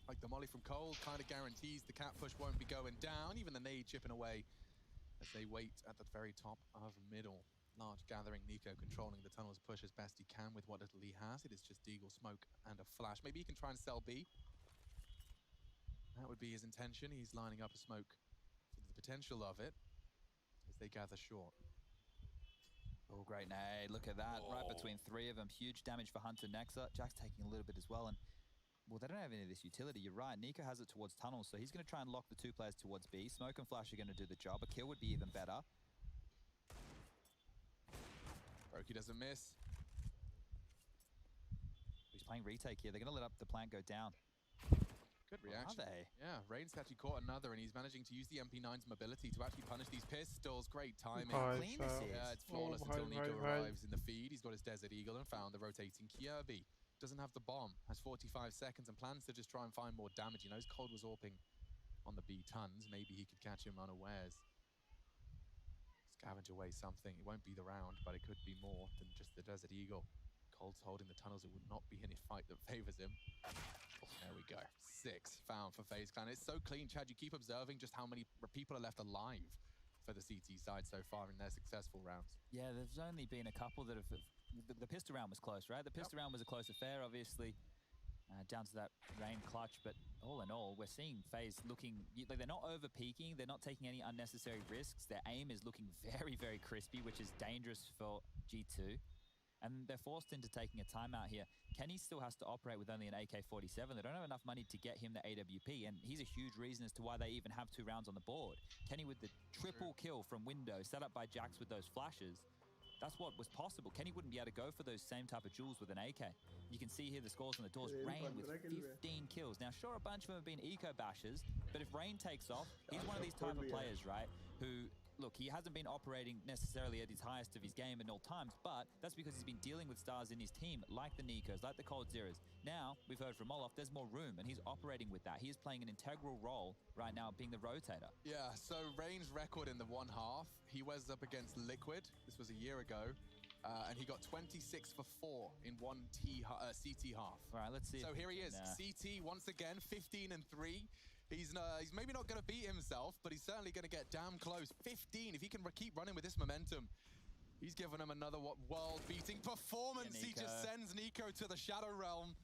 Like the molly from Cole kind of guarantees the cat push won't be going down. Even the nade chipping away as they wait at the very top of middle. Large gathering, Nico controlling the tunnel's push as best he can with what little he has. It is just Deagle, smoke, and a flash. Maybe he can try and sell B. That would be his intention. He's lining up a smoke for the potential of it as they gather short. Oh, great nade. Look at that. Right between three of them. Huge damage for Hunter Nexa. Jack's taking a little bit as well. And, well, they don't have any of this utility. You're right. Nico has it towards tunnels, so he's going to try and lock the two players towards B. Smoke and Flash are going to do the job. A kill would be even better. Brokey doesn't miss. He's playing retake here. They're going to let up the plant go down. Good reaction. Are they? Yeah, Rain's actually caught another, and he's managing to use the MP9's mobility to actually punish these pistols. Great timing. Clean this is. Yeah, it's flawless until Nico arrives in the feed. He's got his Desert Eagle and found the rotating Kirby. Doesn't have the bomb, has 45 seconds and plans to just try and find more damage. He knows Cold was AWPing on the B tons. Maybe he could catch him unawares. Scavenge away something. It won't be the round, but it could be more than just the Desert Eagle. Cold's holding the tunnels. It would not be any fight that favors him. There we go. 6 found for FaZe Clan. It's so clean, Chad. You keep observing just how many people are left alive for the CT side so far in their successful rounds. Yeah, there's only been a couple that have... The pistol round was close, right? The pistol round was a close affair, obviously, down to that Rain clutch. But all in all, we're seeing FaZe looking... Like, they're not over-peaking. They're not taking any unnecessary risks. Their aim is looking very, very crispy, which is dangerous for G2. And they're forced into taking a timeout here. Kenny still has to operate with only an AK-47. They don't have enough money to get him the AWP, and he's a huge reason as to why they even have 2 rounds on the board. Kenny with the triple kill from window, set up by Jax with those flashes. That's what was possible. Kenny wouldn't be able to go for those same type of jewels with an AK. You can see here the scores on the doors. Rain with 15 kills. Now, sure, a bunch of them have been eco bashers, but if Rain takes off, he's one of these type of players, right, who... Look, he hasn't been operating necessarily at his highest of his game in all times, but that's because he's been dealing with stars in his team, like the Nikos, like the Cold Zeros. Now, we've heard from Olof, there's more room, and he's operating with that. He is playing an integral role right now, being the rotator. Yeah, so Rain's record in the 1 half, he was up against Liquid. This was a year ago. And he got 26 for 4 in one CT half. All right, let's see. So here he is, CT once again, 15 and 3. He's maybe not going to beat himself, but he's certainly going to get damn close. 15, if he can keep running with this momentum, he's given him another world-beating performance. He just sends Nico to the Shadow Realm.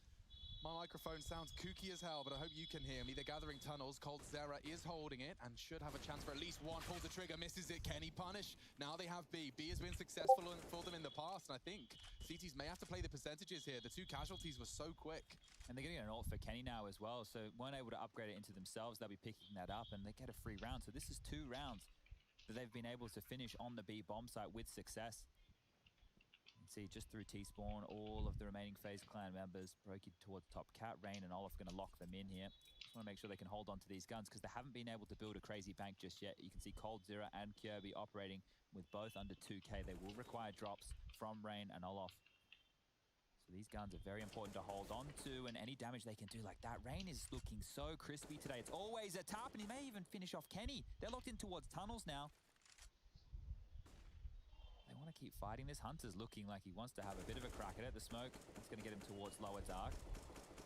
My microphone sounds kooky as hell, but I hope you can hear me. They're gathering tunnels. Cold Zera is holding it and should have a chance for at least one. Pulls the trigger, misses it. Kenny punish. Now they have B. B has been successful for them in the past, and I think CTs may have to play the percentages here. The 2 casualties were so quick. And they're getting an ult for Kenny now as well, so weren't able to upgrade it into themselves. They'll be picking that up, and they get a free round. So this is 2 rounds that they've been able to finish on the B bomb site with success. You can see just through T-spawn, all of the remaining FaZe Clan members broken towards top. Cat, Rain, and Olaf going to lock them in here. Just want to make sure they can hold on to these guns because they haven't been able to build a crazy bank just yet. You can see Cold Zero and Kirby operating with both under 2K. They will require drops from Rain and Olaf. So these guns are very important to hold on to, and any damage they can do like that. Rain is looking so crispy today. It's always a tap, and he may even finish off Kenny. They're locked in towards tunnels now. They want to keep fighting this. Hunter's looking like he wants to have a bit of a crack at it. The smoke, that's going to get him towards lower dark.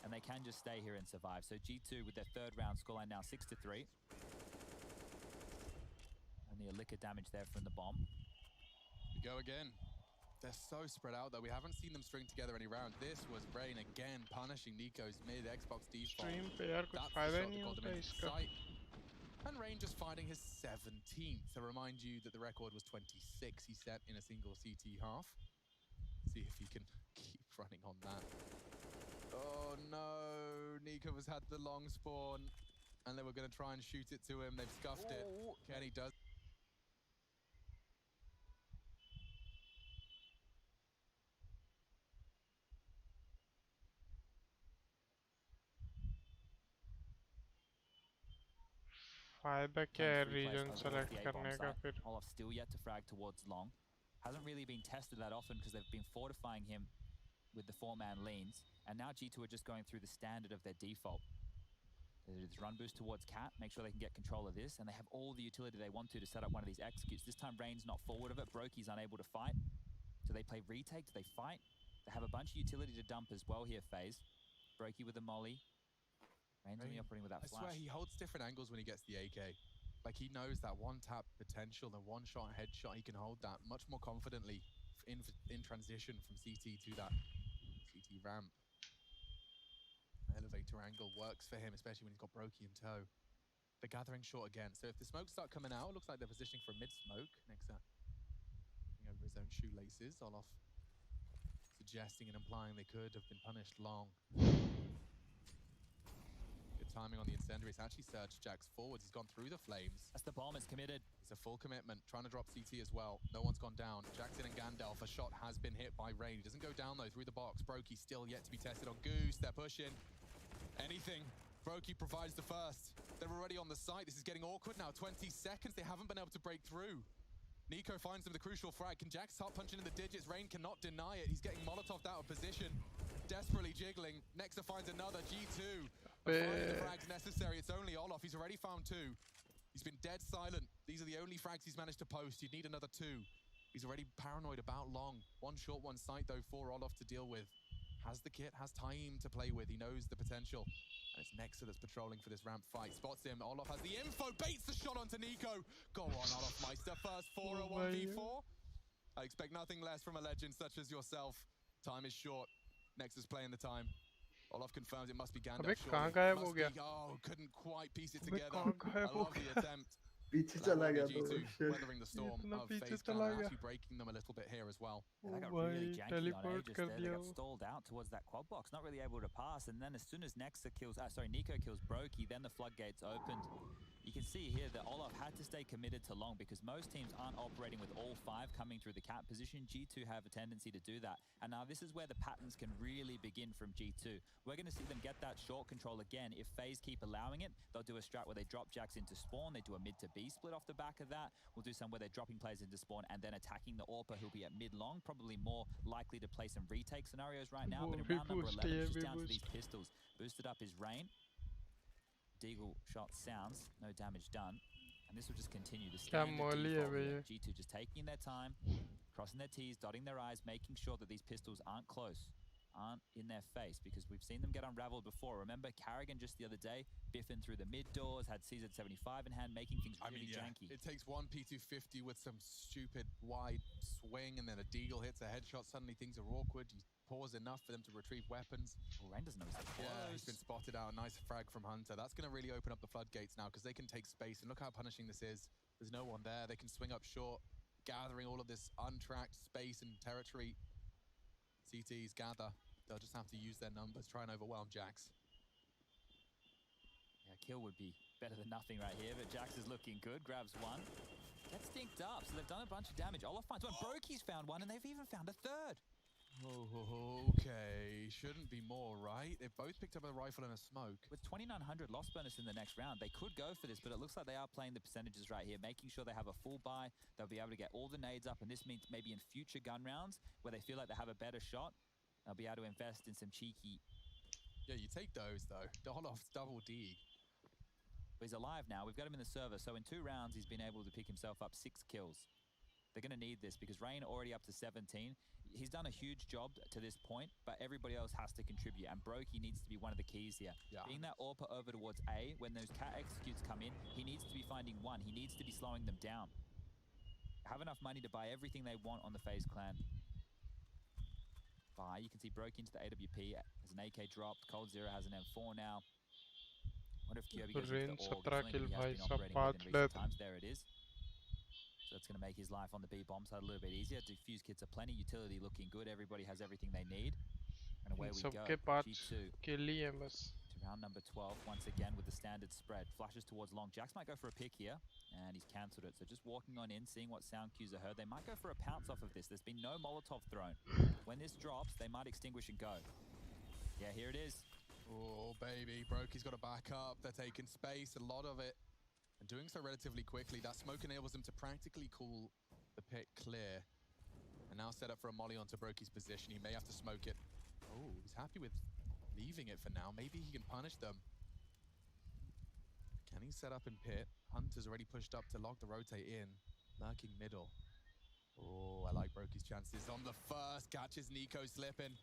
And they can just stay here and survive. So G2 with their 3rd round scoreline now 6-3. Only a lick of damage there from the bomb. We go again. They're so spread out, though. We haven't seen them string together any round. This was Rain again punishing Nico's mid Xbox default. Stream पे यार कुछ फायदा नहीं होता इसका. And Rain just finding his 17th. To remind you that the record was 26 he set in a single CT half. See if he can keep running on that. Oh no, Nico has had the long spawn and they were going to try and shoot it to him. They've scuffed it. Kenny does. फायदा क्या है reason select करने का फिर? Olaf still yet to frag towards long. Hasn't really been tested that often because they've been fortifying him with the 4-man leans. And now G2 are just going through the standard of their default. They do this run boost towards Cat, make sure they can get control of this, and they have all the utility they want to set up one of these executes. This time Rain's not forward of it, Brokey's unable to fight. Do they play retake? Do they fight? They have a bunch of utility to dump as well here, FaZe. Brokey with a molly. Rain's only operating with that I flash. swear he holds different angles when he gets the AK. Like he knows that one tap potential, the one shot headshot, he can hold that much more confidently in transition from CT to that CT ramp. Elevator angle works for him, especially when he's got Brokey in tow. They're gathering short again. So if the smokes start coming out, it looks like they're positioning for a mid-smoke. Nexa putting over his own shoelaces. Olof suggesting and implying they could have been punished long. Good timing on the incendiary. It's actually surged Jax forwards. He's gone through the flames. That's the bomb. It's committed. It's a full commitment. Trying to drop CT as well. No one's gone down. Jackson and Gandalf. A shot has been hit by Rain. He doesn't go down though through the box. Brokey still yet to be tested on Goose. They're pushing. Anything. Brokey provides the first. They're already on the site. This is getting awkward now. 20 seconds. They haven't been able to break through. Nico finds them the crucial frag. Can Jax start punching in the digits? Rain cannot deny it. He's getting Molotov'd out of position. Desperately jiggling. Nexa finds another. G2. Finding the frags necessary. It's only Olof. He's already found 2. He's been dead silent. These are the only frags he's managed to post. You'd need another 2. He's already paranoid about long. One short, one sight though for Olof to deal with. Has the kit, has time to play with. He knows the potential. And it's Nexa that's patrolling for this ramp fight. Spots him. Olof has the info. Baits the shot onto Nico. Go on, Olof Meister. First 4 or 1v4. I expect nothing less from a legend such as yourself. Time is short. Nexa's playing the time. Olof confirms it must be Gandalf. Oh, couldn't quite piece it together. I love the attempt. पीछे चला गया तो G2 weathering the storm of FaZe Clan, actually breaking them a little bit here as well. Yeah, that got really janky on Aegis there. They got stalled out towards that quad box, not really able to pass. And then as soon as Nico kills Brokey, then the floodgates opened. You can see here that Olof had to stay committed to long because most teams aren't operating with all 5 coming through the cap position. G2 have a tendency to do that. And now this is where the patterns can really begin from G2. We're going to see them get that short control again. If FaZe keep allowing it, they'll do a strat where they drop Jax into spawn. They do a mid to B split off the back of that. We'll do some where they're dropping players into spawn and then attacking the AWPer who'll be at mid-long, probably more likely to play some retake scenarios right now. But in round number 11, it's just down to these pistols. Boosted up is Rain. Deagle shot sounds, no damage done. And this will just continue to stand G2 just taking their time, crossing their T's, dotting their I's, making sure that these pistols aren't close, aren't in their face, because we've seen them get unraveled before. Remember Carrigan just the other day, biffing through the mid doors, had CZ75 in hand, making things really janky. It takes one P250 with some stupid wide swing, and then a Deagle hits a headshot. Suddenly things are awkward. You pause enough for them to retrieve weapons. Well, Rain doesn't know he's close. Yeah, he's been spotted out. Nice frag from Hunter. That's going to really open up the floodgates now because they can take space. And look how punishing this is. There's no one there. They can swing up short, gathering all of this untracked space and territory. CTs gather. They'll just have to use their numbers, try and overwhelm Jax. Yeah, kill would be better than nothing right here, but Jax is looking good. Grabs one. Gets stinked up, so they've done a bunch of damage. Olof finds one. Brokey's found one, and they've even found a third. Okay, shouldn't be more, right? They've both picked up a rifle and a smoke. With 2,900 loss bonus in the next round, they could go for this, but it looks like they are playing the percentages right here, making sure they have a full buy. They'll be able to get all the nades up, and this means maybe in future gun rounds where they feel like they have a better shot, they'll be able to invest in some cheeky... Yeah, you take those, though. Olof's double D. He's alive now. We've got him in the server, so in 2 rounds, he's been able to pick himself up 6 kills. They're going to need this because Rain already up to 17. He's done a huge job to this point, but everybody else has to contribute, and Brokey needs to be one of the keys here. Yeah. Being that AWPer over towards A, when those cat executes come in, he needs to be finding one. He needs to be slowing them down. Have enough money to buy everything they want on the FaZe Clan. You can see Brokey into the AWP as an AK dropped. Cold Zero has an M4 now. Wonder if Kyobi goes into the AUG. Something he has been operating with in recent times. There it is. So that's going to make his life on the B bomb side a little bit easier. Diffuse kits are plenty. Utility looking good. Everybody has everything they need. And away we go. G2 to round number 12 once again with the standard spread. Flashes towards long. Jax might go for a pick here, and he's cancelled it. So just walking on in, seeing what sound cues are heard. They might go for a pounce off of this. There's been no Molotov thrown. When this drops, they might extinguish and go. Yeah, here it is. Oh, baby. Brokey's got to back up. They're taking space, a lot of it. And doing so relatively quickly. That smoke enables them to practically call the pit clear. And now set up for a molly onto Brokey's position. He may have to smoke it. Oh, he's happy with leaving it for now. Maybe he can punish them. Can he set up in pit? Hunter's already pushed up to log the rotate in. Lurking middle. Oh, I like Brokey's chances. On the first, catches Nico slipping.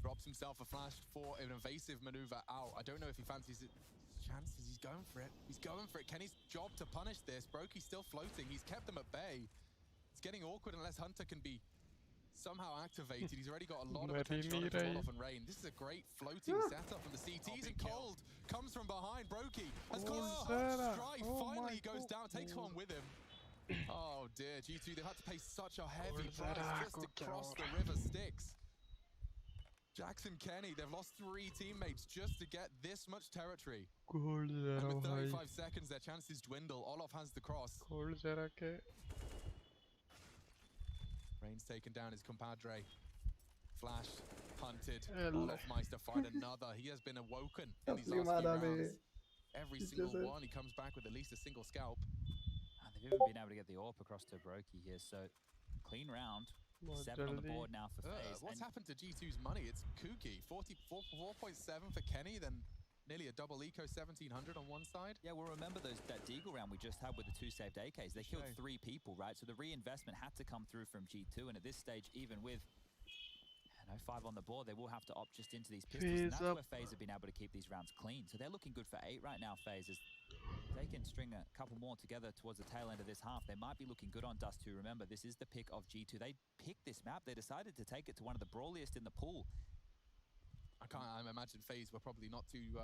Drops himself a flash for an evasive maneuver out. I don't know if he fancies it. Chances, he's going for it. He's going for it. Kenny's job to punish this. Brokey's still floating. He's kept them at bay. It's getting awkward unless Hunter can be somehow activated. He's already got a lot of attention on him from Olof and Rain. This is a great floating setup from the CTs, and Cold comes from behind. Brokey has got a strike. Finally, he goes down, takes one with him. Oh dear, G2, they've had to pay such a heavy price just to cross the river Styx. Jackson Kenny, they've lost 3 teammates just to get this much territory. And with 35 seconds, their chances dwindle. Olof has the cross. Rain's taken down his compadre. Flash, hunted. Olof Meister find another. He has been awoken in these last few rounds. Every single one, he comes back with at least a single scalp. And they've even been able to get the AWP across to Brokey here, so clean round. 7 on the board now for FaZe. What's happened to G2's money? It's kooky. 4.7 for Kenny, then nearly a double eco 1700 on one side. Yeah, well, remember that Deagle round we just had with the 2 saved AKs. They killed 3 people, right? So the reinvestment had to come through from G2, and at this stage, even with 5 on the board, they will have to opt just into these pistols, and that's where FaZe have been able to keep these rounds clean. So they're looking good for 8 right now, FaZe. As they can string a couple more together towards the tail end of this half, they might be looking good on Dust 2. Remember, this is the pick of G2. They picked this map. They decided to take it to one of the brawliest in the pool. I imagine FaZe were probably not too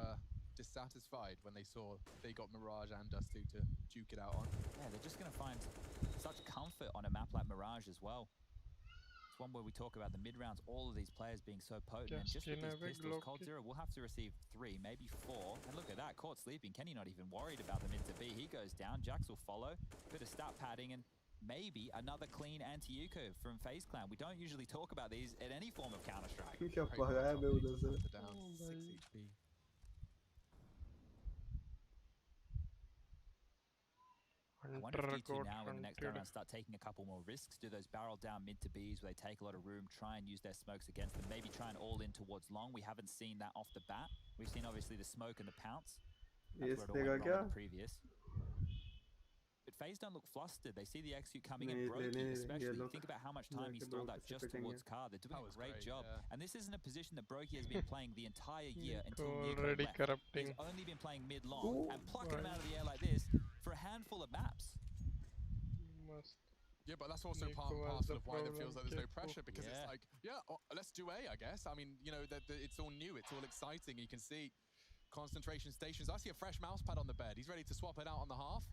dissatisfied when they saw they got Mirage and Dust 2 to duke it out on. Yeah, they're just going to find such comfort on a map like Mirage as well. It's one where we talk about the mid-rounds, all of these players being so potent, and just with these pistols, Cold Zero will have to receive 3, maybe 4. And look at that, caught sleeping. Kenny not even worried about the mid to B. He goes down, Jax will follow, bit of stat padding, and maybe another clean anti-Yuko from FaZe Clan. We don't usually talk about these at any form of Counter-Strike. Down 6 HP. I wonder if G2 now in the next go around start taking a couple more risks, do those barrel down mid to Bs where they take a lot of room, try and use their smokes against them, maybe try and all in towards long. We haven't seen that off the bat. We've seen obviously the smoke and the pounce. That's where it all went wrong in the previous. But FaZe don't look flustered. They see the execute coming in, Brokey especially. Think about how much time he stalled out just towards car. They're doing a great job. And this isn't a position that Brokey has been playing the entire year until Nico left. He's only been playing mid-long, and plucking him out of the air like this for a handful of maps. Yeah, but that's also part and parcel of why it feels like there's no pressure, because it's like, let's do A, I guess. I mean, you know, it's all new, it's all exciting. You can see concentration stations. I see a fresh Mousepad on the bed. He's ready to swap it out on the half.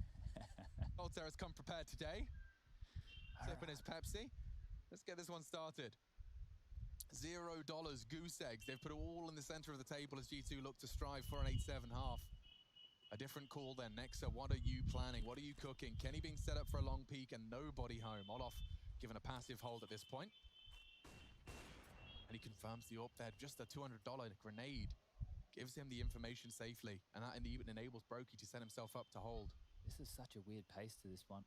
Voltaire's come prepared today. Sipping his Pepsi. Let's get this one started. $0 goose eggs. They've put it all in the center of the table as G2 look to strive for an 8-7 half. A different call then. Nexa, what are you planning? What are you cooking? Kenny being set up for a long peek and nobody home. Olof given a passive hold at this point. And he confirms the AWP there. Just a $200 grenade. Gives him the information safely. And that even enables Brokey to set himself up to hold. This is such a weird pace to this one.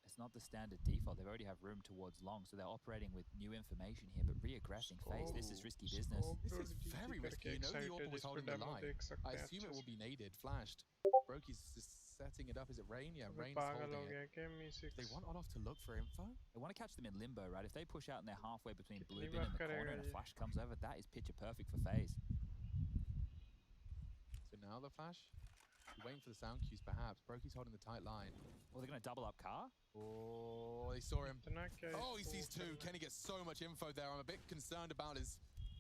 It's not the standard default. They already have room towards long, so they're operating with new information here, but re-aggressing FaZe. This is risky business. This is very risky. You know the AWP was holding the line. I assume it will be naded, flashed. Brokey's just setting it up. Is it Rain? Yeah, Rain's holding it. They want Olof to look for info. They want to catch them in limbo, right? If they push out and they're halfway between blue bin and the corner and a flash comes over, that is picture perfect for FaZe. So now the flash. Waiting for the sound cues, perhaps. Brokey's holding the tight line. Well, they're going to double up car. Oh, they saw him. Oh, he sees 2. Kenny gets so much info there. I'm a bit concerned about his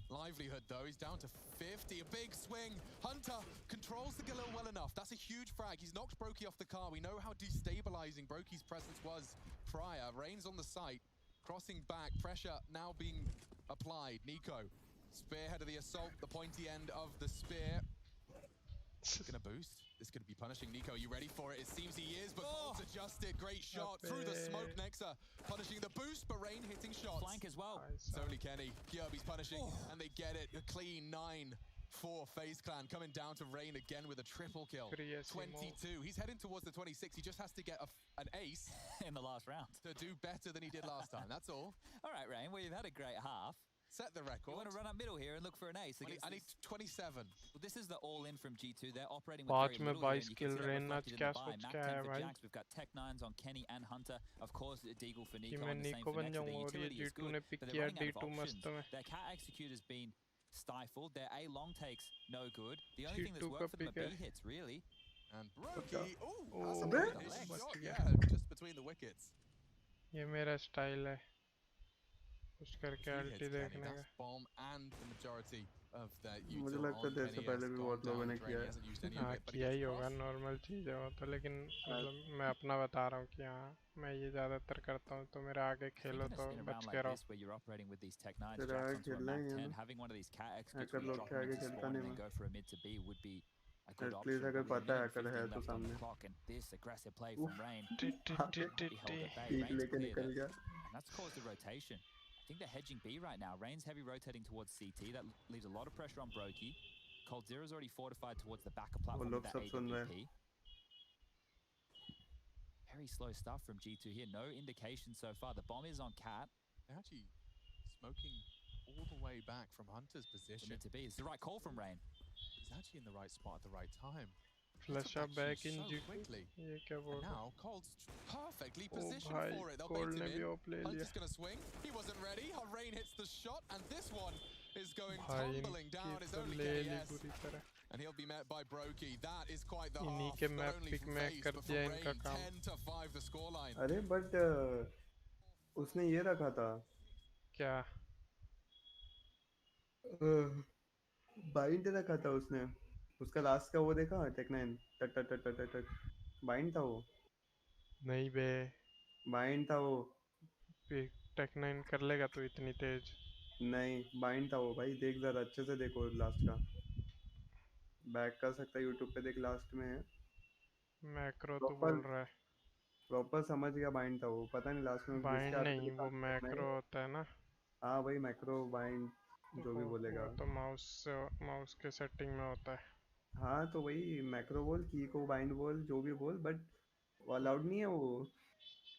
livelihood, though. He's down to 50. A big swing. Hunter controls the Galil well enough. That's a huge frag. He's knocked Brokey off the car. We know how destabilizing Brokey's presence was prior. Rain's on the site. Crossing back. Pressure now being applied. Nico, spearhead of the assault. The pointy end of the spear. Gonna boost. This could be punishing Nico. Are you ready for it? It seems he is, but Cold's adjusted. Great shot through the smoke. Nexa punishing the boost, but Rain hitting shots. Flank as well. It's only Kenny. Kirby's punishing, and they get it. A clean 9 for FaZe Clan. Coming down to Rain again with a triple kill. 22. He's heading towards the 26. He just has to get an ace in the last round to do better than he did last time. That's all. All right, Rain. Well, you've had a great half. Set the record. You want to run up middle here and look for an ace. I need 27. Well, this is the all-in from G2. They're operating with very little here, and you can see that reflected in the buy. Mac 10 for Jax. We've got Tech 9s on Kenny and Hunter. Of course, Deagle for Nico and the same for Nexa. Their utility is good, but they're running out of options. Their cat execute has been stifled. Their A long takes no good. The only thing that's G2 worked for them का are pick B hits, really. And Brokey, Oh, has a अबे? finish बच shot, गया। yeah, just between the wickets. ये मेरा style है push करके 3 अल्टी hits, Kenny. देखने का। That's bomb and the majority of that मुझे util लगता on है तेरे से Kenny पहले has भी gone बहुत लोगों down ने the drain. किया He है। hasn't used any of हाँ it, but he किया gets ही होगा, across. नॉर्मल चीज़ है वो तो, लेकिन मतलब मैं अपना बता रहा हूँ कि हाँ मैं ये ज़्यादातर करता हूँ, तो मेरे आगे I think Khelo in a, तो in a बच round के like रहो। this where you're operating with these Tech 9s, तेरा jacks onto a खेलना map ही है 10, ना, having one of these cat executes hacker where you लोग drop के them आगे into खेलता spawn and नहीं then मैं। go for a mid to B would be a good at least option. अगर Probably a पता है minute हैकर 15 है तो left on the सामने। clock, and this aggressive play उफ, from Rain, आगे he held at bay. Peak Rain's लेके cleared निकल it, गया। and that's caused a rotation. I think they're hedging B right now. Rain's heavy rotating towards CT. That leaves a lot of pressure on Brokey. Cold Zero's already fortified towards the backer वो platform with लोग that सब सुन रहे हैं। AWP. Very slow stuff from G2 here. No indication so far. The bomb is on Cat. They're actually smoking all the way back from Hunter's The position. mid to B. It's the right call from Rain. He's actually in the right spot at the right time. He flash took up that back shoot in so G2। quickly. ये क्या बोल And रहा है? now Cold's perfectly ओ positioned भाई for it. They'll cold bait ने him भी in. Of ले लिया। Hunter's gonna swing. He wasn't ready. Rain hits the shot, and this one is going भाई tumbling इनकी down. It's तो only ले ली KS. बुरी तरह। And he'll be met by Brokey. That is quite the इन्हीं half, के not map only pick from में FaZe, कर but दिया from इनका Rain. काम। 10-5 the scoreline. अरे बट उसने ये रखा था क्या? बाइंड रखा था उसने। उसका लास्ट का वो देखा टेक 9 टट टट टट टट टट बाइंड था वो। नहीं बे, बाइंड था वो। टेक 9 कर लेगा तो इतनी तेज? नहीं बाइंड था वो भाई, देख जरा अच्छे से देखो लास्ट का। बैक कर सकता है यूट्यूब पे, देख लास्ट में है। मैक्रो तो प्रॉपर बोल रहा है। प्रॉपर समझ गया, बाइंड था वो। पता नहीं लास्ट में जिसके बाइंड हाथ में नहीं, लिखा वो टेक 9। मैक्रो होता है ना। हाँ वही मैक्रो बाइंड जो भी बोलेगा। वो तो माउस के सेटिंग में होता है। हाँ तो वही मैक्रो बोल, की को बाइंड बोल, जो भी बोल, बट अलाउड नहीं है वो।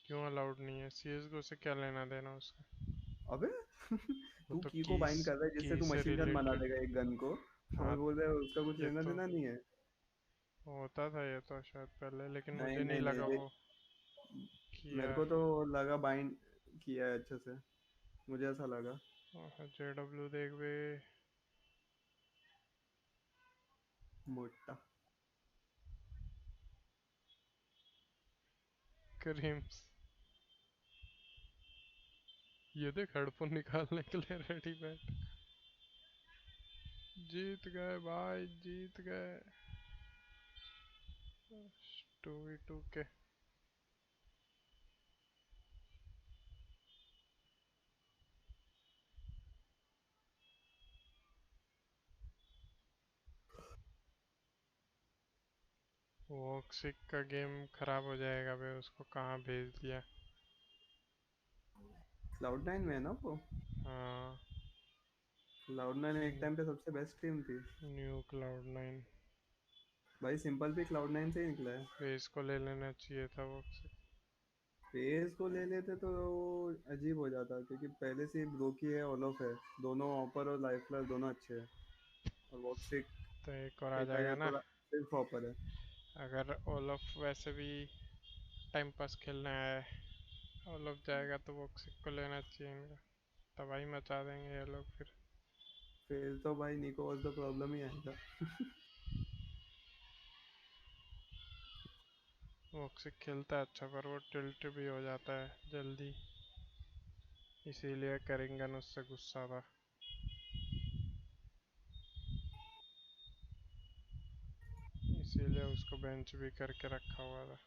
क्यों अलाउड नहीं है? CSGO से क्या लेना देना उसका? अबे वो तू तो की को बाइंड कर रहा है जिससे की तू से मशीन गन बना रिलेटेड। देगा एक गन को, हाँ और बोल रहा है उसका कुछ ये लेना तो देना नहीं है। होता था ये तो शायद पहले, लेकिन नहीं मुझे नहीं नहीं नहीं लगा देख, वो किया मेरे को तो लगा बाइंड किया है अच्छे से, मुझे ऐसा लगा। है। JW देख बे। मोटा क्रीम्स, ये देख हेडफोन निकालने के लिए रेडी बैठ। जीत गए भाई, जीत गए। 2v2 के वॉक्सिक का गेम खराब हो जाएगा बे, उसको कहाँ भेज दिया। Cloud9 में है ना वो। हाँ Cloud9 एक टाइम पे सबसे बेस्ट टीम थी न्यू Cloud9। भाई। सिंपल भी Cloud9 से ही निकला है। फेस को ले लेना चाहिए था वॉक्सिक। फेज को ले लेते तो अजीब हो जाता, क्योंकि पहले से ही ब्रोकी है, ओलोफ है, दोनों ऑपर और लाइफ प्लस दोनों अच्छे हैं। और वॉक्सिक तो एक और आ देखा जाएगा जाए ना। तो सिर्फ ऑपर है। अगर ओलफ वैसे भी टाइम पास खेलना है, ओलफ जाएगा तो वॉक्सिक को लेना चाहिए इनका। तबाही मचा देंगे ये लोग फिर। फिर तो भाई निको वॉज द प्रॉब्लम ही आएगा। वॉक्सिक खेलता है अच्छा, पर वो टिल्ट भी हो जाता है जल्दी, इसीलिए करिंगन उससे गुस्सा था। इसीलिए उसको बेंच भी करके रखा हुआ था।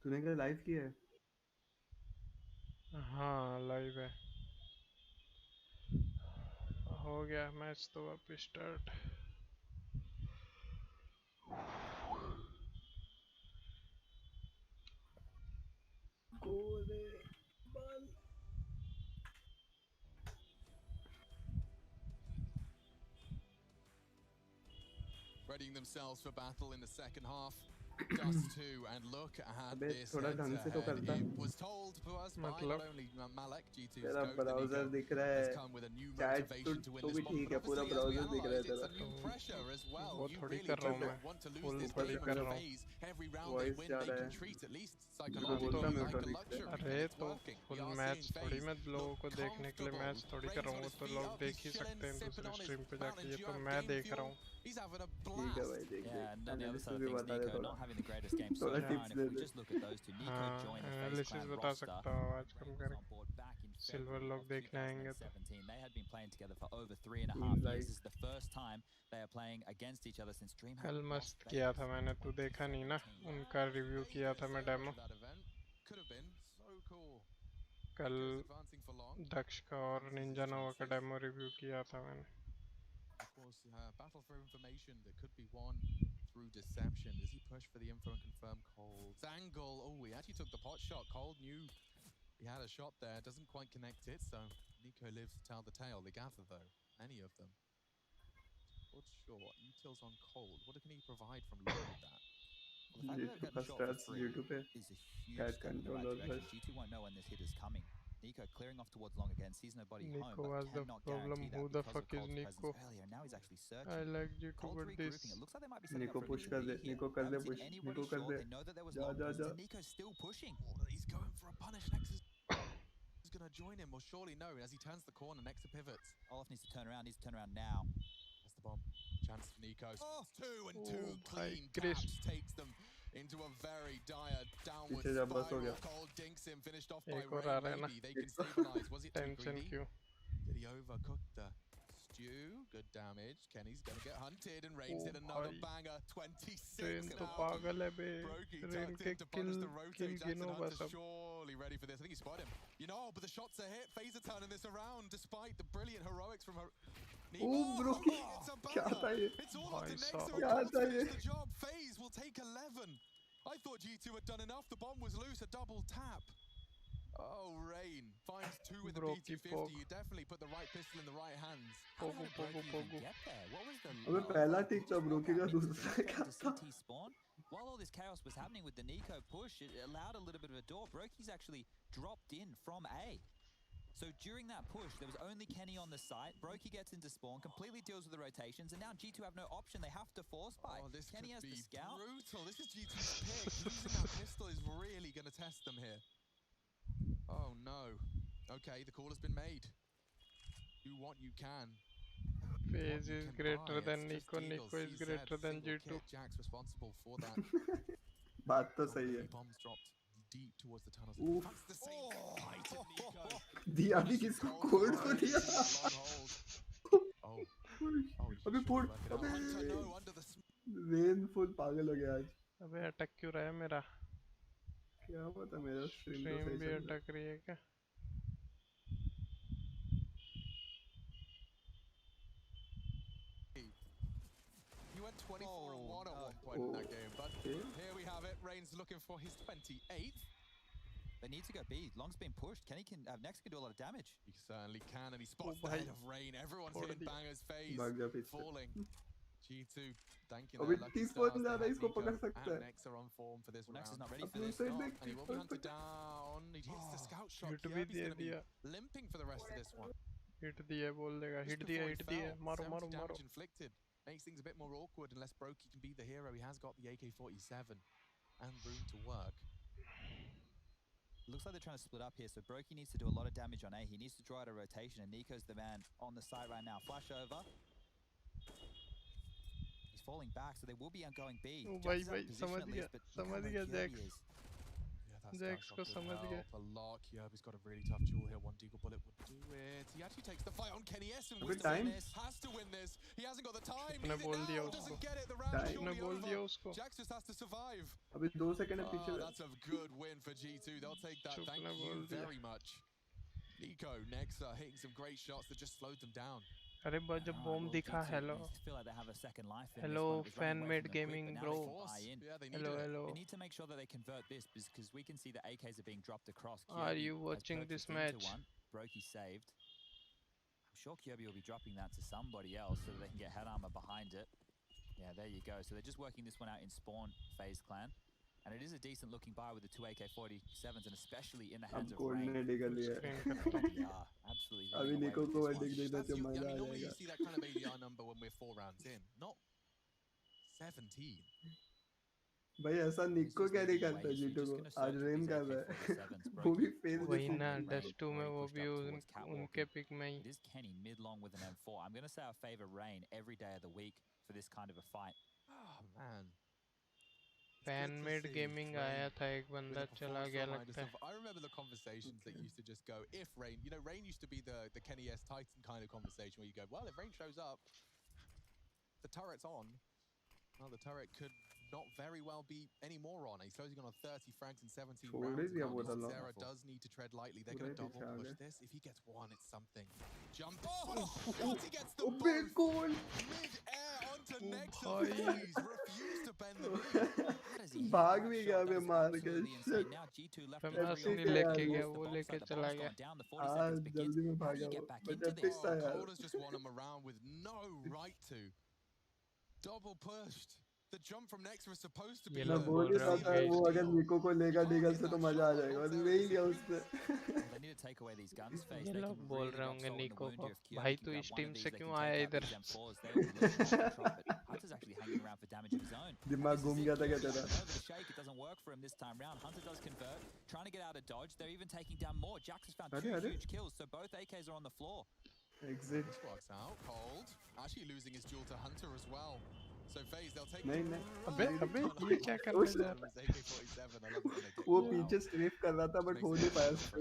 तूने क्या लाइव किया है? हाँ लाइव है। हो गया मैच तो अब start. गोरेबल Readying themselves for battle in the second half. Dust 2, and look at अबे this थोड़ा ढंग से तो head-to-head. करता। It was told to us by not मतलब only Malek, G2's तेरा GOAT, that ब्राउजर Nico दिख रहा has है, come with a new chat motivation to win तो this भी one. ठीक But है, पूरा obviously, as we ब्राउजर दिख रहा है analyze, it's तेरा। a new pressure as well. वो You थोड़ी really कर रहा हूँ do मैं, not want to lose full this थोड़ी game कर in रहा हूँ। phase. Every round they voice win, जा they रहा can है। treat at least बोलता psychologically म्यूट like होने a से। luxury, and अरे it's तो working. We full are match seeing थोड़ी FaZe मैं लोगों look को देखने के लिए comfortable. मैच थोड़ी कर Rain's रहा हूँ, got वो his तो feet लोग up, देख he's ही chilling, सकते हैं sipping दूसरे on his स्ट्रीम पे जाके, Mountain ये तो Dew मैं game देख रहा fuel. हूँ। He's having a ठीक है blast. भाई, देख Yeah, and देख on the other analysis side of भी things, बता दे Nico थोड़ा। not having the greatest game so थोड़ा far, tips and they if we they. just look at those two, Nico हाँ, joined the FaZe analysis Clan बता roster सकता हूँ आज when come Rain was करके। on board back in silver February लोग of देखने आएंगे तो 2017. They had been playing together for over 3.5 3 years. Like. This is the first time they are playing against each other since DreamHack कल lost मस्त FaZe किया था in मैंने, तू देखा नहीं ना? 2017. उनका रिव्यू Maybe किया a था मैं server demo to that event. Could have been so cool. कल। Nico's advancing for long. दक्ष का और Fancies निंजा his नोवा का chances. डेमो रिव्यू किया था मैंने। Of course, battle for information that could be won through deception. Does he push for the info and confirm Cold's angle? Oh, he actually took the pot shot. Cold knew he had a shot there. Doesn't quite connect it, so Nico lives to tell the tale. They gather, though. Many of them. Cold short. Utils on Cold. What can he provide from long with that? Well, the fact that they've G2 gotten का shot for stats 3 G2 पे is a huge cat step in the right controller direction. बस। G2 won't know when this hit is coming. Nico clearing off towards long again, sees nobody home, Nico but was the cannot problem. guarantee Who that the because fuck of is Cold's Nico? presence earlier. Now he's actually I searching. like G2, Cold's but this regrouping. It looks like they might be setting निको up for a push कर दे, 2v here. निको They कर दे haven't seen push, anybody निको कर short. They. They know that there was जा long जा presence, जा। and Nico's still pushing. Oh, he's going for a punish. Nexus is going to join him, or surely no, as he turns the corner. Nexa pivots. Olaf needs to turn around. Needs to turn around now. That's the bomb. Chance for Nico. Oh! 2 and 2 Oh, clean भाई, crisp। taps takes them into a very dire downward पीछे जा, बस हो spiral. गया। Cold dinks him, finished off by एक और Rain. आ रहा है ना? Maybe they can stabilize. Was it too tension greedy? क्यों? Did he overcook the stew? Good damage. Kenny's going to get hunted, and Rain's Oh, hit another भाई। banger. 26 rain तो now. पागल है बे। Brokey रेन tucked के in to punish the kill rotate. Jackson गिनो Hunter बस अब। surely ready for this. I think he spotted him. You know, but the shots are hit. FaZe are turning this around despite the brilliant heroics from her. ब्रोकी It's a क्या banger. था ये? It's all up to भाई Nexa, साहब। and क्या Cold's था ये? finished the job. FaZe will take 11. I thought G2 had done enough. The bomb was loose. A double tap. Oh, Rain finds 2 with the Brokey PT50. poke। You definitely put the right pistol in the right hands. How Pogo did Pogo Brokey even Pogo. get there? What was the अबे पहला ठीक था, what ब्रोकी का happened? दूसरा He क्या went था? to CT spawn. While all this chaos was happening with the Nico push, it allowed a little bit of a door. Brokey's actually dropped in from A. So during that push, there was only Kenny on the site. Brokey gets into spawn, completely deals with the rotations, and now G2 have no option. They have to force fight. Oh, this Kenny could has be the scout. brutal. This is G2's pick. Losing that pistol is really going to test them here. Oh, no. Okay, the call has been made. Do what you can. FaZe is greater than It's just Nico. Deagles, Nico is CZ, greater than single G2. kit. Jack's responsible for that. बात तो सही है। Bombs dropped deep towards the tunnels. Oof. That's the same height of Nico. दिया भी किसको? Cold को दिया। Oh, oh, अबे फोड़, अबे Hunter, no, under the rain full पागल हो गया आज। अबे अटक क्यों रहा है मेरा? क्या पता, मेरा स्ट्रीम तो स्ट्रीम सही भी चल रहा है। अटक रही है क्या? He went 24 and 1 at no. one point in that Oh. game, but Okay. here we have it. Rain's looking for his 28th. They need to go B. Long's been pushed. Kenny can next can do a lot of damage. He certainly can, and he spots Oh, the head bhai. of Rain. Everyone's Fold hitting the- bangers phase, भाग जा पीछे। falling. G2 thanking अबे their lucky 30 stars. पहुंच जा They रहा है, have इसको Nico पकड़ सकता and है। Nexa on form for this Well, Nex is round. not ready for अपने this. साइड Not, देख, and he will be hunted पकड़। down. He hits the scout shot. Hit भी Kirby's they going to be दिया। limping for the rest of this one. Hit दिया बोल देगा। Just hit दिया, before he hit दिया। fell, मारो 70 मारो मारो। damage inflicted. Makes things a bit more awkward unless Brokey can be the hero. He has got the AK-47 and room to work. Looks like they're trying to split up here, so Brokey needs to do a lot of damage on A. He needs to draw out a rotation, and Nico's the man on the site right now. Flash over. He's falling back, so they will be going B. Oh, Jax भाई is out of भाई position समझ at गया, least, but look how समझ low गया Kirby Jax. is. Yeah, that Jax scout को shot समझ could गया। help a lot. Kirby's got a really tough duel here. One deagle bullet would do it. He actually takes the fight on Kenny S and अबे wins time this. Has to win this. He hasn't got the time. मैंने Needs it बोल दिया now. उसको। Doesn't get it. The round time. मैंने surely बोल दिया over. उसको। Jax just has to survive. अबे 2 सेकंड है पीछे। That's a good win for G2. They'll take that. चुप Thank ना you बोल दिया। very much. Nico, Nexa hitting some great shots that just slowed them down. अरे बस जब बॉम्ब दिखा, hello Feel like they have a second life in hello this one. It was running away fan-made from them quick, gaming but now bro। they can buy in. Yeah, they need hello it. Hello. They need to make sure that they convert this because we can see the AKs are being dropped across. Are Kirby you has watching purchased this into match? one. Brokey saved. I'm sure Kirby will be dropping that to somebody else so that they can get head armor behind it. Yeah, there you go. So they're just working this one out in spawn, FaZe clan. And it is a decent looking buy with the 2 AK-47s, and especially in the hands of Rain. Yeah, absolutely अभी running away निको with को this one. Verdict देता That's तो I मजा mean, uh normally you जाएगा. see that kind of ADR number when we're 4 rounds in, not 17. भाई ऐसा He's निको just क्या नहीं leading away. करता He's जीटो just को. going to आज search for रेन these कर रहा है. AK-47s. वो भी Brokey फेस वही दिखा. ना Rain डस्ट 2 में already वो pushed भी up towards catwalking. उनके पिक में ही. It is Kenny mid-long with an M4. I'm going to say I favor Rain every day of the week for this kind of a fight. Oh, man. Fan-made gaming आया था एक बंदा चला गया लगता है. I remember the conversations that used to just go, if Rain, you know, Rain used to be the Kenny S Titan kind of conversation where you go, well, if Rain shows up, the turret's on. Well, the turret could not very well be any more on. He's closing on 30 frags and 17 rounds. Sarah does need to tread lightly. They're going to double push this. If he gets one, it's something. Jump. Oh, once he gets the both mid-air onto Nexus, please refuse to bend the knee. भाग भी गया मैं मार के. Famous नहीं लेके गया, वो लेके चला गया. आज जल्दी में भागा वो. बट एपिक था यार. Cold has just won him around with no right to. Double pushed. The jump from Nexus was supposed to be. मैं बोल ही रहा था वो अगर निको को लेगा डीगल से तो मजा आ जाएगा. और ले ही लिया उसने. ये लोग बोल रहे होंगे निको को, भाई तू इस टीम से क्यों आया इधर? दिमाग घूम गया था क्या तेरा? It doesn't work for him this time round. Hunter does convert, trying to get out of dodge. They're even taking down more. Jax has found 2 huge kills, so both AKs are on the floor. Exit. This works out. Cold. Actually losing his duel to Hunter as well. So FaZe, they'll take. नहीं. अबे ये क्या करने जा रहा है? वो पीछे स्ट्रेफ कर रहा था बट हो नहीं पाया उसको.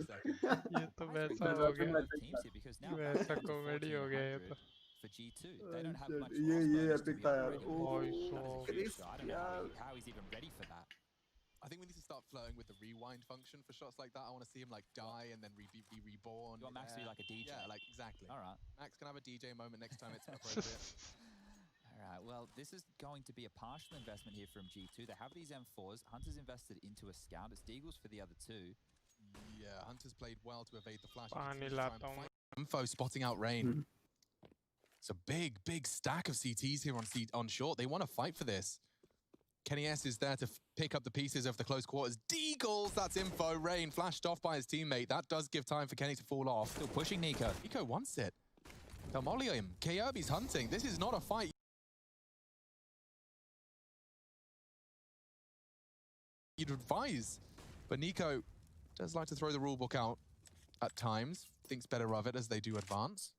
ये तो वैसा हो गया. वैसा कॉमेडी हो गया ये तो. For G2, they don't have much. ये एपिक था यार. How he's even ready for that. I think we need to start flirting with the rewind function for shots like that. I want to see him like die and then be reborn. You want Max to be like a DJ? Yeah, like exactly. All right. Max can have a DJ moment next time it's appropriate. All right, well, this is going to be a partial investment here from G2. They have these M4s. Hunter's invested into a scout. It's Deagles for the other 2. Yeah, Hunter's played well to evade the flash. पानी लाता हूँ. Info spotting out Rain. It's a big stack of CTs here on short. They want to fight for this. Kenny S is there to pick up the pieces of the close quarters. Deagles, that's info. Rain flashed off by his teammate. That does give time for Kenny to fall off. Still pushing Nico. Nico wants it. They'll molly him. Kirby's hunting. This is not a fight you'd advise. But Nico does like to throw the rulebook out at times. Thinks better of it as they do advance.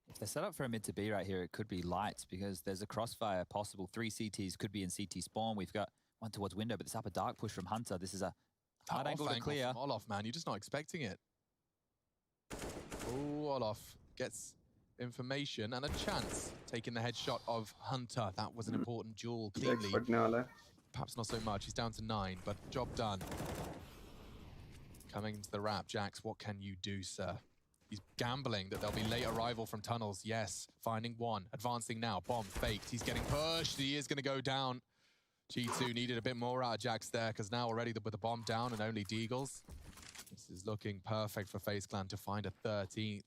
If they're set up for a mid to B right here, it could be light because there's a crossfire possible. 3 CTs could be in CT spawn. We've got one towards window, but this upper dark push from Hunter. This is a hard angle to clear. Olaf, man, you're just not expecting it. Oh, Olaf gets information and a chance. Taking the headshot of Hunter. That was an important duel, cleanly. Perhaps not so much. He's down to 9, but job done. Coming into the wrap, Jax, what can you do, sir? He's gambling that there'll be late arrival from tunnels. Yes, finding one. Advancing now. Bomb faked. He's getting pushed. He is going to go down. G2 needed a bit more out of Jax there because now already with the bomb down and only Deagles. This is looking perfect for FaZe Clan to find a 13th.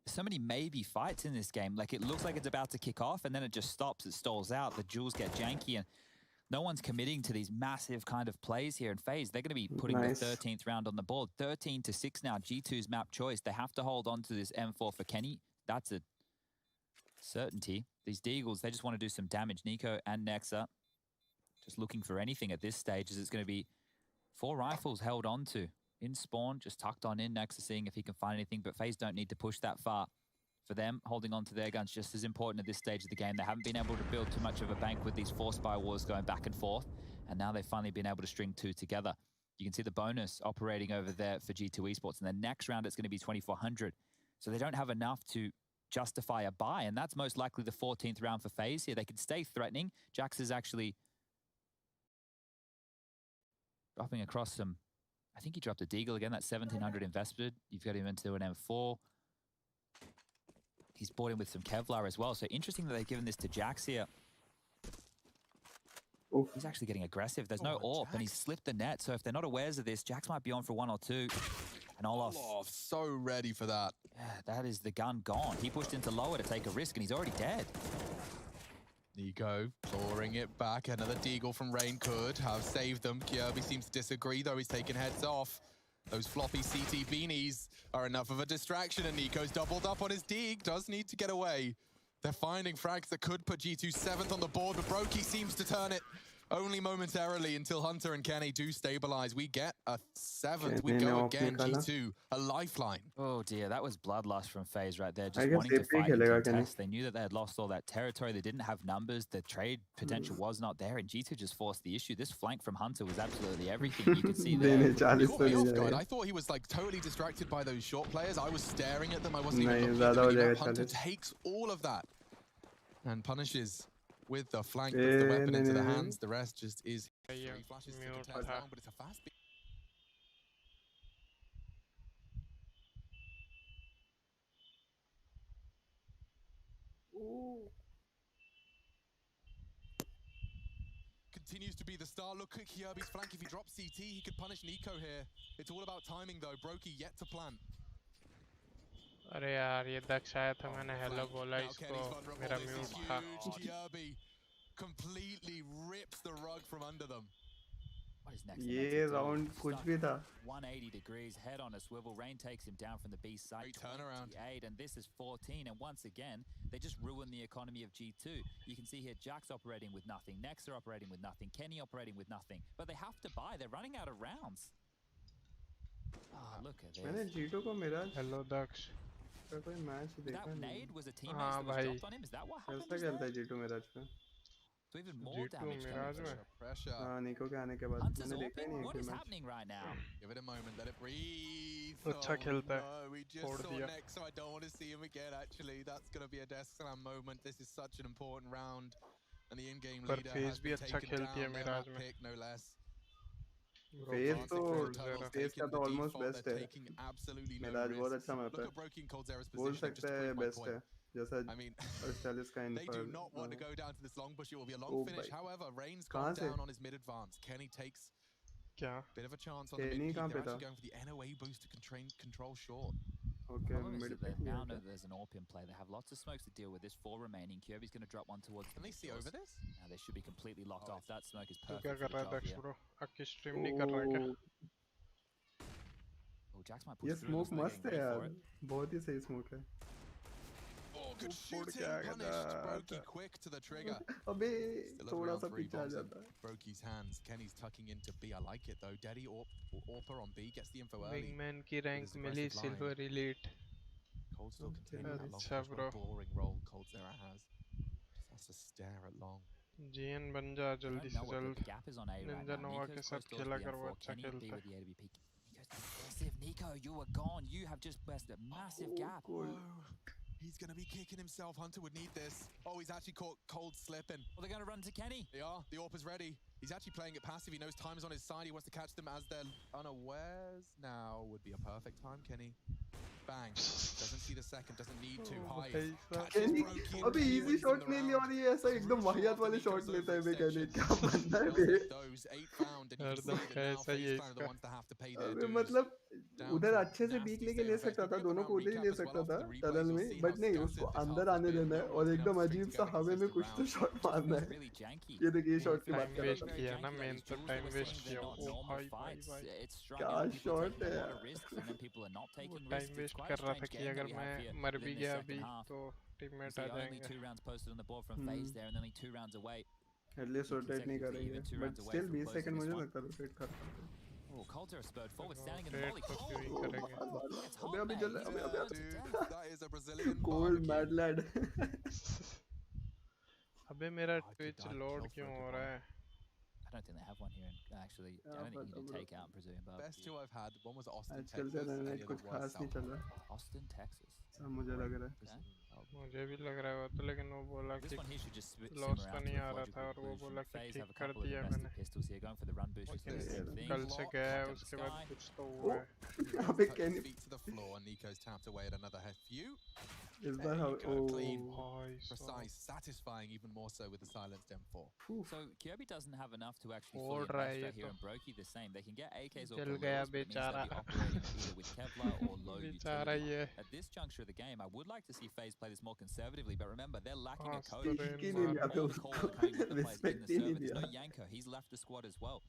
So many maybe fights in this game. Like, it looks like it's about to kick off and then it just stops. It stalls out. The duels get janky and no one's committing to these massive kind of plays here in FaZe. They're going to be putting the 13th round on the board. 13-6 now, G2's map choice. They have to hold on to this M4 for Kenny. That's a certainty. These Deagles, they just want to do some damage. Nico and Nexa just looking for anything at this stage as it's going to be 4 rifles held on to. In spawn, just tucked on in. Nexa seeing if he can find anything, but FaZe don't need to push that far. For them, holding on to their guns just as important at this stage of the game. They haven't been able to build too much of a bank with these 4 spy wars going back and forth. And now they've finally been able to string 2 together. You can see the bonus operating over there for G2 Esports. And the next round, it's going to be 2,400. So they don't have enough to justify a buy. And that's most likely the 14th round for FaZe here. They could stay threatening. Jax is actually dropping across some... I think he dropped a Deagle again. That's 1,700 invested. You've got him into an M4. He's bought in with some Kevlar as well. So interesting that they've given this to Jax here. Oof. He's actually getting aggressive. There's no AWP, and he's slipped the net. So if they're not aware of this, Jax might be on for 1 or 2. And Olaf so ready for that. That is the gun gone. He pushed into lower to take a risk, and he's already dead. Nico clawing it back. Another deagle from Rain could have saved them. Kirby seems to disagree, though. He's taking heads off. Those floppy CT beanies are enough of a distraction, and Nico's doubled up on his deag. Does need to get away. They're finding frags that could put G2 7th on the board, but Brokey seems to turn it only momentarily until Hunter and Kenny do stabilize. We get a 7th. We go again, G2, a lifeline. Oh dear, that was bloodlust from FaZe right there. Just wanting to fight and contest. They knew that they had lost all that territory. They didn't have numbers. The trade potential was not there, and G2 just forced the issue. This flank from Hunter was absolutely everything you could see there. I thought he was like totally distracted by those short players. I was staring at them. I wasn't even looking at them. Hunter takes all of that and punishes with the flank, puts the weapon into the hands. The rest just is three flashes to contest long, but it's a fast beat. Continues to be the star. Look at Kirby's flank. If he drops CT, he could punish Nico here. It's all about timing though. Brokey yet to plant. अरे यार ये दक्ष आया था मैंने hello बोला इसको मेरा mute था Kirby completely rips the rug from under them. ये राउंड कुछ भी था 180 degrees, head on a swivel. Rain takes him down from the B side. Great turnaround. 28, and this is 14. And once again, they just ruin the economy of G2. You can see here Jack's operating with nothing, Nex are operating with nothing, Kenny operating with nothing. But they have to buy. They're running out of rounds. Oh, look at this. मैंने G2 को मेरा hello दक्ष कोई match देखा That नहीं nade was a teammate that was dropped on him. Is that what happened? कैसा खेलता है G2 Meraj पे So even more damage Mirage coming में Pressure. हाँ निको के आने के बाद Hunter's मैंने देखा ही AWP, नहीं what कि is match happening right now? Give it a moment, let it breathe. अच्छा खेलता है No, we just छोड़ saw दिया Nex, so I don't want to see him again. Actually, that's going to be a death slam moment. This is such an important round, and the in-game पर leader FaZe has भी been अच्छा taken खेलती है down. Miraj Their में pick, no less. FaZe तो Turtles FaZe का taking तो the almost default, best they're है taking absolutely no मिराज बहुत risks. अच्छा मैप Look है at Brokey and Coldzera's बोल position. सकते हैं बेस्ट है जैसा I mean, Steelseries का they do not want to go down to this long push. It will be a long Oh, finish. bhai. However, Rain's gone कहाँ से down on his mid advance. Kenny takes क्या bit of a chance on the Kenny mid peak. कहाँ They're पे था actually going for the NOA boost to control short. Okay Problem is mid that पे they now किया know क्या there's an AWP in play. They have lots of smokes to deal with. There's 4 remaining. Kirby's going to drop one towards the Can they see mid-course. over this? Now they should be completely locked off. That smoke is तू क्या perfect कर for रहा the है job Daksha here. Bro आपकी stream नहीं कर रहा है क्या Oh, Jax might ये push through. Smoke Looks like मस्त getting है ready for यार it. बहुत ही सही स्मोक है Oh, good ऊपर shooting. क्या Punished. था Brokey quick to the trigger. अबे Still at थोड़ा round सा 3. पीछे आ Bombs in जाता Brokey's hands. Kenny's tucking into B. I like it though. Daddy Orper on B gets the info early. Wingman की rank his मिली aggressive line. Silver elite Cold still continuing that long अच्छा push. What bro a boring role Coldzera has. Just has to stare at long. जीएन बन जा They जल्दी don't know से it, but जल्द the gap is on A right Ninja now. Nova Nico's के close साथ towards खेला the कर वो M4. अच्छा Kenny B खेलता with है the AWP. Nico's aggressive. Nico, you are gone. You have just burst a massive gap. Whoa. He's going to be kicking himself. Hunter would need this. Oh, he's actually caught Cold slipping. Well, they're going to run to Kenny. They are. The AWP is ready. He's actually playing it passive. He knows time is on his side. He wants to catch them as they're unawares. Now would be a perfect time, Kenny. Bang. Doesn't see the second. Doesn't need to. Hide. Kenny अबे easy shot नहीं लिया और ये ऐसा एकदम वाहियात वाले shot लेता है बे Kenny क्या बंदा है बे हरदम कैसा ही है इसका अबे मतलब उधर अच्छे से बीक लेके ले सकता था दोनों को उधर ही ले सकता था टनल में बट नहीं उसको अंदर आने देना है और एकदम अजीब सा हवा में कुछ तो शॉट मारना है ये देखिए शॉट की बात कर रहा था किया ना मेन तो टाइम वेस्ट किया ओ भाई भाई भाई क्या शॉट है टाइम वेस्ट कर रहा था कि अगर मैं मर भी गया अभी तो टीममेट आ जाएंगे एटलीस्ट रोटेट नहीं करेंगे बट स्टिल 20 सेकंड मुझे लगता है रोटेट कर पाते Oh, Coldzera spurred forward, standing in the volley. अबे अबे जल अबे That is a Brazilian Cold mad lad अबे मेरा ट्विच लोड क्यों हो रहा है I don't think they have one here. Actually, I don't think you need to take out Brazilian barbecue. Best two I've had. One was Austin, आज Texas. चलते रहने and the कुछ other was खास नहीं चल रहा Austin, Texas. सब मुझे लग रहा है मुझे भी लग रहा है वो तो लेकिन वो बोला This कि one here should just simmer loss out का to नहीं a आ रहा था और logical वो बोला conclusion. कि FaZe have ठीक a कर couple of दिया domestic मैंने pistols here, going for the run boost. Just doing the same thing. कल से Block, गया है up to the उसके बाद sky. कुछ तो हुआ है अबे Kenny Feet to the floor, and Nico's tapped away at another few. Is There that how? you go, clean, Oh, precise, satisfying even more so with the silenced M4. So Kirby doesn't have enough to actually Old fully invest right right here, to. and Brokey the same. They can get AKs or Jal Galils, gaya but it means they'll be bechara. operating either with Kevlar or low Bechara utility. ye. At this juncture of the game, I would like to see FaZe play this more conservatively, but remember, they're lacking a Pass coach. to So rain ही नहीं मार. लिया था all the calls are coming with the players in respect the he server. नहीं There's no दिया Yanko. He's left the squad as well.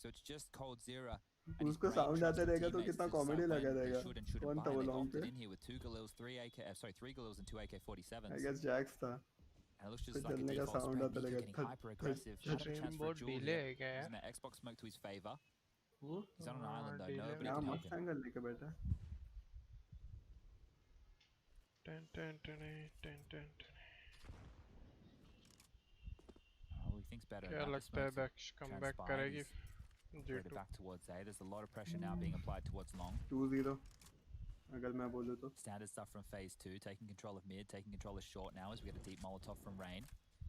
So it's just Cold Zera. And his उसको brain sound trust आता of रहेगा तो teammates कितना to comedy decide लगा when they रहेगा should and shouldn't कौन buy. था वो They've लॉन्ग opted पे in here with 3 Galils, 3 Galils and 2 AK-47s. I guess Jax था And it looks फिर just like a जलने का default साउंड spread. आता Nico रहेगा getting hyper-aggressive. Not a chance for a Rainbow duel delay here. है क्या यार? Using that Xbox smoke to his favor. वो He's on an island though. delay Nobody यहाँ can help मस्त him. Angle लेके बैठा Ten, ten, ten, ten, ten, ten. Oh, he thinks better क्या about the लगता है smoke to दक्ष comeback transpire. करेगी? He's operated G2. back towards A. There's a lot of pressure now being applied towards long. 2-0 अगर मैं बोलूँ तो Standard stuff from phase 2, taking control of mid, taking control of short now as we get a deep Molotov from Rain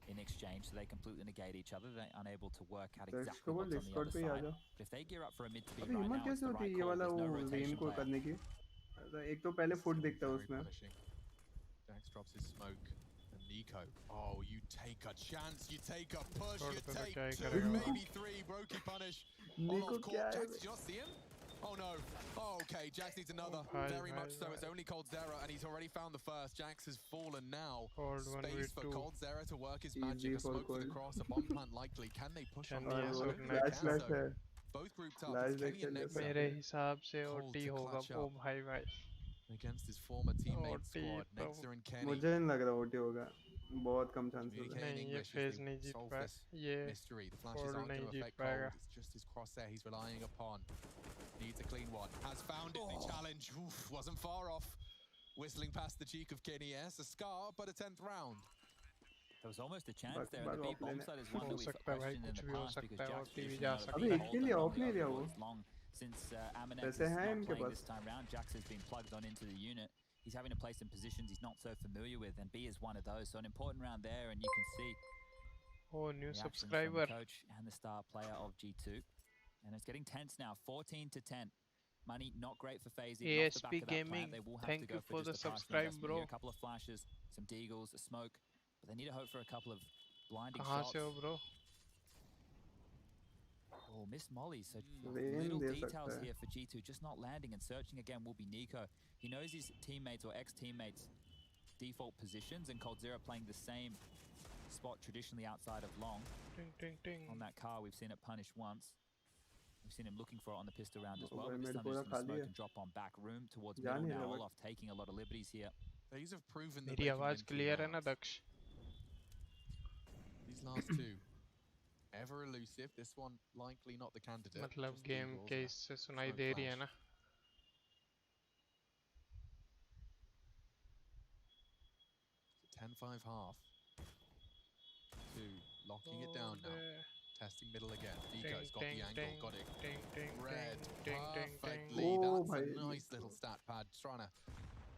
in exchange, so they completely negate each other. They're unable to work out exactly what's on the other side. But if they gear up for a mid to be अबे right हिम्मत now, it's कैसे the होती है right ये call. वाला There's no वो rain rotation को player. करने की एक तो पहले फुट दिखता है Very उसमें punishing. Jax drops his smoke. And Nico. Oh, you take a chance, you take a push, you take क्या ही 2, करेगा? maybe 3. Brokey punish. निको Off क्या court. है Jax, did you not see him? Oh no. Oh, okay, Jax needs another. Bhai, Very bhai, much so. bhai. It's only Cold Zera, and he's already found the first. Jax has fallen now. Cold Space for 1v2. Cold Zera to work his Easy magic. A for smoke for the Cold. cross, a bomb plant likely. Can they push on? Chaniya I so don't think next they can, flash so है both grouped up. Flash It's Kenny and देख Nexa मेरे हिसाब से Cold OT to होगा clutch ओ up. भाई भाई. against his former teammate OT squad. तो Nexa and Kenny. मुझे नहीं लग रहा ओटी होगा बहुत कम चांसेस है Communicating नहीं ये English as फेज they नहीं जीत solve पाया. this ये mystery. The flashes Cold aren't going नहीं to जीत affect पाएगा. Cold. It's just his crosshair he's relying upon. Needs a clean one. Has found it. The challenge wasn't far off. Whistling past the cheek of Kenny. Yes, a scar, but a 10th round. There was almost a chance But- there, but and the B off bomb lane side is one हो that we've सकता है भाई, questioned in कुछ the भी हो past because सकता है, Jack's OT भी traditionally जा not a सकता है। big अबे holder इसके लिए off normally नहीं लिया वो। overboards long. Since Amanex वैसे is है not इनके playing pass. this time round, Jax has been plugged on into the unit. He's having to play some positions he's not so familiar with, and B is one of those. So an important round there, and you can see Oh, new the actions from subscriber. the coach and the star player of G2. And it's getting tense now, 14-10. Money not great for FaZe. Even off the back ASP of that plant, Gaming, they will have thank to go you for for just the a partial subscribe, investment bro. here. A couple of flashes, some deagles, a smoke, but they need to hope for a couple of blinding कहाँ shots. से हो bro? Oh, missed Molly. So Rain little दे details सकता है। here for G2, just not landing, and searching again will be Nico. He knows his teammates or ex-teammates' default positions, and Cold Zero playing the same spot traditionally outside of long. Ting ting ting. On that car, we've seen it punished once. We've seen him looking for it on the pistol round as Oh, well, भाई but this मेरे time they're पूरा just going to खाली smoke है। and drop on back room towards जा middle नहीं now. रहा Olaf taking a lot of liberties here. These have proven that मेरी they can आवाज win 2 clear है ना rounds. Daksha? These last 2, ever elusive. This one likely not the candidate. मतलब just game deagles के and a इससे सुनाई smoke दे रही flash. है ना? It's a 10-5 half. 2, locking it down now. Testing middle again. Nico's got the angle, got it. Red, perfectly. Oh, That's a bhai. nice little stat pad. Trying to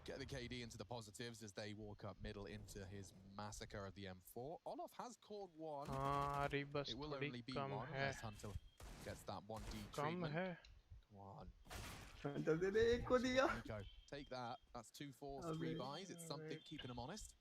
get the KD into the positives as they walk up middle into his massacre of the M4. Olaf has caught one. हाँ rebus It will थोड़ी only be come one है. unless Hunter gets that 1D come treatment. है. Come on. जल्दी दे एक को दिया Nico, take that. That's 2 fours, 3 buys. It's something keeping him honest.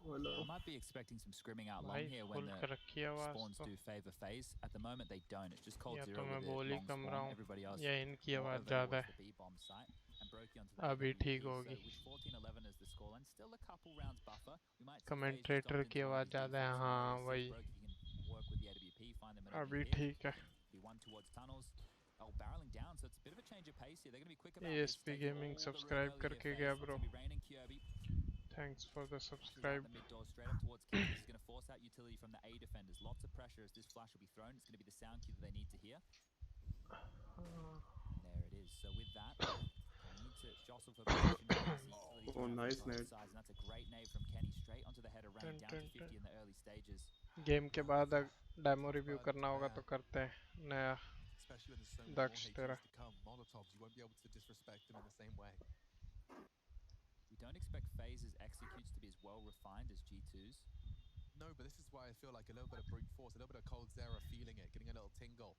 I might be expecting some scrimming out long भाई here full when कर the रखी है आवाज spawns तो. do favor FaZe. At the moment, they don't. It's just Cold या Zero तो मैं with बोल a ही long कम रहा spawn. हूँ. Everybody else या इनकी more आवाज over ज़्यादा towards है. the B bomb site. And Brokey onto the अभी AWP. ठीक So होगी. with 14-11 as the scoreline, still a couple rounds buffer. We might see FaZe just Commentator opt की into one आवाज of these ज़्यादा है. default हाँ scenarios. वही. See if Brokey can work with the AWP, find them an अभी opening hit. ठीक है. Be one towards tunnels. Oh, barreling down, so it's a bit of a change of pace here. They're going to be quick about this. ASP Taking Gaming all the subscribe room early करके here, गया FaZe. bro. It's going to be raining Kirby. Thanks for the Flashes out subscribe. the mid door straight up towards Kenny. This is going to force out utility from the A defenders. Lots of pressure as this flash will be thrown. It's going to be the sound cue that they need to hear. And there it is. So with that, they need to jostle for position. Oh, nice nade. Sides, and that's a great nade from Kenny straight onto the head of Rain, down to 50 in the early stages. Game के बाद demo review करना होगा तो करते हैं. नया Especially when there's so many more Daksh hateful तेरा. to come. Molotovs, you won't be able to disrespect them in the same way. We don't expect FaZe's executes to be as well refined as G2's. No, but this is why I feel like a little bit of brute force, a little bit of Cold Zera feeling it, getting a little tingle.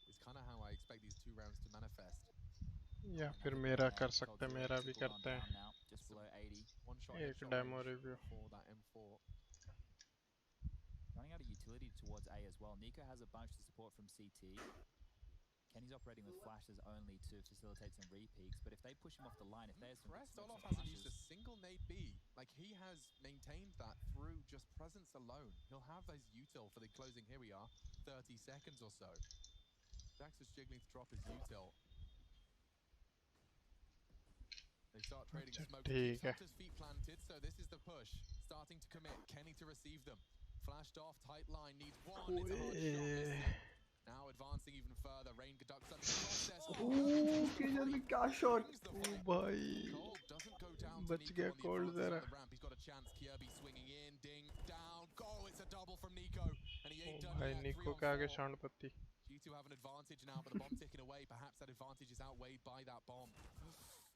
It's kind of how I expect these 2 rounds to manifest. या फिर मेरा कर सकते हैं, मेरा भी करते हैं एक demo review. Running out of utility towards A as well. Nico has a bunch of support from CT. Kenny's operating with flashes only to facilitate some re-peaks, but if they push him off the line, if there's some Olof hasn't used a single nade B. Like, he has maintained that through just presence alone. He'll have his util for the closing. Here we are, 30 seconds or so. Jax is jiggling to drop his util. They start trading smoke. Hunter's feet planted, so this is the push. Starting to commit. Kenny to receive them. Flashed off, tight line, needs one. It's a hard shot. Now advancing even further. Rain conducts under the process. क्या shot. भाई doesn't go down बच गया cold जरा. the ramp. He's got a chance. Kirby swinging in, ding, down, goal. It's a double from Nico, and he ain't done भाई yet. निको के आगे शांड पत्ती. G2 have an advantage now, but the bomb ticking away. Perhaps that advantage is outweighed by that bomb.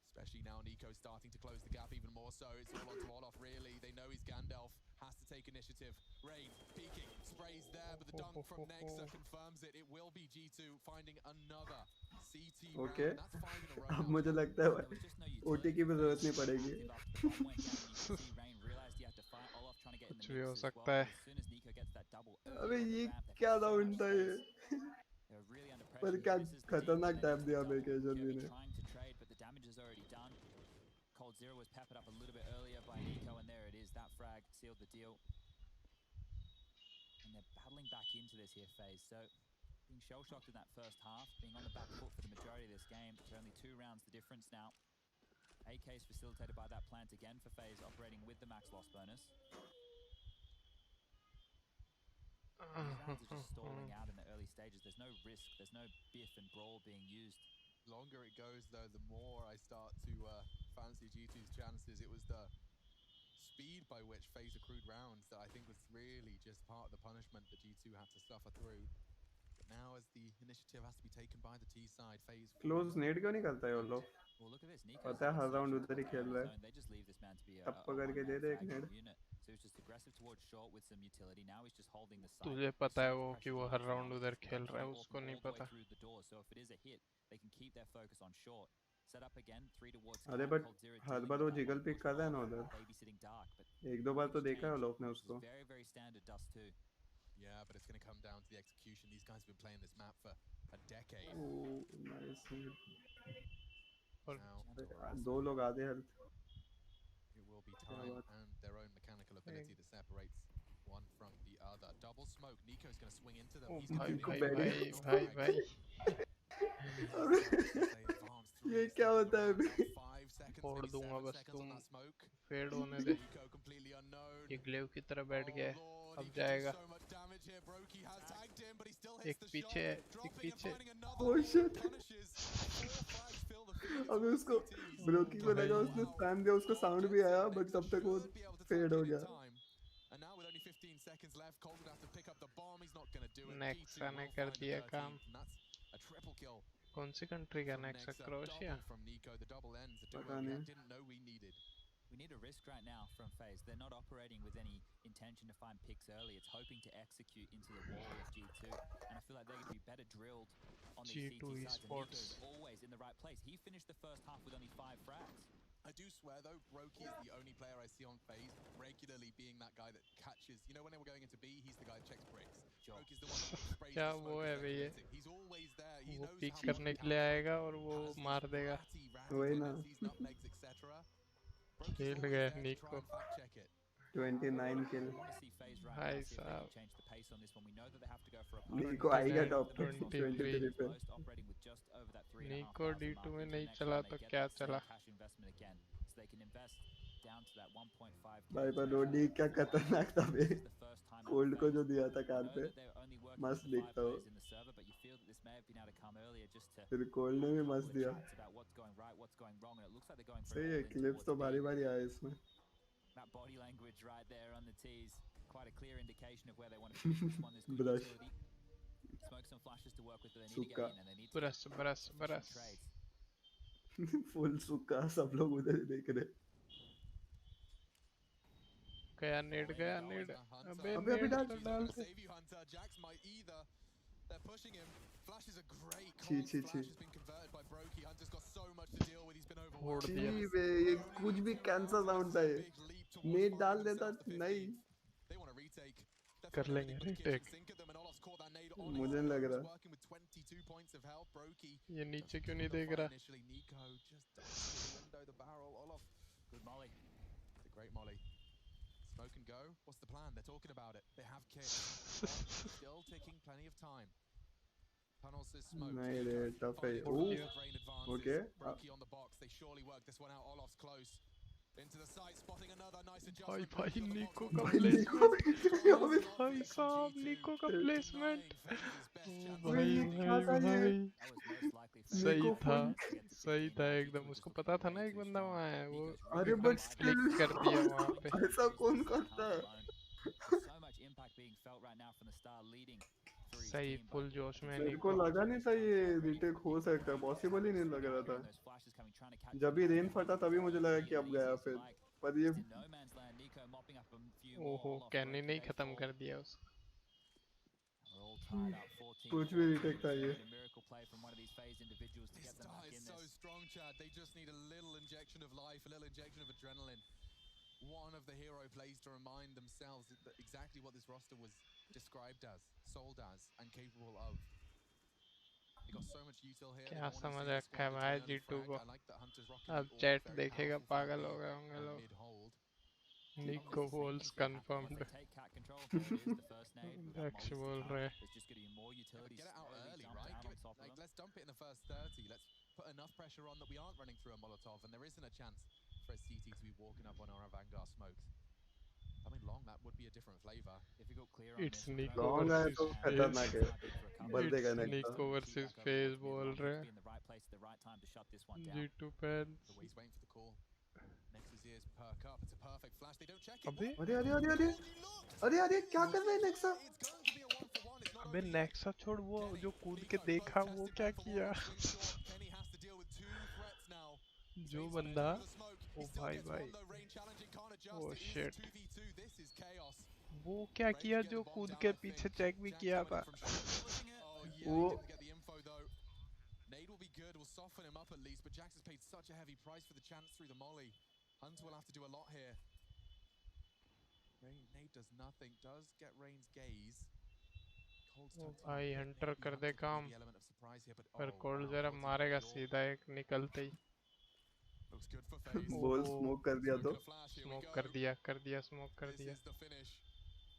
Especially now Nico starting to close the gap even more so. It's all on to Olof, really. They know he's Gandalf. Has to take initiative. Rain peeking, sprays there, but the dunk from Nexa confirms it. It will be G2 finding another CT Okay. round. That's 5 in a row. अब मुझे लगता है OT की भी जरूरत नहीं पड़ेगी. कुछ भी हो सकता है. अबे ये क्या राउंड था ये? पर क्या खतरनाक टैप दिया वेकेशन ने. Cold Zero was peppered up a little bit earlier by Nico, and there it is. That frag sealed the deal. And they're battling back into this here phase. So being shell-shocked in that first half, being on the back foot for the majority of this game. It's only 2 rounds the difference now. AK is facilitated by that plant again for phase, operating with the max loss bonus. These rounds are just stalling out in the early stages. There's no risk. There's no biff and brawl being used. The longer it goes, though, the more I start to fancy G2's chances. It was the speed by which FaZe accrued rounds that I think was really just part of the punishment that G2 had to suffer through. But now, as the initiative has to be taken by the T side, FaZe close net क्यों नहीं करता है वो लोग? Well, look at this. Nico पता है हर round उधर ही खेल रहा है. They just leave this man to be a टप्पा करके दे दे एक net. So he's just aggressive towards short with some utility. Now he's just holding the side. तुझे पता है वो कि वो हर राउंड उधर खेल रहा है, उसको नहीं पता. So if it is a hit, they can keep their focus on short. Set up again, 3 towards. अरे बट हर बार वो जिगल पिक कर रहा है ना उधर. एक दो बार तो देखा है लोग ने उसको. Very very standard dust too. Yeah, but it's going to come down to the execution. These guys have been playing this map for a decade. Oh, nice. Now, दो लोग आधे health. it will be time and their own mechanical ability that separates one from the other. Double smoke. Nico's going to swing into them. He's going to भाई ये क्या होता है अभी? फोड़ दूंगा बस, तुम फेड होने दे. ये ग्लेव की तरह बैठ गया है, अब जाएगा. एक पीछे है, एक पीछे. Oh shit. अबे उसको ब्रोकी को लगा उसने स्पैम दिया, उसको साउंड भी आया, बट तब तक वो फेड हो गया. नेक्सा ने कर दिया काम. कौन सी कंट्री का नेक्सा? क्रोएशिया? पता नहीं. We need a risk right now from FaZe. They're not operating with any intention to find picks early. It's hoping to execute into the wall of G2. And I feel like they're going to be better drilled on these G2 CT sides. And esports. Nico's always in the right place. He finished the first half with only 5 frags. I do swear though, Brokey is the only player I see on FaZe regularly being that guy that catches. You know, when they were going into B, he's the guy that checks bricks. Brokey's the one that sprays क्या the वो smoke. है भैया? He's always there. He वो knows pick how करने के लिए आएगा और वो मार देगा. वही ना. खेल गए निको. 29 kill. भाई साहब. निको आएगा टॉप 23 पे. निको D2 में नहीं चला तो क्या चला? भाई पर रोडी क्या खतरनाक था बे. कोल्ड को जो दिया था कान पे, मस्त दिखता हो. फिर कोल्ड ने भी मस्त दिया. सही है, क्लिप्स तो बारी बारी आए इसमें. That body language right there on the tees, quite a clear indication of where they want to push on this good utility. Smoke some flashes to work with, but they need to get in and they need to brush. Full सुक्का, सब लोग उधर ही देख रहे. गया नेड. अबे अबे डाल. They're pushing him. Flash is a great call. छी छी Flash छी has been converted by Brokey. Hunter's got so much to deal with. He's been overwhelmed. दिया। छी बे ये कुछ भी कैंसर साउंड था ये नेट डाल देता नहीं They want to retake. They're कर throwing लेंगे everything but the retake। kitchen sink at them, and Olaf's caught that nade on मुझे his नहीं लग nose, रहा working with 22 points of health. Brokey ये नीचे doesn't क्यों kill नहीं the देख fight रहा? initially. Nico just dives through the window, the barrel. Olaf, Good molly. it's a great molly. Smoke and go. What's the plan? They're talking about it. They have kicks. Still ticking, plenty of time. Tunnels is smoke. नहीं रे tough है Rain oh advances. Okay Brokey on the box. They surely work this one out. Olaf's close. Into the site, spotting another nice भाई adjustment. भाई Brokey on the निको box. का भाई निको placement भाई साहब निको का प्लेसमेंट भाई ये क्या था ये भाई That was most likely सही निको था फुल सही था एकदम उसको पता था ना एक बंदा वहाँ है वो अरे एकदम बट क्लिक स्टिल कर दिया वहाँ पे ऐसा कौन करता है So much impact being felt right now from the star leading for his सही team. फुल जोश में मेरे को निको लगा नहीं था ये रिटेक हो सकता है पॉसिबल ही नहीं लग रहा था Those flashes coming, trying to catch जब भी रेन फटा तभी मुझे लगा कि अब गया फिर पर ये in no man's land. Nico mopping up a few more. ओहो Olaf कैनी Brokey, नहीं they खत्म fall. कर दिया उसको We're all tied up. 14. कुछ भी रिटेक था ये A miracle play from one of these phased individuals to This get them star back is in so this. strong, Chad. They just need a little injection of life, a little injection of adrenaline. One of the hero plays to remind themselves that exactly what this roster was described as, sold as, and capable of. They got so much util here. क्या They've समझ already seen the रखा है squad भाई return early G2 frag. को I like that Hunter's rocking अब the AWP, chat very देखेगा powerful from पागल the हो B गए होंगे and लोग mid hold. निको वोल्स confirmed They take cat control. There it is, the first nade. With that दक्ष molly's बोल to come. रहे There's just going to be more utilities. Get it out slowly early, dumped right? down Give on it, top of like, them. let's dump it in the first 30. Let's put enough pressure on that we aren't running through a Molotov, and there isn't a chance for a CT to be walking up on our Vanguard smokes. I mean, long, that would be a different flavor. Difficult clear on It's this. Nico long आए versus तो FaZe खतरनाक है बंदे It's का next Nico versus FaZe बोल रहे Be in the right place at the right time to shut this one down. G2 pads The way he's waiting for the call. Nexus ears perk up. It's a perfect flash. They don't check it. अबे अरे अरे अरे अरे अरे अरे क्या कर रहे हैं Nexa It's going to be a 1-for-1. It's not अबे over yet. नेक्सा छोड़ वो जो कूद के Nico, देखा good वो testing क्या back for किया one slingshot. Kenny has to deal with 2 threats now. जो Fade's बंदा through the smoke. He O still भाई gets भाई one though. Rain challenging, can't adjust. Oh, It is shit. 2v2. This is chaos. वो क्या Ready किया to get जो the bomb कूद down, के I पीछे think. चेक भी Jack's किया coming था in from short. Oh yeah, he वो didn't get the info though. Nade will be good, will soften him up at least, but Jax has paid such a heavy price for the chance through the molly. Hunter will have to do a lot here. Nade does nothing, does get Rain's gaze. Cold's ओ tucked in भाई a bit. Hunter Maybe कर दे Hunter could काम be the element of surprise here, but पर oh Cold wow, जरा Cold's मारेगा pure. सीधा एक निकलते ही Looks good for FaZe. बॉल ओहो स्मोक कर दिया तो Smoking a flash, here we smoke go. Smoke कर This दिया is the finish.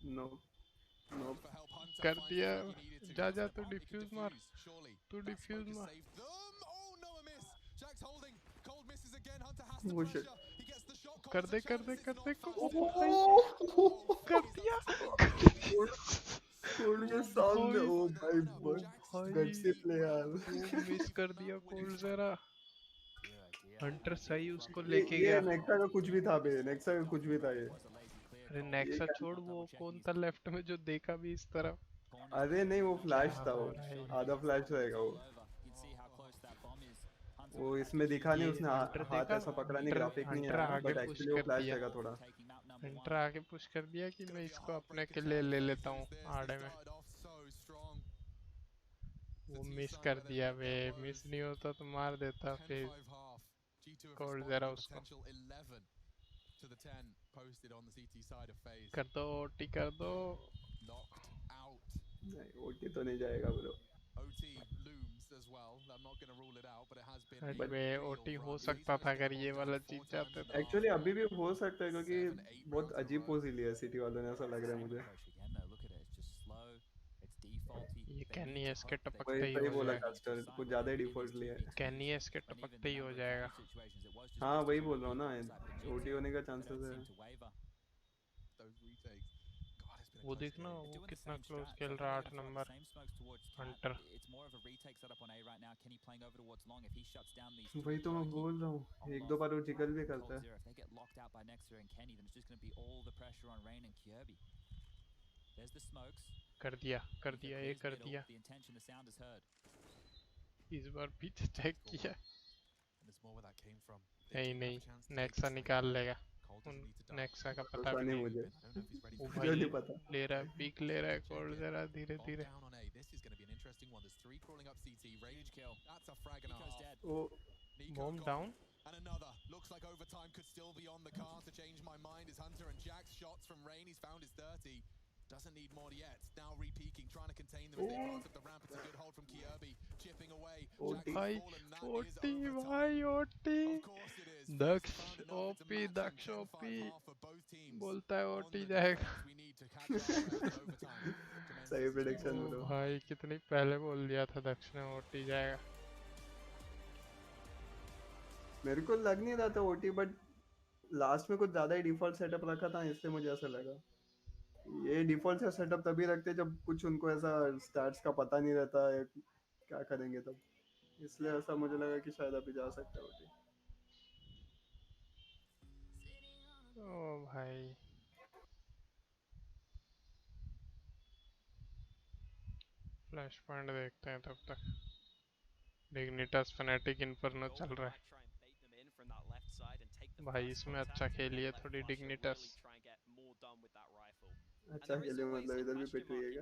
No no For help, Hunter कर finds the दिया frag he needed to. जा Does जा step तू up, he can डिफ्यूज मार defuse, surely. तू That diffuse smoke has मार saved them. Oh no, a miss. Jack's holding. Cold misses again. Hunter has to Oh, shit. pressure. He gets the shot. कर Cold दे has a कर दे chance. कर It's दे not ओ fast भाई enough. कर FaZe दिया have taken कोल्ड के ओ सामने भाई ओ भाई lineup. ओ Jax भाई गट्सी प्लेयर वो मिस कर दिया कोल्ड जरा Dear, oh dear. हंटर सही उसको ये लेके ये गया नेक्सा का कुछ भी था बे नेक्सा का कुछ भी था ये Was a lazy clear अरे call. नेक्सा ये छोड़ वो कौन था लेफ्ट में जो देखा भी इस तरफ Corners अरे there. नहीं वो फ्लैश क्या था हो वो रहा है आधा फ्लैश रहेगा वो All over. You can see how close that bomb is. Hunter वो will have इसमें to दिखा नहीं ये उसने हंटर हाथ देखा ऐसा पकड़ा नहीं हंटर ग्राफिक नहीं हंटर आया आगे बट पुश एक्चुअली वो कर फ्लैश दिया रहेगा थोड़ा taking map number हंटर 1. आगे पुश कर दिया कि It's मैं gonna be a इसको अपने heartbreaker, के लिए Chad. ले FaZe लेता हूँ is this. आड़े They में started off so strong. वो The मिस T-sign कर where they दिया make way their miss woes. नहीं होता तो मार देता फिर 10-5 half. G2 have cold responded जरा with a उसको potential 11 to the 10 posted on the CT side of FaZe. कर दो ओटी कर दो Knocked out. नहीं ओटी तो नहीं जाएगा bro OT looms as well. I'm not going to rule it out, but it has been a way real OT run. हो FaZe सकता managed था to get अगर the ये bomb वाला down 4 जीत times जाते in तो the एक्चुअली half. अभी भी हो सकता है क्योंकि 7-8 बहुत rounds in a अजीब row. पोज ही लिया सिटी वालों ने ऐसा लग रहा है Same मुझे approach again though. Look at it. It's just slow. It's defaulty. ये They कैनी need to इसके hope they टपकते वही ही can सही हो get बोला जाए into कास्टर the site कुछ where ज्यादा ही they're in डिफॉल्ट these लिया 2v2s. कैनी इसके And even टपकते the ही हो number of जाएगा candid situations, it was just हाँ those वही two बोल रहा हूँ ना individuals that the OT G2, होने का they चांसेस don't है seem to waver. Those retakes. God, it's been a वो close देखना game. वो Doing the कितना same क्लोज strat, खेल so रहा they're 8 gonna throw out number the same smokes towards cat. Hunter It's more of a retake setup on A right now. Kenny playing over towards long. If he shuts down these वही three, तो मैं Brokey, बोल रहा हूँ एक दो Olaf, बार वो jiggle भी and करता Cold है Zero, if they get locked out by Nexa and Kenny, then it's just going to be all the pressure on Rain and Kirby. There's the smokes. कर दिया Nico ये clears कर middle. दिया The intention, the sound is heard. इस बार पीछे check किया And there's more where that came from. They नहीं do have नहीं a chance to take Nexa this lead. निकाल लेगा Cole उन doesn't need to die. Nexa का पता पता भी नहीं नहीं मुझे I don't know if he's ready वो for मुझे भाई नहीं पता ले रहा है पीक ले रहा है कोल्ड जरा धीरे bomb धीरे down on A. This is going to be an interesting interesting one. There's 3 crawling up CT. Huge kill. That's a frag and a Nico's half. dead. Oh, Nico Bomb gone. down. And another. Looks like overtime could still be on the cards to change my mind. Is Hunter and Jack's shots from Rain. He's found his 30. Doesn't need more yet. Now re-peaking, trying to contain them as they pass up the ramp. It's a good hold from Kirby. Chipping away. Jack's Bhai, fallen. That is OT, overtime. bhai, OT. Of course it is. Daksh, Found enough. OP, It's a match Daksh, in 10-5 OP. half for both teams. बोलता है On OT the जाएगा. defense, we need to catch up in overtime. सही prediction ओ bro. भाई कितनी पहले बोल दिया था दक्ष ने OT जाएगा. मेरे को लग नहीं रहा था OT, बट लास्ट में कुछ ज्यादा ही डिफॉल्ट सेटअप रखा था, इसलिए मुझे ऐसा लगा. ये डिफॉल्ट से सेटअप तभी रखते जब कुछ उनको ऐसा स्टैट्स का पता नहीं रहता है क्या करेंगे तब, इसलिए ऐसा मुझे लगा कि शायद अभी जा सकता है OT. ओ भाई फ्लैश पॉइंट देखते हैं तब तक. डिग्निटस फैनेटिक इन्फर्नो चल रहा है भाई. इसमें अच्छा खेलिए थोड़ी डिग्निटस. अच्छा खेले मतलब इधर भी पिट रही है.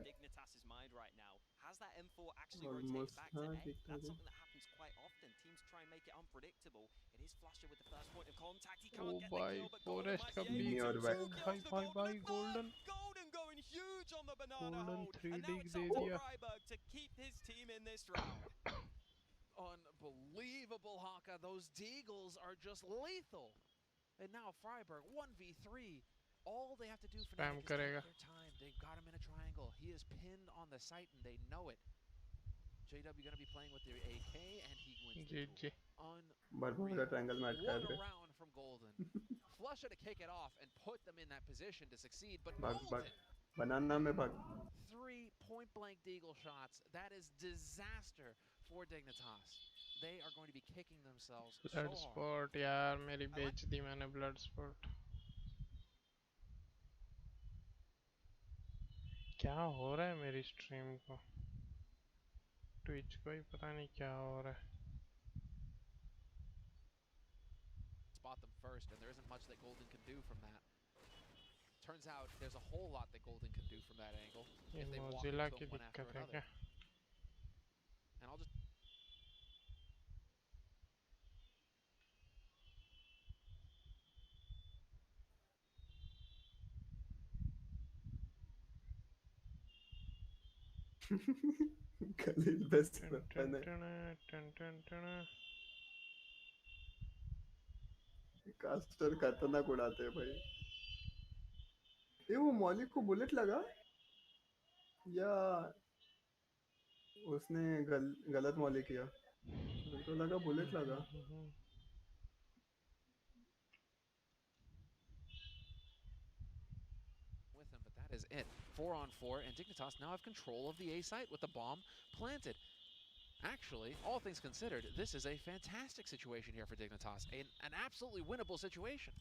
Has that M4 actually Almost, rotated back to हाँ, A? ठीक ठाक That's है. something that happens quite often. Teams try and make it unpredictable. It is Flusher with the first point of contact. He ओ can't get the भाई kill, but Golden फॉरेस्ट might का be able बीक to. और Two भाई kills for भाई भाई Golden. Golden Golden going huge on the banana Golden hold. 3 And now dig it's they up to दिया. Freiburg to keep his team in this round. Unbelievable, Haka. Those Deagles are just lethal. And now Freiburg, 1v3. All they have to do for Spam now is करेगा. take their time. They've got him in a triangle. He is pinned on the site, and they know it. JW going to be playing with their AK, and he wins the GG. duel. But मेरा triangle में अटका What है. a round from Golden. Flusher to kick it off and put them in that position to succeed, but भाग भाग Golden, बनाना में भाग. 3 point-blank Deagle shots. That is disaster for Dignitas. They are going to be kicking themselves so blood hard. Spot यार मेरी बेच दी मैंने blood spot. क्या हो रहा है मेरी स्ट्रीम को, ट्विच को ही पता नहीं क्या हो रहा है. Spot them first, and there isn't much that Golden can do from that. Turns out there's a whole lot that Golden can do from that angle ये if they walk Mozilla into की it one after दिक्कत है another. क्या. And I'll just Khalil best टन weapon है. टन टन टन. कास्टर खतरनाक उड़ाते हैं भाई. ये वो मौली को बुलेट लगा या उसने गलत मौली किया. मेरे को लगा बुलेट लगा. with him, but that is it. 4 on 4, and Dignitas now have control of the A site with the bomb planted. Actually, all things considered, this is a fantastic situation here for Dignitas. An absolutely winnable situation.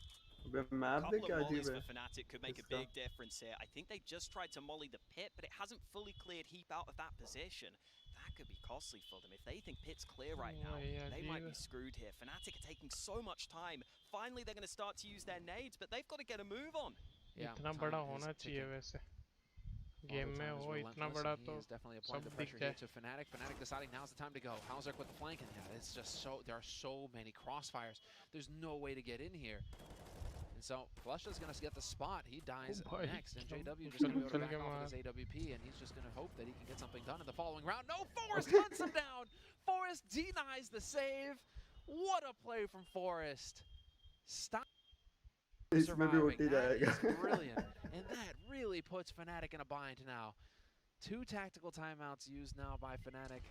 Map Couple देख of क्या mollies अजीब for है. Fnatic could make a इसका. big difference here. I think they just tried to molly the pit, but it hasn't fully cleared Heap out of that position. That could be costly for them. If they think pit's clear right now, they might be screwed here. Fnatic are taking so much time. Finally, they're going to start to use their nades, but they've got to get a move on. Yeah, इतना time बड़ा is होना चाहिए ticking. वैसे. Although game में time is हो इतना relentless, बड़ा and he तो is definitely applying the सब pressure दिख here जाए. to Fnatic. Fnatic deciding now's the time to go. Hauser with the flank, and yeah, it's just so there are so many crossfires. There's no way to get in here. And so Flusha's gonna get the spot. He dies Oh boy, next, and chal- JW just gonna be able to chal back ke off with his maar. AWP, and he's just gonna hope that he can get something done in the following round. No, Forrest hunts him down. Forrest denies the save. What a play from Forrest. Stop इसमें भी surviving. OT That जाएगा. is brilliant, and that really puts Fnatic in a bind now. 2 tactical timeouts used now by Fnatic,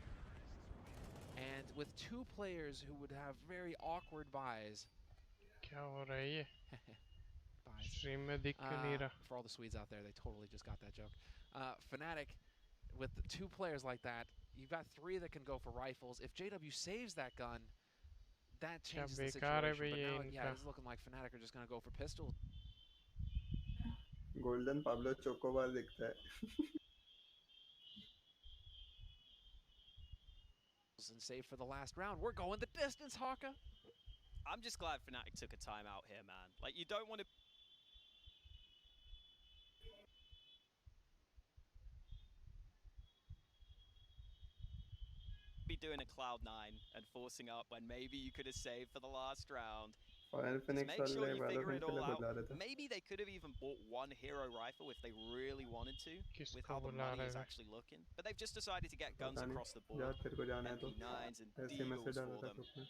and with 2 players who would have very awkward buys. क्या हो रहा है ये. Buys. Stream में दिख क्यों नहीं रहा. For all the Swedes out there, they totally just got that joke. Fnatic, with 2 players like that, you've got 3 that can go for rifles. If JW saves that gun, that changes the बेकार है situation. But भाई ये now, इनका. yeah, it's looking like Fnatic are just going to go for pistol. Golden Pablo chocobar दिखता है. And save for the last round. We're going the distance, Haka. I'm just glad Fnatic took a timeout here, man. Like, you don't want to... be doing a Cloud9 and forcing up when maybe you could have saved for the last round. Fire Just Phoenix make sure वाले you figure WebCam it के all लिए out. बुला रहे थे. Maybe they could have even bought one hero rifle if they really wanted to, with किसको how the बुला money रहे is थे? actually looking. But they've just decided to get guns पता across the नहीं. जा board, तेरे को जाना है तो. MP9s and ऐसे ही Deagles मैसेज डाला for था them. ग्रुप में.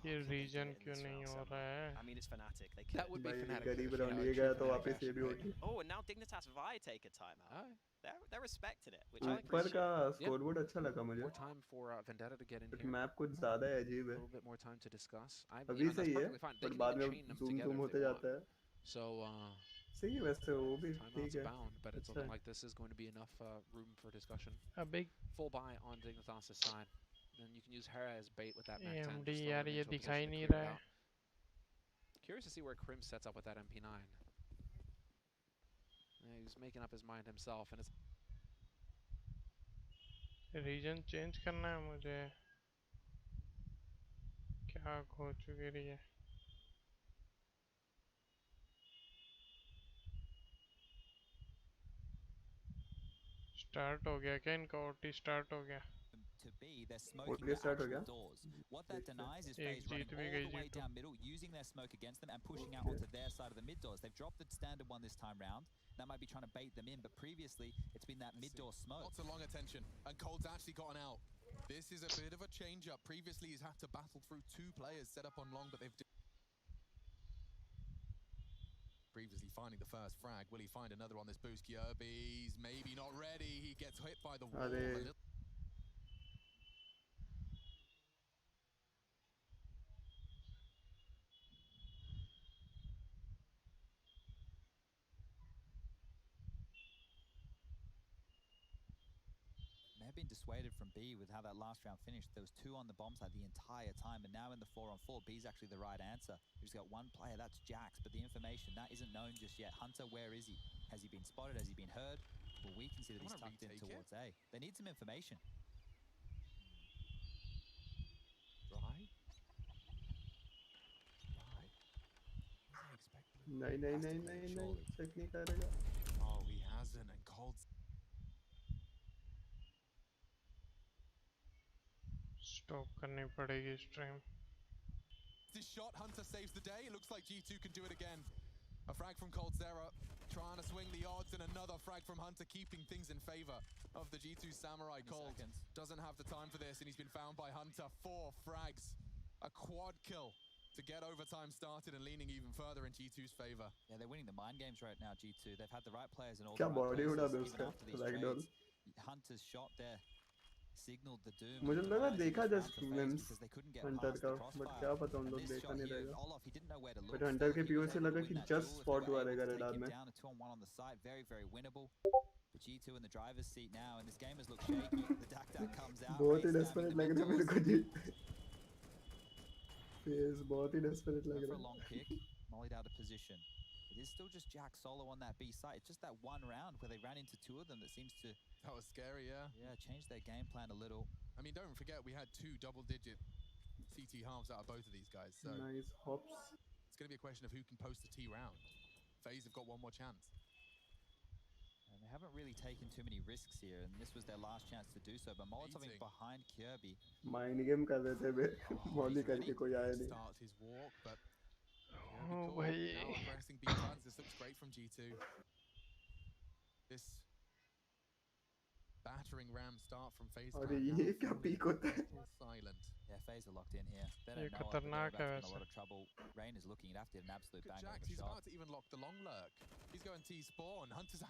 ये Could they do reason it in क्यों this नहीं round, हो Samurai? रहा है? I mean, it's Fnatic. They That could. would be भाई Fnatic. गरीब finish, you know, रौन a लिए true गया तो Fnatic वापस action ये भी pick. होगी. Oh, and now Dignitas Vi take a timeout. Alright. They're respecting it, which I ऊपर appreciate. का Yeah. स्कोरबोर्ड अच्छा लगा मुझे. More time for Vendetta to get in but here. Map कुछ ज़्यादा है अजीब A है. little bit more time to discuss. अभी That's सही है. perfectly fine. They but can बाद even में chain them zoom together if होते they want. जाता है. So, सही है वैसे वो भी ठीक timeouts है. abound, but it's अच्छा looking है. like this is going to be enough room for discussion. अबे Full buy on Dignitas' side. Then you can use Hera as bait with that Mac 10. AMD Just throw यार him ये into a दिखाई position to नहीं clear रहा it है. out. Curious to see where Krim sets up with that MP9. Yeah, he's making up his mind himself, and it's reason change करना है मुझे. क्या हो चुकी रही है? स्टार्ट हो गया क्या इनका? ओटी स्टार्ट हो गया. To be, they're smoking OTA the start हो actual गया. doors. What that denies is एक FaZe running जीत भी all गई the way G2. down middle, using their smoke against them and pushing out onto their side of the mid doors. They've dropped the standard one this time round. That might be trying to bait them in, but previously it's been that mid door smoke. Lots of long attention, and Cold's actually gotten out. This is a bit of a change-up. Previously, he's had to battle through two players set up on long, but they've previously finding the first frag. Will he find another on this boost? Kirby's maybe not ready. He gets hit by the wall a little. May have been dissuaded from B with how that last round finished. There was 2 on the bomb side the entire time, and now in the 4-on-4, B's actually the right answer. He's got one player, that's Jax, but the information, that isn't known just yet. Hunter, where is he? Has he been spotted? Has he been heard? Well, we can see that he's tucked in towards A. They need some information. Right. नहीं नहीं नहीं नहीं नहीं check नहीं करेगा. Oh, he hasn't, and Cold's stop करनी पड़ेगी stream. this shot. Hunter saves the day. It looks like G2 can do it again. A frag from Coldzera, trying to swing the odds, and another frag from Hunter, keeping things in favor of the G2 Samurai. Cold doesn't have the time for this, and he's been found by Hunter. 4 frags, a quad kill to get overtime started and leaning even further in G2's favor. Yeah, they're winning the mind games right now, G2. They've had the right players in all क्या the right body उड़ा places, दे even उसका. after these Ragdoll. trades. Hunter's shot there signaled the doom. मुझे of लगा Ryzen देखा this round just for FaZe memes because they couldn't get Hunter past का, the but crossfire. क्या पता उन And लोग this देखा shot नहीं here, रहेगा. Olaf, he didn't know where to look. But Hunter के Felt like he PO was से able to लगा win कि that just duel if spot they were हुआ able रहेगा to red take arm him में. down. A 2-on-1 on the side, very, very winnable. But G2 in the driver's seat now, and this game has looked shaky. The Dak comes out. बहुत ही Raze desperate stabbing लग the रहा है मेरे mid को doors. जी. Face बहुत ही desperate लग For रहा a है. long pick, mollied out of position. It is still just Jack solo on that B site. It's just that one round where they ran into 2 of them that seems to... That was scary, yeah. Yeah, change their game plan a little. I mean, don't forget, we had 2 double-digit CT halves out of both of these guys, so Nice hops. it's going to be a question of who can post the T round. FaZe have got one more chance. And they haven't really taken too many risks here, and this was their last chance to do so. But Molotoving behind Kirby. Mind game कर रहे थे बे. Molly करके कोई आया नहीं. Starts his walk, but Oh भाई. now aggressing B plans. This looks great from G2. This battering ram start from FaZe. और ये क्या peak होता है? Silent. Yeah, FaZe are locked in here. They ये don't know it, but they're खतरनाक about है to be in a वैसे. lot of trouble. Rain is looking. He'd have to hit an absolute Look at banger of Jax, a he's shot. about to even lock the long lurk. He's going T spawn. Hunter's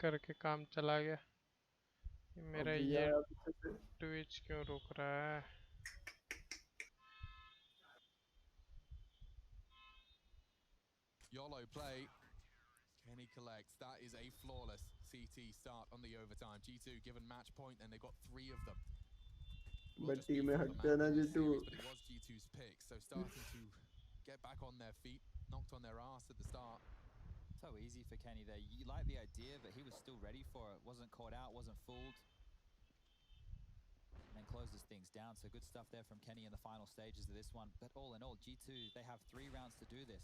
करके काम चला गया. ये मेरा अभी ये आया पीछे से. ट्विच क्यों रुक रहा है? YOLO play. Kenny collects. That is a flawless CT start on the overtime. G2 given match point, and they've got 3 of them. It will But just be team में for the हटते map ना in this G2. series, but it was G2's pick, so starting to get back on their feet, knocked on their ass at the start. So easy for Kenny there. You like the idea, but he was still ready for it. Wasn't caught out, wasn't fooled. And then closes things down. So good stuff there from Kenny in the final stages of this one. But all in all, G2, they have 3 rounds to do this.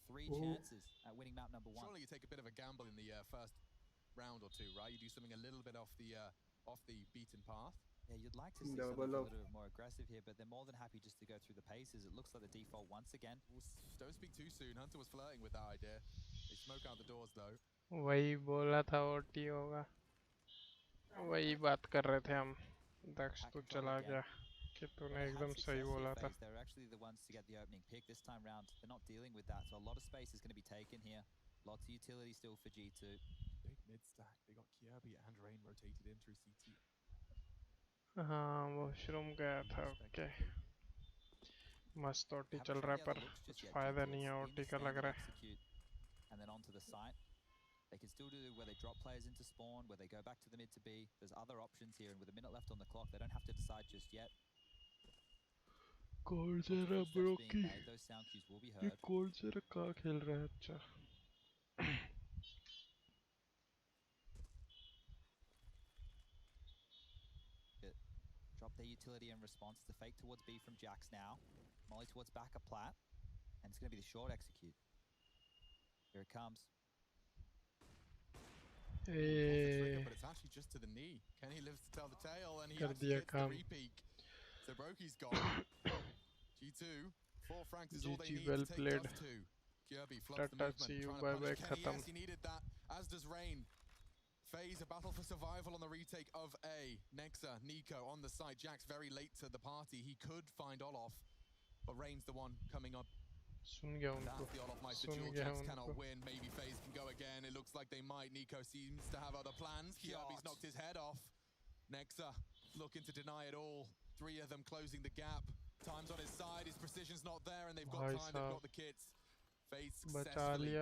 3 chances at winning map number 1. Surely you take a bit of a gamble in the first round or 2, right? You do something a little bit off the beaten path. Yeah, you'd like to see something a little bit more aggressive here, but they're more than happy just to go through the paces. It looks like the default once again. Don't speak too soon. Hunter was flirting with that idea. They smoke out the doors though. वही बोला था OT होगा, वही बात कर रहे थे हम. दक्ष तो चला गया कि तूने एकदम सही बोला था. They're actually the ones to get the opening pick this time round. They're not dealing with that, so a lot of space is going to be taken here. Lots of utility still for G2. Big mid stack. They got Kirby and Rain rotated in through CT. हाँ washroom गया था. Okay मस्त OT चल रहा है पर कुछ फायदा नहीं है ओटी का लग रहा है. And then onto the site. They can still do where they drop players into spawn, where they go back to the mid to B. There's other options here, and with a minute left on the clock, they don't have to decide just yet. कौन से ब्रोकी? Those sound cues will be heard. कौन से कहाँ खेल रहा है? अच्छा. Drop their utility in response. The fake towards B from Jax now. Molly towards back at Plat. And it's going to be the short execute. Here it comes. Trigger, but it's actually just to the knee. Kenny lives to tell the tale, and he actually hits the repeat. So Broky's gone. G2, 4 francs is all they need to take us to. Kirby floods the movement, trying to punish Kenny. Yes, he needed that, as does Rain. FaZe, a battle for survival on the retake of A. Nexa, Nico on the side. Jax very late to the party. He could find Olof, but Rain's the one coming up. That's the Olof Meister duel. Jax cannot win. Maybe FaZe can go again. It looks like they might. Nico seems to have other plans. Kirby's knocked his head off. Nexa looking to deny it all. 3 of them closing the gap. Time's on his side. His precision's not there, and they've got time. They've got the kits. FaZe successfully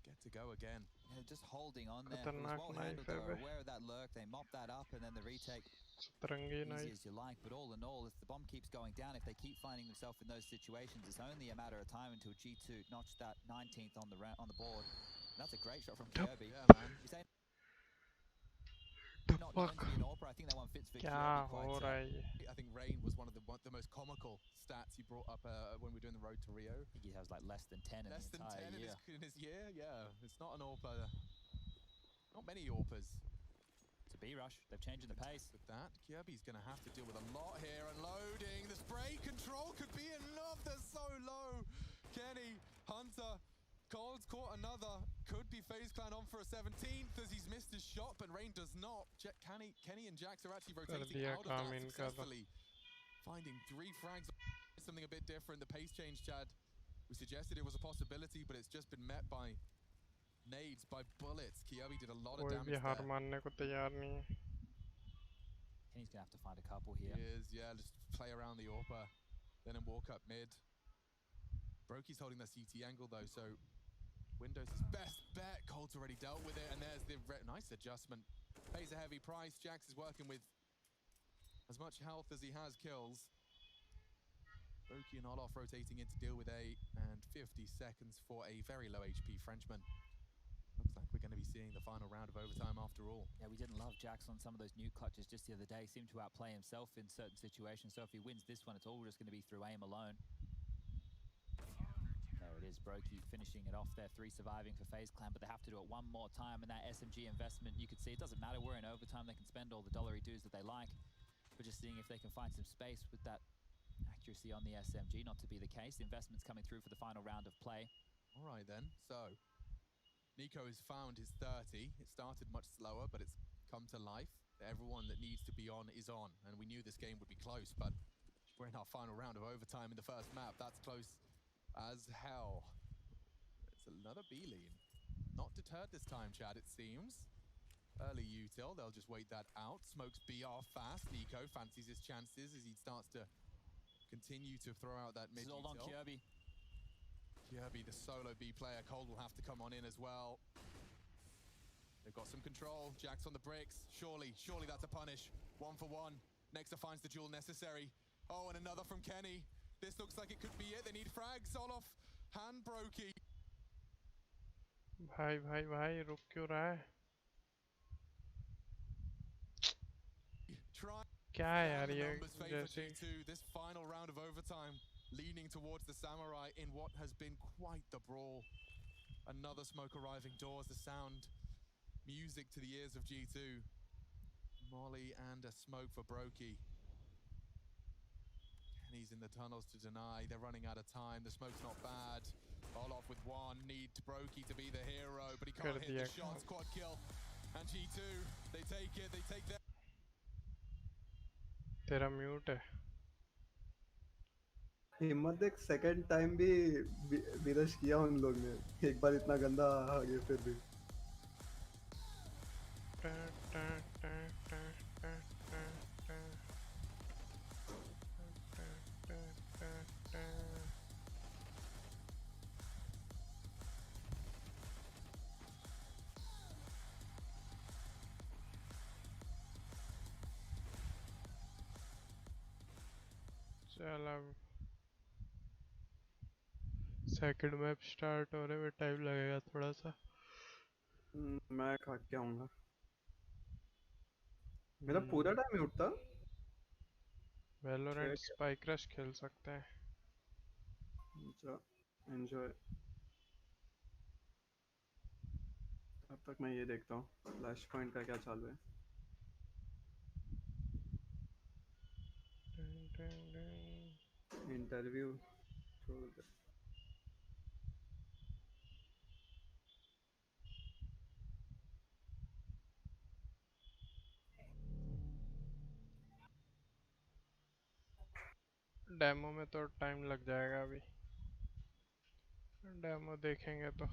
get to go again. Yeah, just holding on there. It was well handled. They were aware of that lurk. They mopped that up, and then the retake. Easy as you like, but all in all, if the bomb keeps going down, if they keep finding themselves in those situations, it's only a matter of time until G2 notch that 19th on the board. And that's a great shot from Kirby. Yeah, man. You say not known to be an AWPer. I think that one fits for Kirby quite. I think Rain was one of the most comical stats he brought up when we were doing the road to Rio. I think he has like less than 10 in less the than entire 10 year. in his year. Yeah, it's not an AWPer. Not many AWPers. It's a B-rush. They're changing the pace. With that, Kirby's going to have to deal with a lot here. Unloading. The spray control could be enough. They're so low. Kenny, Hunter, Cold's caught another. Could be FaZe Clan on for a 17th as he's missed his shot, but Rain does not. Kenny and Jax are actually rotating out of that successfully. Finding 3 frags. Something a bit different. The pace change, Chad. We suggested it was a possibility, but it's just been met by nades, by bullets. Kirby did a lot of damage there. Kenny's gonna have to find a couple here. He is, yeah, just play around the AWPer, then walk up mid. Broky's holding that CT angle though, so Windows' best bet. Cold's already dealt with it, and there's the nice adjustment. Pays a heavy price. Jax is working with as much health as he has kills. Broky and Olof rotating in to deal with A, and 50 seconds for a very low HP Frenchman. Looks like we're going to be seeing the final round of overtime after all. Yeah, we didn't love Jax on some of those nuke clutches just the other day. He seemed to outplay himself in certain situations, so if he wins this one, it's all just going to be through aim alone. There it is, Broky finishing it off there, 3 surviving for FaZe Clan, but they have to do it one more time, and that SMG investment, you can see, it doesn't matter, we're in overtime, they can spend all the dollary dues that they like, but just seeing if they can find some space with that accuracy on the SMG, not to be the case. The investment's coming through for the final round of play. All right then, so Nico has found his 30. It started much slower, but it's come to life. Everyone that needs to be on is on, and we knew this game would be close, but we're in our final round of overtime in the first map. That's close as hell. It's another B lean. Not deterred this time, Chad, it seems. Early util, they'll just wait that out. Smokes B off fast. Nico fancies his chances as he starts to continue to throw out that mid util. Hold on, Kirby. Kirby, the solo B player. Cold will have to come on in as well. They've got some control. Jax on the bricks. Surely that's a punish. 1 for 1. Nexa finds the duel necessary. Oh, and another from Kenny. This looks like it could be it. They need frags. Olof, hand Broky. भाई रुक क्यों रहा है? क्या है यार ये जैसे this final round of overtime, leaning towards the Samurai in what has been quite the brawl. Another smoke arriving doors, the sound, music to the ears of G2. Molly and a smoke for Brokey. Kenny's in the tunnels to deny. They're running out of time. The smoke's not bad. Olof with one. Need Brokey to be the hero, but he can't hit the shots. Quad kill. And G2, they take it. They take that. तेरा mute है. हिम्मत एक second time भी विरश किया उन लोग ने. एक बार इतना गंदा आ गया फिर भी. चल अब सेकंड मैप स्टार्ट होने में टाइम लगेगा थोड़ा सा. मैं खा के आऊंगा. मेरा पूरा टाइम म्यूट था. वैलोरेंट स्पाइक रश खेल सकते हैं. अच्छा एंजॉय. तब तक मैं ये देखता हूँ फ्लैश पॉइंट का क्या चालू है. इंटरव्यू छोड़ दे. डेमो में तो टाइम लग जाएगा. अभी डेमो देखेंगे तो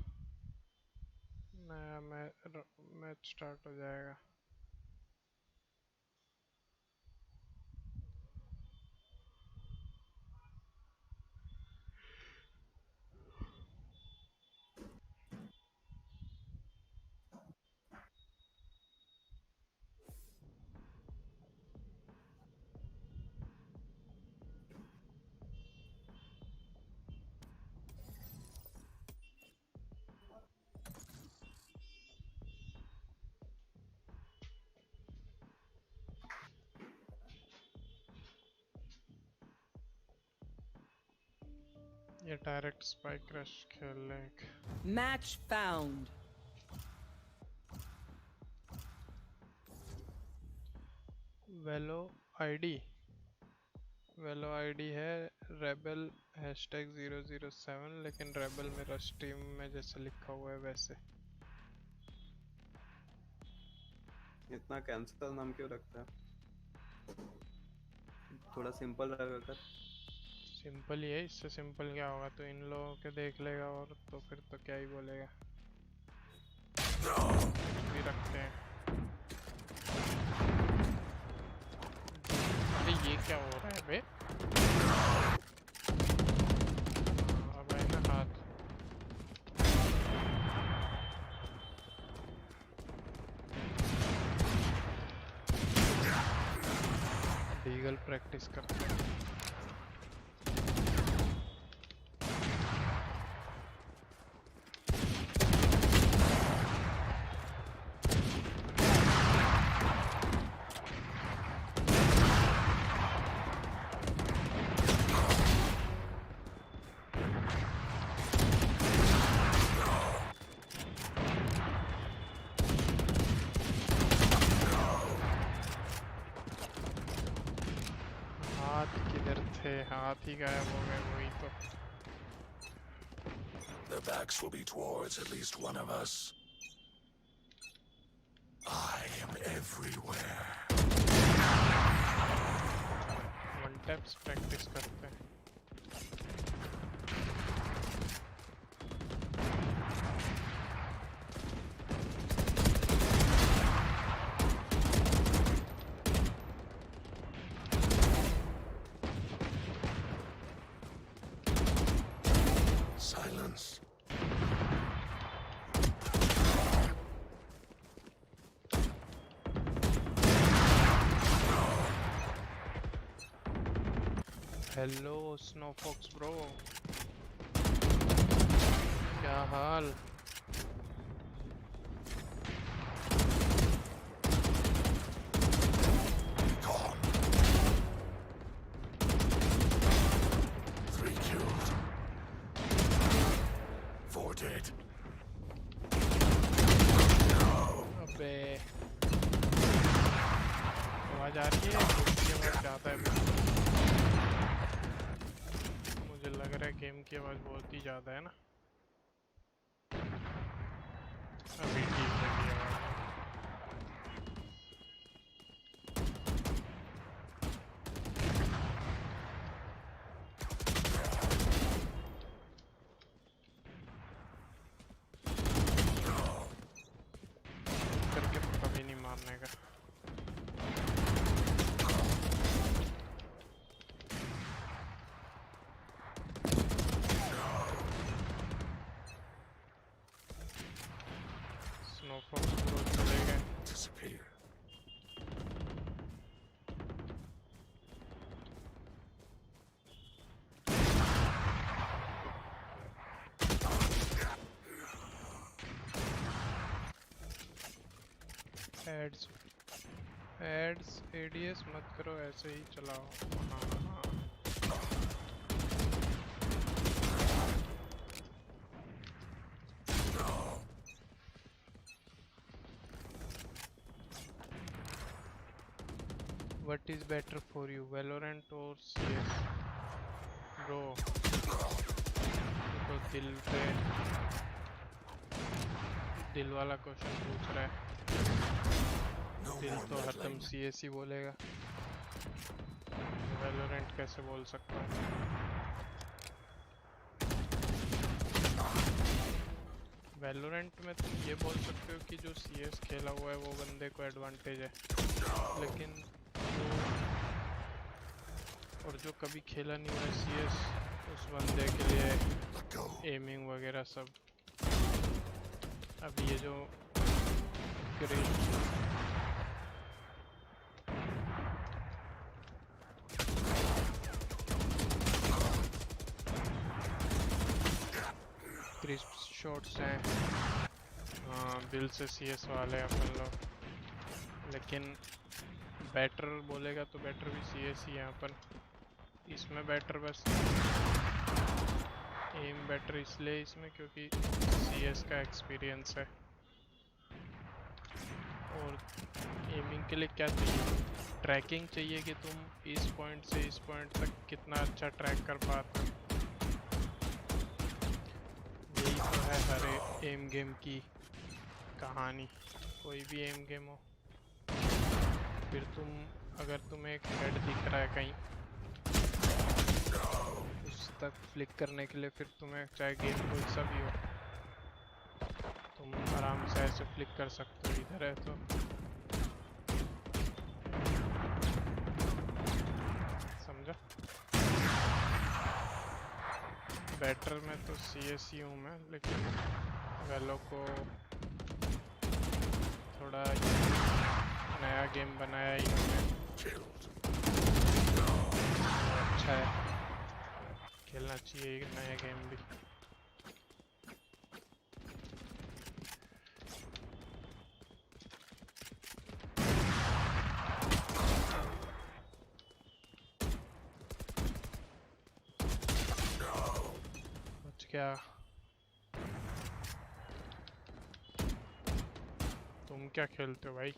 नया मैच स्टार्ट हो जाएगा. ये डायरेक्ट स्पाइक रश खेल लें. Match found. वेलो आईडी है रेबल #007, लेकिन रेबल मेरा स्ट्रीम में जैसे लिखा हुआ है वैसे. इतना कैंसल नाम क्यों रखता है? थोड़ा सिंपल रखा कर. सिंपल ही है. इससे सिंपल क्या होगा? तो इन लोगों के देख लेगा और तो फिर तो क्या ही बोलेगा. भी रखते हैं. अरे ये क्या हो रहा है बे? अब है ना हाथ. लीगल प्रैक्टिस करते हैं. हाथ ही गायब हो गए. वही तो. Their backs will be towards at least one of us. I am everywhere. One taps practice करते हैं. Silence. हेलो स्नोफॉक्स ब्रो, क्या हाल? Gone. 3 killed. 4 dead. No. अबे आवाज़ आ रही है, गेम की आवाज़ ज़्यादा है। मुझे लग रहा है गेम की आवाज़ बहुत ही ज़्यादा है ना। अभी ठीक लगी आवाज़। करके तो कभी नहीं मारने का। स्नोफॉक्स पूरा चले गए। Disappear. एड्स एडीएस मत करो, ऐसे ही चलाओ। हाँ हाँ। What is better for you, Valorant or CS? Bro, तो दिल वाला क्वेश्चन पूछ रहा है। दिल तो हरदम CS ही बोलेगा, Valorant कैसे बोल सकता हूँ? Valorant में तुम ये बोल सकते हो कि जो CS खेला हुआ है वो बंदे को एडवांटेज है, लेकिन और जो कभी खेला नहीं हुआ CS उस बंदे के लिए एमिंग वगैरह सब। अब ये जो क्रिस्प शॉट्स हैं, हाँ दिल से CS वाले अपन लोग, लेकिन बैटर बोलेगा तो बैटर भी CS ही है अपन। इसमें बैटर बस एम बैटर इसलिए इसमें क्योंकि CS का एक्सपीरियंस है। और एमिंग के लिए क्या चाहिए? ट्रैकिंग चाहिए कि तुम इस पॉइंट से इस पॉइंट तक कितना अच्छा ट्रैक कर पाते हो। यही तो है हर एम गेम की कहानी, कोई भी एम गेम हो। फिर अगर तुम्हें एक हेड दिख रहा है कहीं उस तक फ्लिक करने के लिए, फिर तुम्हें चाहे गेम कोई सा भी हो तुम आराम से ऐसे फ्लिक कर सकते हो। इधर है तो समझा। बैटर में तो CS ही हूँ मैं, लेकिन वैलो को थोड़ा नया गेम बनाया इन्होंने, अच्छा है, खेलना चाहिए नया गेम भी। बच गया। तुम क्या खेलते हो भाई?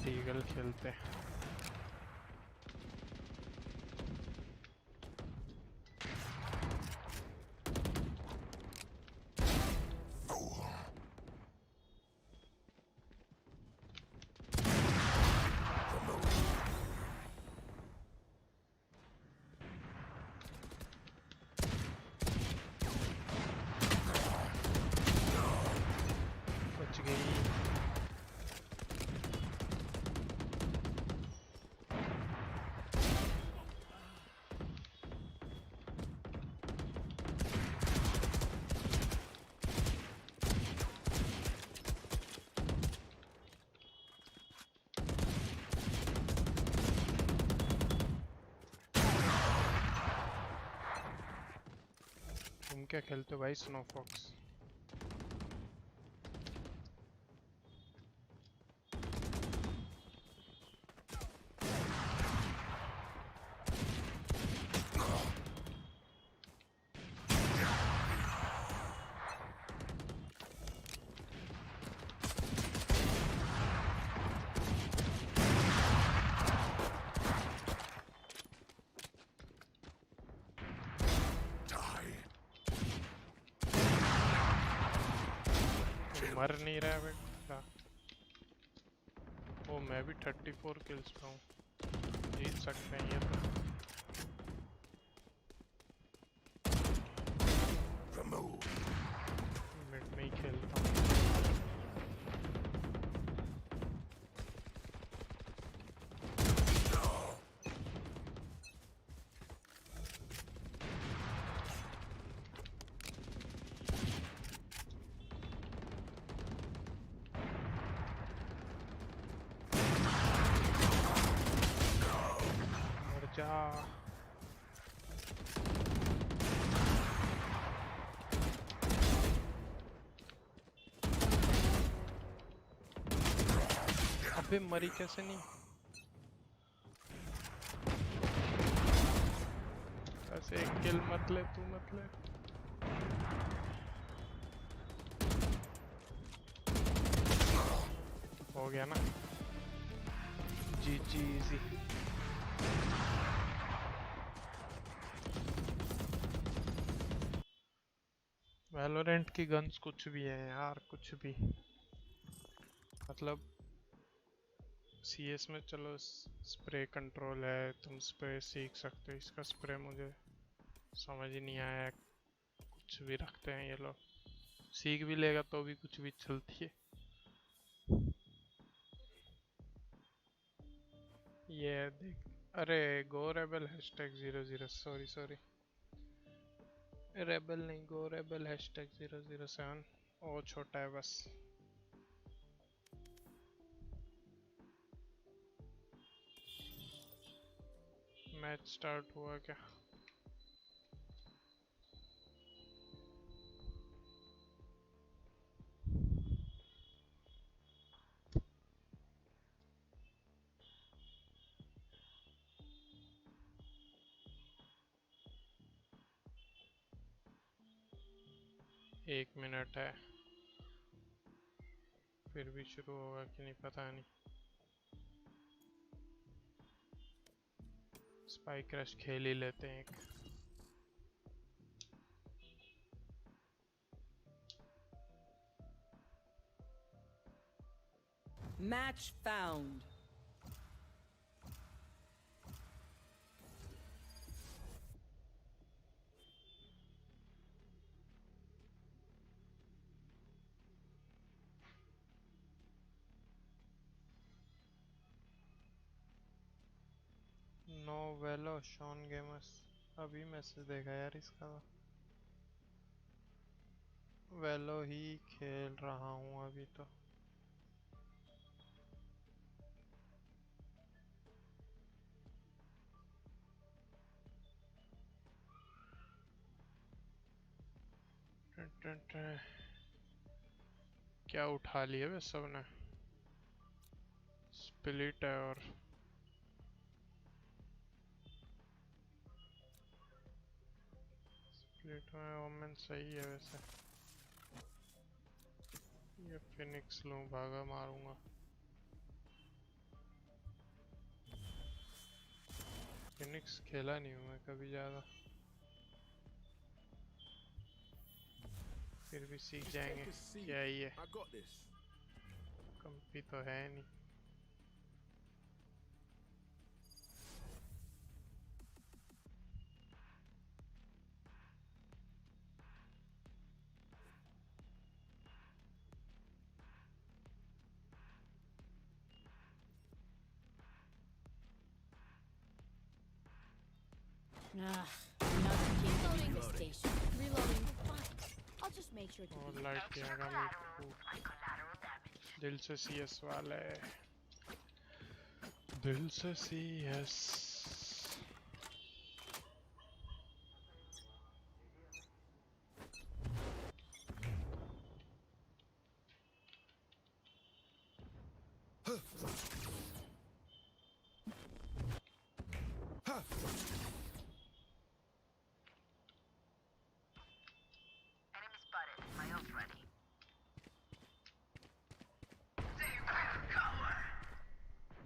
ईगल खेलते हैं। बच गई। तुम क्या खेलते हो भाई? स्नोफॉक्स। मर नहीं रहा है बेटा। ओ मैं भी 34 किल्स पे हूँ, जीत सकते हैं ये तो। मिड में ही खेलता हूँ। मर जा। अबे मरी कैसे नहीं? ऐसे एक किल मत ले, तू मत ले। हो गया ना, जी इजी। वैलोरेंट की गन्स कुछ भी है यार, कुछ भी। मतलब सीएस में चलो स्प्रे कंट्रोल है, तुम स्प्रे सीख सकते हो, इसका स्प्रे मुझे समझ ही नहीं आया। कुछ भी रखते हैं ये लोग, सीख भी लेगा तो भी कुछ भी चलती है। ये देख, अरे GoREBEL #00, सॉरी रेबल नहीं, GoREBEL #007। ओ छोटा है बस। मैच स्टार्ट हुआ क्या? एक मिनट है, फिर भी शुरू होगा कि नहीं पता नहीं। स्पाइक रश खेल ही लेते हैं एक। Match found. नो वेलो शॉन गेमर्स, अभी मैसेज देखा यार इसका। वेलो ही खेल रहा हूँ अभी तो। क्या उठा लिया वे सबने? स्प्लिट है और स्प्लिट में ओमेन सही है वैसे। ये फिनिक्स लूं, भागा मारूंगा। फिनिक्स खेला नहीं हूँ मैं कभी ज़्यादा, फिर भी सीख जाएंगे। क्या ही है, कंपी तो है नहीं। Another kid leaving the station. Reloading. Fine. I'll just make sure to और be लाइट कियागा मैं दिल से सीएस वाले, दिल से सीएस।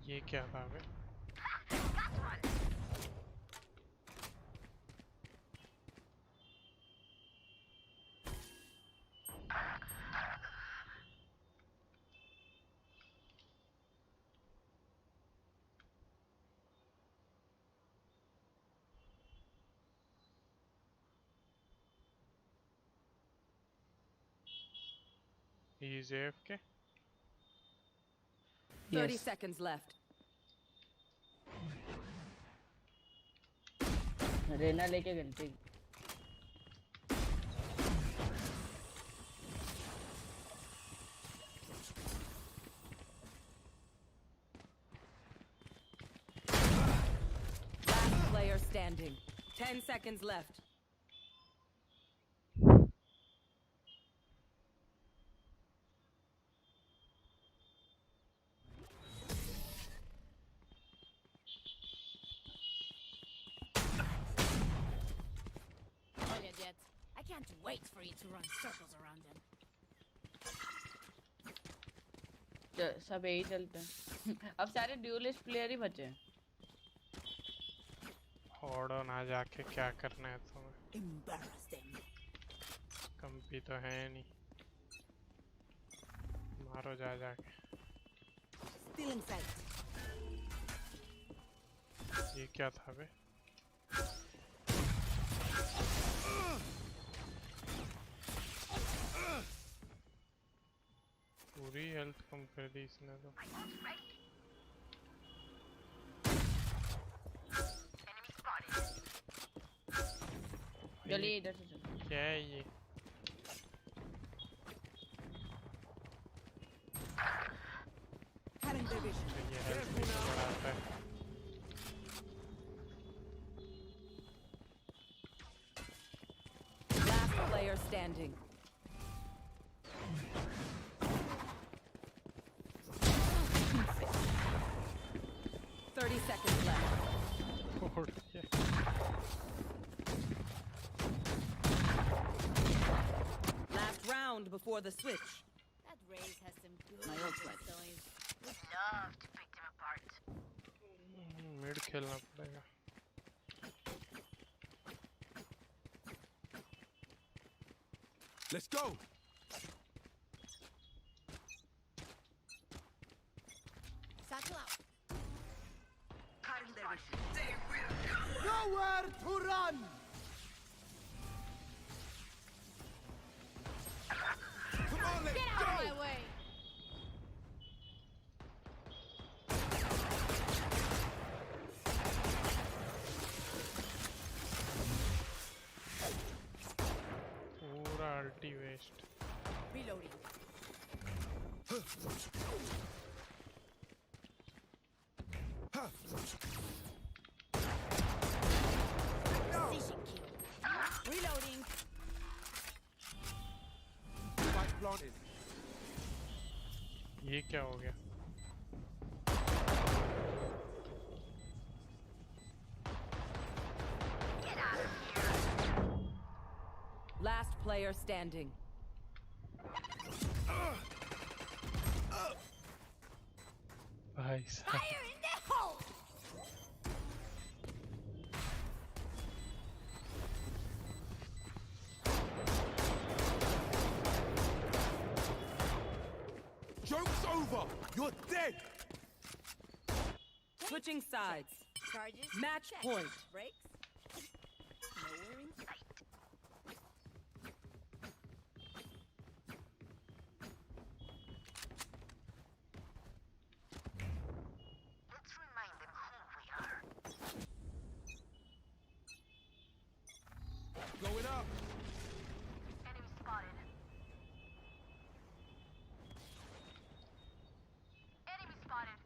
ये क्या था बे? He's AFK. 30 seconds left. Raina लेके घंटे Last player standing. 10 seconds left. I can't wait for you to run circles around him. सब यही चलते हैं अब सारे ड्यूलिस्ट प्लेयर ही बचे हैं हॉर्डन आ जाके क्या करना है तुम्हें Embarrass them. कंपी तो है नहीं मारो जा जाके Still in sight. ये क्या था बे पूरी हेल्थ कम कर दी इसने तो चलिए इधर से चलो क्या है ये ये हेल्थ भी तो बढ़ाता है Last player standing. Seconds left. Last round before the switch. That Raze has some good My ult stories. Would love to pick them apart. Mid खेलना पड़ेगा Let's go. Satchel out. Nowhere to run. Come on, let's Get out of my way. पूरा अल्टी waste Reloading. Precision kill. Reloading. Spike planted. ये क्या हो गया Last player standing. भाई साहब Fire in the hole. Joke's over. You're dead. Switching sides. Charges. Match check. point. Breaks. Nowhere in sight. Let's remind them who we are. Going up. Enemy spotted. Enemy spotted.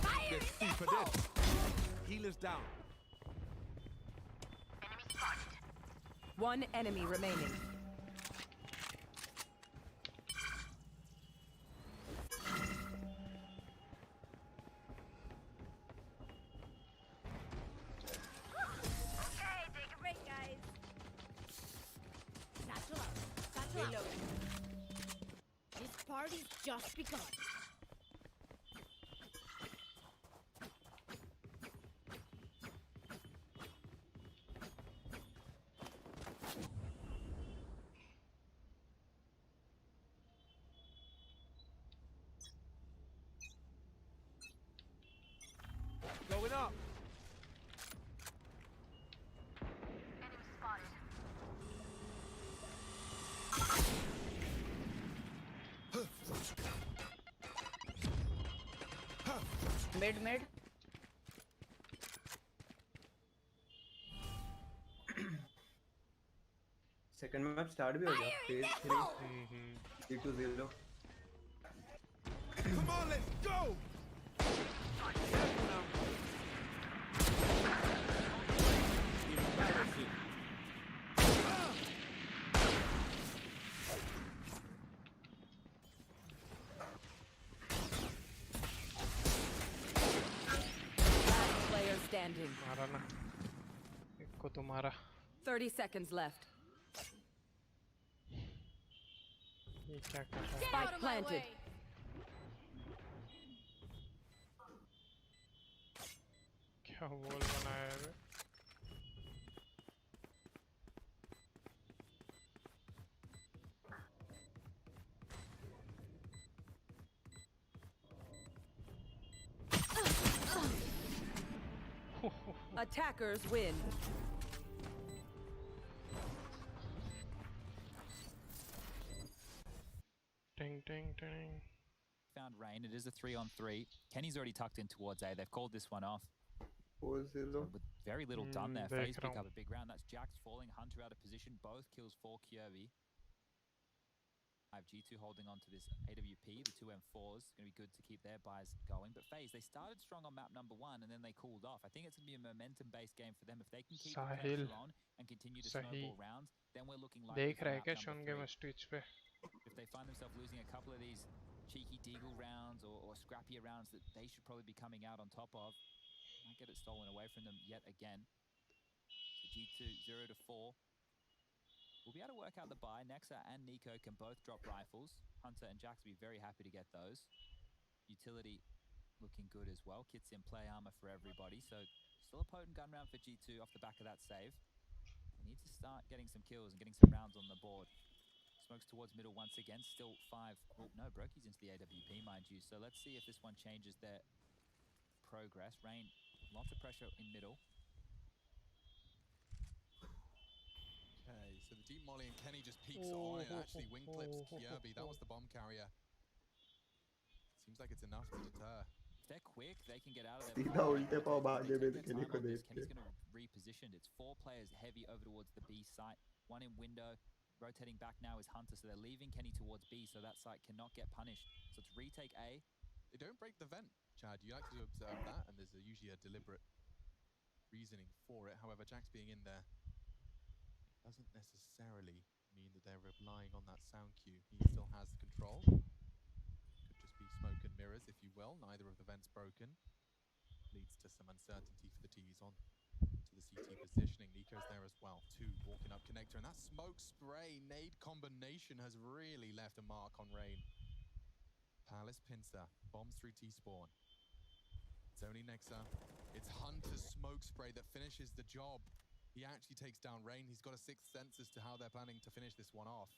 Fire Let's in see the for hole. this. Healer's down. Enemy spotted. One enemy remaining. Okay, take a break, guys. Satchel up. Satchel up. This party's just begun. Going up. Mid. Second map start भी हो गया phase 3 3-0 Come on, let's go! Embarrassing. Last player standing. मारा ना एक को तो मारा 30 seconds left. ये क्या कर रहा है Spike planted. क्या वॉल बनाया है Attackers win. Ding, ding, ding. Found Rain. It is a 3-on-3. Kenny's already tucked in towards A. They've called this one off. 4-0 With very little done there. देख FaZe रहा pick हूँ up a big round. That's Jax falling. Hunter out of position. Both kills for Kirby. I have G2 holding on to this AWP. The two M4s. Going to be good to keep their buys going. But FaZe, they started strong on map number 1 and then they cooled off. I think it's going to be a momentum-based game for them. If they can keep the Sahil. pressure on and continue to Sahi. snowball rounds, then we're looking like देख रहा है क्या Shawn game stretch पे if they find themselves losing a couple of these cheeky deagle rounds or scrappier rounds that they should probably be coming out on top of, might get it stolen away from them yet again. So G2 0-4. We'll be able to work out the buy. Nexa and Nico can both drop rifles. Hunter and Jax will be very happy to get those. Utility looking good as well. Kits in play armor for everybody. So still a potent gun round for G2 off the back of that save. They need to start getting some kills and getting some rounds on the board. Smokes towards middle once again. Still 5. Oh, no, Brokey's into the AWP, mind you. So let's see if this one changes their progress. Rain, lots of pressure in middle. Okay, so the deep molly and Kenny just peeks on it. Actually, wing clips Kirby. That was the bomb carrier. Seems like it's enough to deter. If they're quick, they can get out of there. सीधा उल्टे पाव भागे में Kenny's Kenny को देख के going to reposition. It's 4 players heavy over towards the B site. 1 in window. Rotating back now is Hunter, so they're leaving Kenny towards B, so that site cannot get punished. So it's retake A. They don't break the vent, Chad. You actually observe that, and there's usually a deliberate reasoning for it. However, Jax being in there doesn't necessarily mean that they're relying on that sound cue. He still has control. Could just be smoke and mirrors, if you will. Neither of the vents broken. Leads to some uncertainty for the T's on to the CT positioning. Nico's there as well. 2 walking up connector, and that smoke spray nade combination has really left a mark on Rain. Palace pincer bombs through T spawn. It's only Nexa. It's Hunter's smoke spray that finishes the job. He actually takes down Rain. He's got a 6th sense as to how they're planning to finish this one off.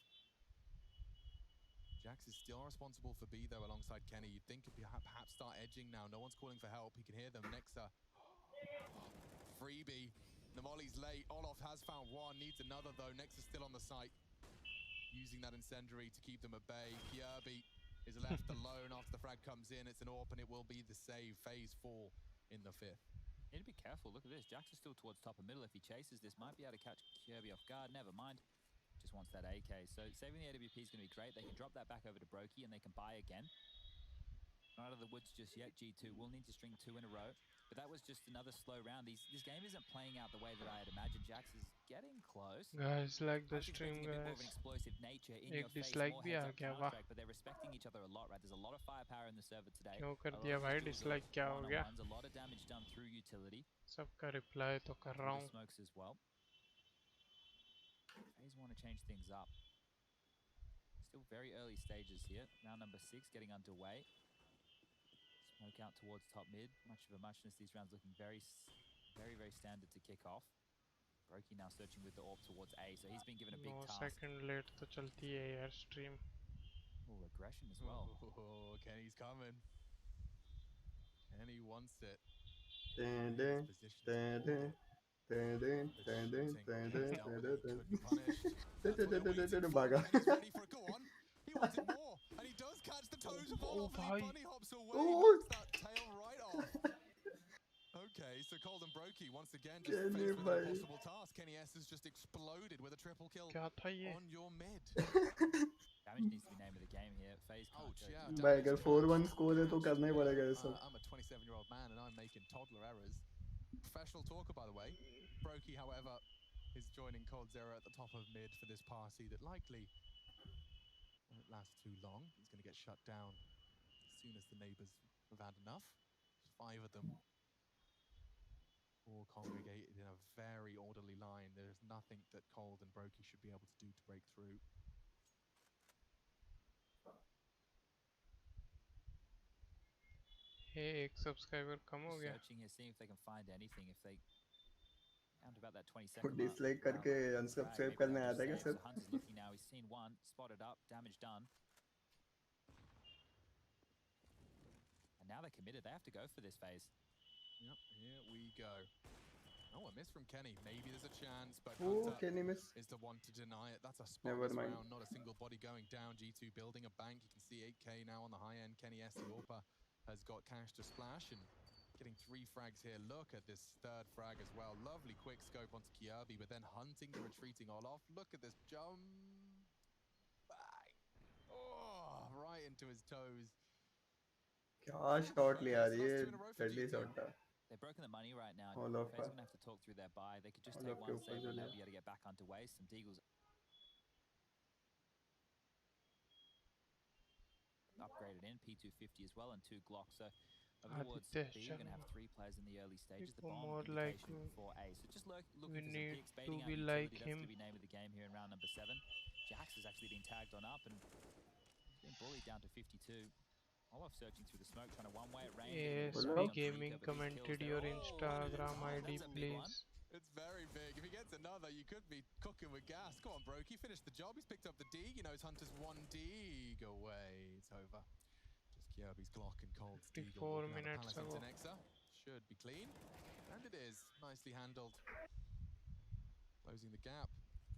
Jax is still responsible for B though alongside Kenny. You'd think he'd perhaps start edging now. No one's calling for help. He can hear them. Nexa. Freebie. The molly's late. Olof has found one. Needs another though. Nexa's still on the site. Using that incendiary to keep them at bay. Kirby is left alone after the frag comes in. It's an AWP and it will be the save. FaZe 4 in the 5th. Need to be careful. Look at this. Jax is still towards top of middle. If he chases this, might be able to catch Kirby off guard. Never mind. Just wants that AK. So saving the AWP is going to be great. They can drop that back over to Brokey and they can buy again. Not out of the woods just yet. G2 will need to string 2 in a row. But that was just another slow round. This game isn't playing out the way that I had imagined. Jax is getting close. guys like the stream Of guys an explosive nature in एक your face, dislike more भी heads आ up गया वाह Counter-Strike, but they're respecting each other a lot, right? There's a lot of firepower in the server today. क्यों कर A lot दिया of भाई individual dislike क्या हो गया one-on-ones, a lot of damage done through utility. सबका reply तो कर रहा हूँ Smokes as well. FaZe want to change things up. Still very early stages here. Round number 6 getting underway. Smoke out towards top mid. Much of a muchness. These rounds looking very standard to kick off. Brokey now searching with the AWP towards A, so he's been given a big 9 task. second late तो चलती है यार stream Oh, aggression as well. Oh, Kenny's coming. Kenny wants it. Dun, dun, dun, dun, dun, dun, dun, dun, dun, dun, dun, dun, भागा He's ready for a go on. He wanted more, and he does catch the toes of Olof, and he bunny hops away. Oh. Knocks that tail right Okay, so Cold and Brokey once again just faced with an impossible task. Kenny S has just exploded with a triple kill on your mid. Damage needs to be named of the game here. FaZe can't go. भाई अगर 4-1 score है तो करना ही पड़ेगा ये सब. I'm a 27-year-old man and I'm making toddler errors. Professional talker, by the way. Brokey, however, is joining Cold Zero at the top of mid for this party that likely won't last too long. He's going to get shut down as soon as the neighbors have had enough. There's 5 of them, all congregated in a very orderly line. There's nothing that Cold and Brokey should be able to do to break through. Hey, एक subscriber कम हो गया. Searching here, seeing if they can find anything. If they down to about that 20-second mark. Dislike करके unsubscribe करने आया था क्या sir? Hunter's looking now. He's seen one, spotted up, damage done. And now they're committed. They have to go for this phase. Yep, here we go. Oh, a miss from Kenny. Maybe there's a chance, but Kenny miss is the one to deny it. That's a spotless round, not a single body going down. G2 building a bank. You can see 8k now on the high end. Kenny S. Orpa has got cash to splash and getting 3 frags here. Look at this third frag as well. Lovely quick scope onto Kirby, but then hunting the retreating Olaf. Look at this jump. Bang. Oh, right into his toes. क्या shot लिया ये deadly shot था. They've broken the money right now. FaZe are going to have to talk through their buy. They could just take one save and they'll be able to get back underway. Some Deagles upgraded in, P250 as well, and 2 Glocks. So towards B, you're going to have 3 players in the early stages. The bomb indication for A. So just look for some picks, baiting out utility. That's going to be name of the game here in round number 7. Jax has actually been tagged on up and he's been bullied down to 52. Olaf searching through the smoke, trying to one-way it. Rain. Gaming commented your Instagram ID, please. It's very big. If he gets another, you could be cooking with gas. Come on, Brokey, finish the job. He's picked up the D. You know, his Hunter's 1 D. Go away. It's over. Just Kirby's Glock and Cold's D. 4 minutes ago. Should be clean. And it is. Nicely handled. Closing the gap.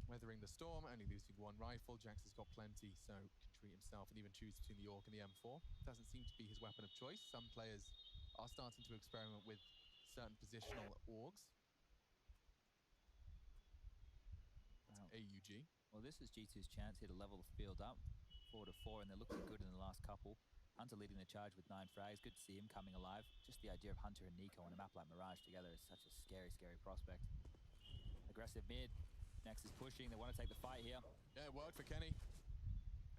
Weathering the storm, only losing 1 rifle. Jax has got plenty, so can treat himself and even choose between the AWP and the M4. Doesn't seem to be his weapon of choice. Some players are starting to experiment with certain positional AUGs. That's AUG. Well, this is G2's chance here to level the field up. 4 to 4, and they're looking good in the last couple. Hunter leading the charge with 9 frags. Good to see him coming alive. Just the idea of Hunter and Nico on a map like Mirage together is such a scary, scary prospect. Aggressive mid. Next is pushing. They want to take the fight here. Yeah, it worked for Kenny.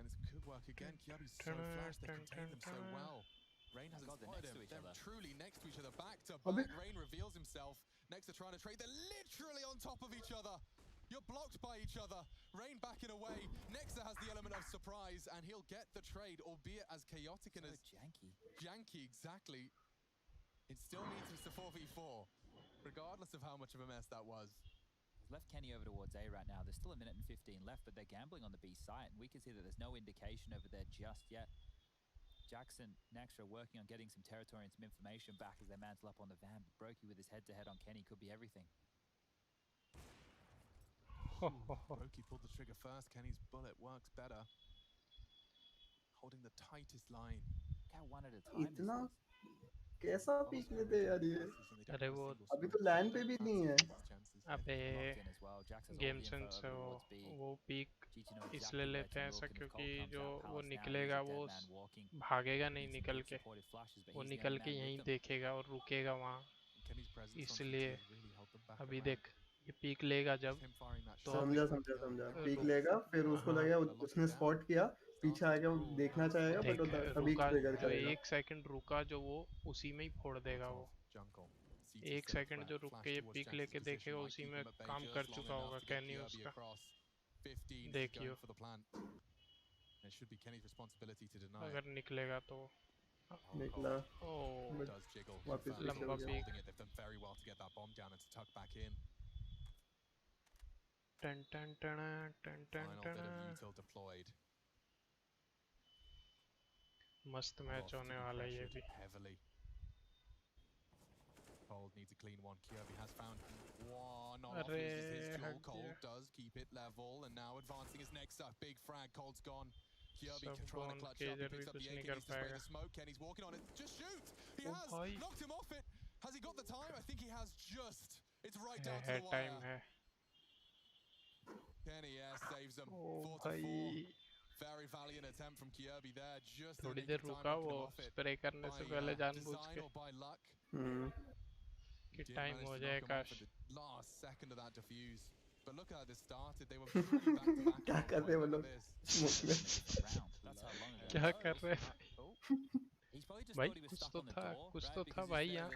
And it could work again. Kirby's so flashed. They contain them so well. Rain hasn't spotted him. They're truly next to each other. Back to back. Rain reveals himself. Next they're trying to trade. They're literally on top of each other. You're blocked by each other. Rain backing away. Nexa has the element of surprise, and he'll get the trade, albeit as chaotic and as janky. Janky, exactly. It still means it's a 4v4, regardless of how much of a mess that was. Left Kenny over towards A right now. There's still a minute and 15 left, but they're gambling on the B site, and we can see that there's no indication over there just yet. Jackson and Nexa are working on getting some territory and some information back as they mantle up on the van. But Brokey with his head-to-head on Kenny could be everything. Brokey pulled the trigger first. Kenny's bullet works better. Holding the tightest line. Look how one at a time. कैसा peak लेते यार ये? अरे वो अभी तो land पे भी नहीं है. अबे गेमसन से वो पीक इसलिए लेते हैं ऐसा क्योंकि जो वो निकलेगा वो भागेगा नहीं निकल के, वो निकल के यहीं देखेगा और रुकेगा वहाँ. इसलिए अभी देख ये पीक लेगा जब तो समझा पीक लेगा फिर उसको लगेगा उसने स्पॉट किया पीछे आएगा वो देखना चाहेगा बट अभी ट्रिगर करेगा. 1 सेकंड रुका जो वो उसी में ही फोड़ देगा. वो 1 सेकंड जो रुक के ये पीक लेके देखेगा उसी में काम कर चुका होगा कैनी उसका. देखियो अगर निकलेगा तो निकला वापस लंबा पीक. टन टन टन टन टन. मस्त मैच होने वाला है ये भी. Cold needs a clean one. Kirby has found one. Not off his Cold does keep it level, and now advancing his next up. Big frag. Cold's gone. Kirby trying to clutch up. He picks up the AK, needs to spray the smoke. Kenny's walking on it. Just shoot! He has knocked him off it. Has he got the time? I think he has just. It's right down to the wire. Kenny, yeah, saves him. 4-4. Very valiant attempt from Kirby there. Just थोड़ी देर रुका वो spray करने से पहले जानबूझ के कि time हो जाए काश. Last second of that defuse. But look how this started. They were truly back to back. क्या कर रहे हैं वो लोग? क्या कर रहे हैं? भाई कुछ तो था भाई यहाँ.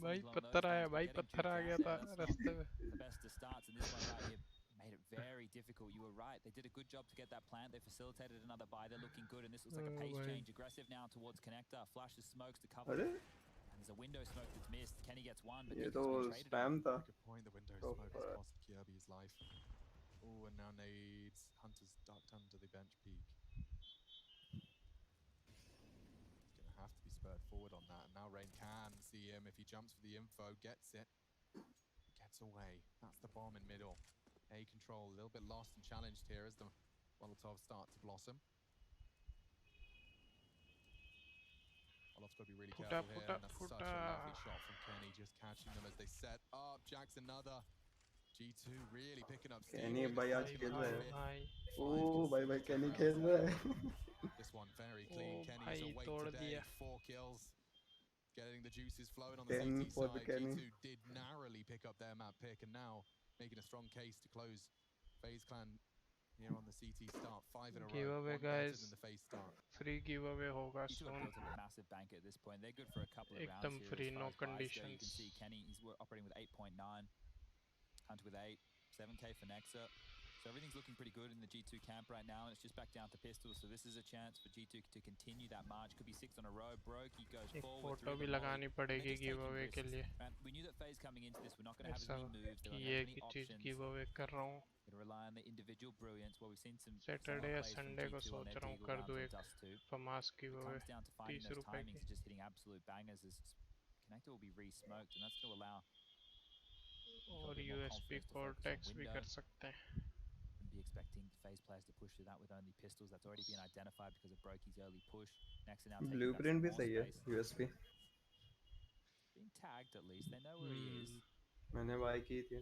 भाई पत्थर आया, भाई पत्थर आ गया था रास्ते में. Made it very difficult. You were right. They did a good job to get that plant. They facilitated another buy. They're looking good, and this looks like a pace change. Aggressive now towards connector. Flashes smokes to cover. And there's a window smoke that's missed. Kenny gets one, but ये तो spam था. Good point. The window smoke has cost Kirby his life. Oh, and now nades. Hunter's ducked under the bench peak. He's gonna have to be spurred forward on that. And now Rain can see him if he jumps for the info, gets it, gets away. That's the bomb in middle. A control, a little bit lost and challenged here as the Molotovs start to blossom. Molotov's got to be really careful here, and that's such a lovely shot from Kenny, just catching them as they set up. Jack's another. G2 really picking up steam. Kenny भाई आज खेल रहा है. Oh भाई Kenny खेल रहा है. This one very clean. Kenny's awake today. 4 kills. Getting the juices flowing on the CT side. G2 did narrowly pick up their map pick, and now making a strong case to close FaZe Clan here on the CT start. 5 in a row. Giveaway guys. In the FaZe start. Free giveaway hoga soon. A massive bank at this point. They're good for a couple of rounds Ekdam here. Free, no conditions. You conditions. can see Kenny, he's operating with 8.9. Hunter with 8. 7k for Nexa. So everything's looking pretty good in the G2 camp right now, and it's just back down to pistols. So this is a chance for G2 to continue that march. Could be 6 on a row. Brokey goes forward. Photo भी लगानी पड़ेगी giveaway के लिए. We knew that FaZe coming into this, we're not going to have as many moves. ये की चीज giveaway कर रहा हूँ. Going to rely on the individual brilliance. Well, we've seen some Saturday या Sunday को सोच रहा हूँ कर दूँ एक FAMAS giveaway. 30 रुपए की. Just hitting absolute bangers. This connector will be re-smoked, and that's going to allow. और USB Cortex भी कर सकते हैं. Be expecting FaZe players to push through that with only pistols. That's already been identified because of Brokey's early push. Next, now Blueprint भी सही है USB. Being tagged at least, they know where he is. मैंने buy की थी.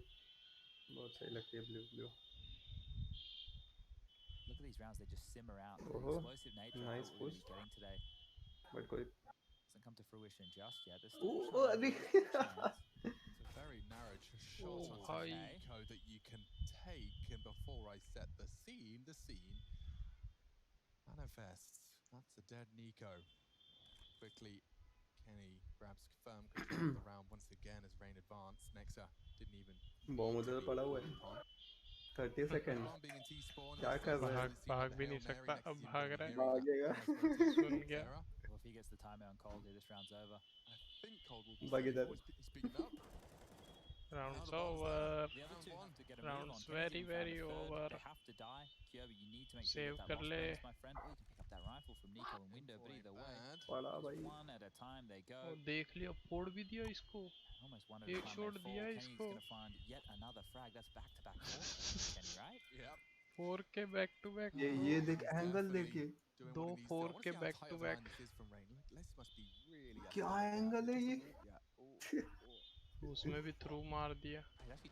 बहुत सही लगती है blue. Look at these rounds; they just simmer out. The explosive nature of what we're getting today. But कोई hasn't come to fruition just yet. There's It's a very narrow shot on Nico that you can take, and before I set the scene manifests. That's a dead Nico. Quickly, Kenny grabs firm control of the round once again as Rain advanced. Nexa didn't even. Bomb उधर पड़ा हुआ है. 30 seconds. क्या कर रहा है? भाग भी नहीं सकता. अब भाग रहा है. भागेगा. सुन गया. Well, if he gets the timeout on Cold here, this round's over. I think Cold will be speaking up. Round's over. Round's very over. They have to die. Kirby, you need to make sure Save that कर ले. my friend. Oh, you can pick up that rifle from Nico and window, but either way, पड़ा भाई. one at a time they go. देख लिया, फोड़ भी दिया इसको. Almost one at a एक time शॉट they दिया fall. इसको. Kenny's gonna find yet another frag. That's back-to-back four. Kenny, right? Yep. 4 के back to back. ये देख एंगल देखिए. 2 4 के back to back. क्या एंगल है ये? उसमें भी थ्रू मार दिया.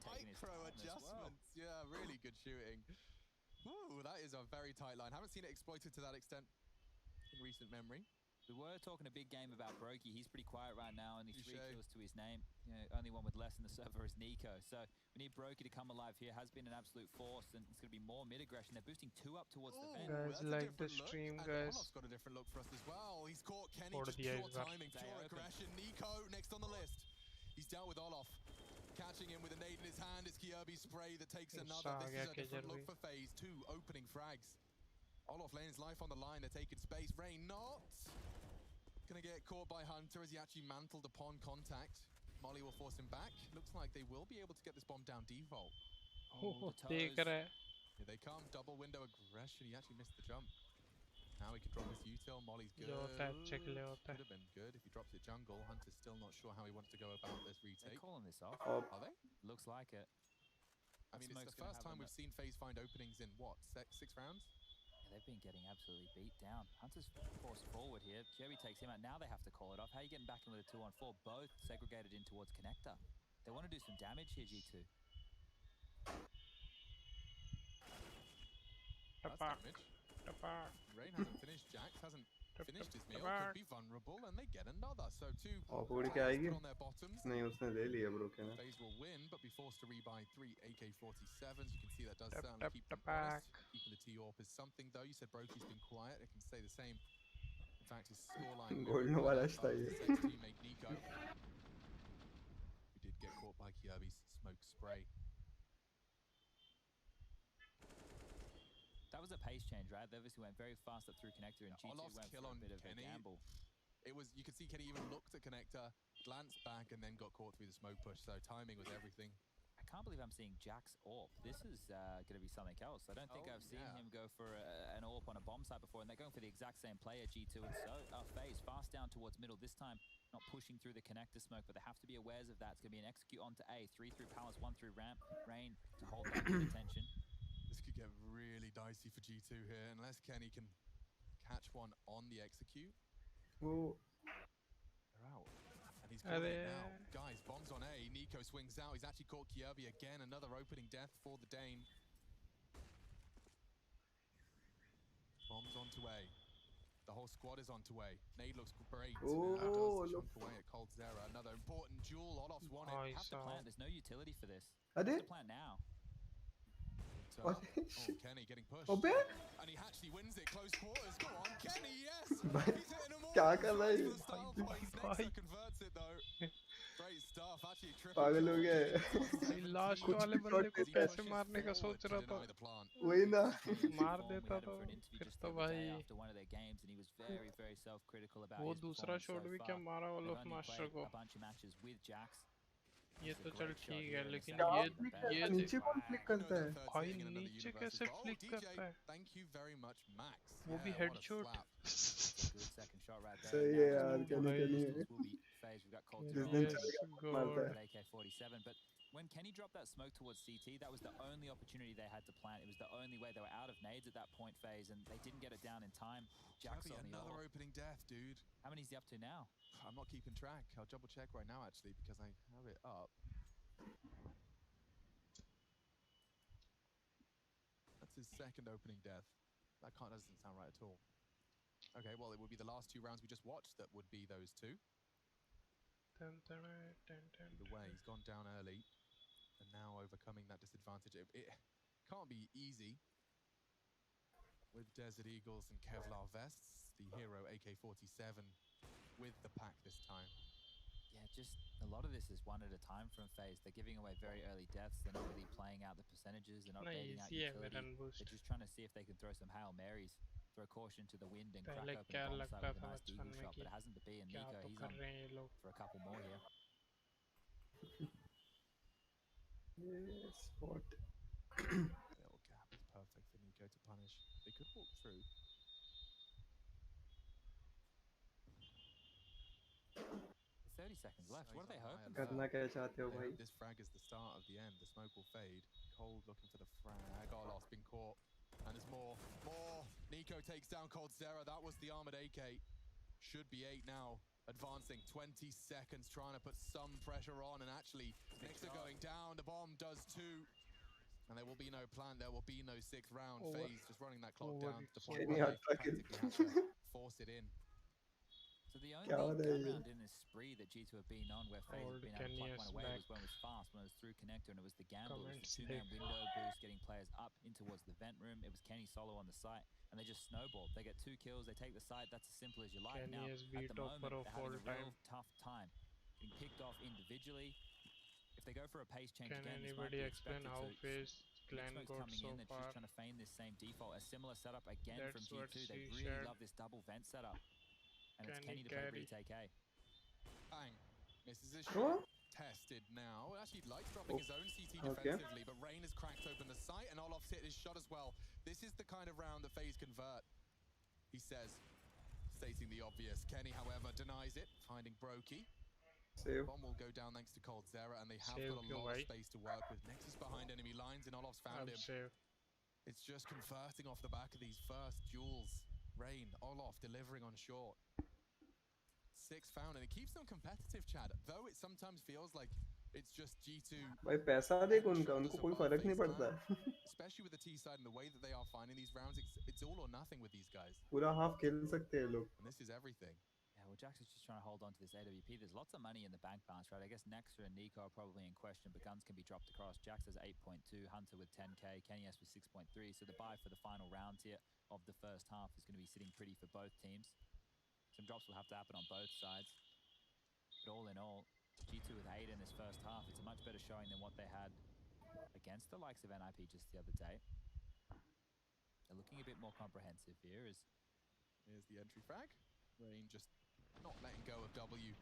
Micro adjustments, yeah, really good shooting. Woo, that is a very tight line. Haven't seen it exploited to that extent in recent memory. We were talking a big game about Brokey. He's pretty quiet right now, only 3 kills to his name. You know, only one with less in the server is Nico. So we need Brokey to come alive here. Has been an absolute force, and it's going to be more mid-aggression. They're boosting 2 up towards the vent. Guys, like the stream, guys. Olaf's got a different look for us as well. He's caught Kenny, Put just the pure eyes back. timing, pure aggression. Nico next on the list. He's dealt with Olaf. Catching him with a nade in his hand is Kirby's spray that takes another. This is a different look for FaZe. 2 opening frags. Olaf laying his life on the line. They're taking space. Rain not gonna get caught by Hunter as he actually mantled upon contact. Molly will force him back. Looks like they will be able to get this bomb down default. देख रहा है. Here they come. Double window aggression. He actually missed the jump. Now he can drop this util. Molly's good. Could have been good if he drops it jungle. Hunter's still not sure how he wants to go about this retake. They're calling this off. Are they? Looks like it. I mean, it's the first time we've seen FaZe find openings in, what, 6 rounds? Yeah, they've been getting absolutely beat down. Hunter's forced forward here. Kirby takes him out. Now they have to call it off. How are you getting back in with a 2-on-4? Both segregated in towards connector. They want to do some damage here, G2. That's damage. Rain hasn't finished. Jax hasn't finished his meal. Could be vulnerable, and they get another. So two players put on their bottoms. नहीं उसने ले लिया bro क्या ना FaZe will win, but be forced to rebuy 3 AK-47s. You can see that does certainly keep them honest. Keeping the T-AWP is something, though. You said Broky's been quiet. It can say the same. In fact, his scoreline gold वाला था ये teammate Nico, who did get caught by Kirby's smoke spray. That was a pace change, right? They obviously went very fast up through connector, and G2 went for a bit of a gamble. It was, you could see Kenny even looked at connector, glanced back, and then got caught through the smoke push. So timing was everything. I can't believe I'm seeing Jax AWP. This is going to be something else. I don't think I've seen him go for an AWP on a bomb site before, and they're going for the exact same player, G2. And so FaZe fast down towards middle. This time, not pushing through the connector smoke, but they have to be aware of that. It's going to be an execute onto A, 3 through Palace, 1 through ramp. Rain to hold that good attention. This could get really dicey for G2 here, unless Kenny can catch one on the execute. वो They're out. And he's got it now. Guys, bombs on A. Nico swings out. He's actually caught Kirby again. Another opening death for the Dane. Bombs onto A. The whole squad is onto A. Nade looks great. Oh, does chunk away at Cold Zera. Another important duel. Olof's won it. Have to plant. There's no utility for this. Have to plant now. Kenny getting pushed. अबे And he actually wins it. Close quarters. Go on, Kenny, yes! He's hitting them all. क्या कर रहा है Nexa converts it though. Great stuff. Actually triple. पागल हो गया last वाले बंदे को कैसे मारने का सोच रहा था वही ना मार देता तो फिर तो भाई वो दूसरा शॉट भी क्या मारा ऑलफ मास्टर को ये तो चल ठीक है लेकिन ये नीचे कौन फ्लिक करता है भाई नीचे कैसे फ्लिक करता है Thank you very much, Max. वो भी हेडशॉट सही है यार कहने के लिए जिस दिन मारता है AK-47, but when Kenny dropped that smoke towards CT, that was the only opportunity they had to plant. It was the only way. They were out of nades at that point phase, and they didn't get it down in time. Jax on the another opening death, dude. How many is he up to now? I'm not keeping track. I'll double check right now, actually, because I have it up. That's his second opening death. That doesn't sound right at all. Okay, well, it would be the last 2 rounds we just watched that would be those 2. Either way, he's gone down early, and now overcoming that disadvantage. It can't be easy with Desert Eagles and Kevlar vests. The hero AK-47 with the pack this time. Yeah, just a lot of this is one at a time from FaZe. They're giving away very early deaths. They're not really playing out the percentages. They're not baiting out utility. They're just trying to see if they can throw some Hail Marys, throw caution to the wind and crack open the bomb site with a nice deagle shot. But it hasn't to be, and Nico, he's on for a couple more here. Yes, what? Little gap is perfect for Nico to punish. They could walk through. 30 seconds left. What are they hoping? करना क्या चाहते हो भाई? This frag is the start of the end. The smoke will fade. Cold looking for the frag. Olof's been caught. And there's more. Nico takes down Cold Zera. That was the armored AK. Should be 8 now. Advancing 20 seconds, trying to put some pressure on, and actually Nexa going down. The bomb does too. And there will be no plan. There will be no 6th round. FaZe just running that clock down to the point where they practically have to force it in. So the only round in this spree that G2 have been on where FaZe have been able to pluck one away was when it was fast, when it was through connector, and it was the gamble. It was the 2-man window boost, getting players up in towards the vent room. It was Kenny solo on the site, and they just snowballed. They get 2 kills, they take the site. That's as simple as you like. Now, at the moment, they're having a real tough time getting picked off individually. If they go for a pace change again, this might be expected to. Smoke's coming in, they're just trying to feign this same default. A similar setup again from G2. They really love this double vent setup. And it's Kenny to play B take A. Bang. Misses his shot. Tested now. Actually, Light's dropping his own CT defensively, but Rain has cracked open the site, and Olof's hit his shot as well. This is the kind of round that FaZe convert, he says, stating the obvious. Kenny, however, denies it, finding Brokey. Save. Bomb will go down thanks to Cold Zera, and they have got a lot of space to work with. Nexus behind enemy lines, and Olof's found him. Save. It's just converting off the back of these first duels. Rain, Olof delivering on short. 6 found, and it keeps them competitive, Chad. Though it sometimes feels like it's just G2. भाई पैसा देख उनका, उनको कोई फर्क नहीं पड़ता है. Especially with the T side and the way that they are finding these rounds, it's all or nothing with these guys. पूरा half खेल सकते हैं लोग. And this is everything. Yeah, well, Jax is just trying to hold on to this AWP. There's lots of money in the bank balance, right? I guess Nexa and Nico are probably in question, but guns can be dropped across. Jax has 8.2, Hunter with 10k, Kenny S with 6.3. So the buy for the final round here of the first half is going to be sitting pretty for both teams. Some drops will have to happen on both sides. But all in all, G2 with 8 in this first half, it's a much better showing than what they had against the likes of NIP just the other day. They're looking a bit more comprehensive here. Here's the entry frag. Rain just not letting go of W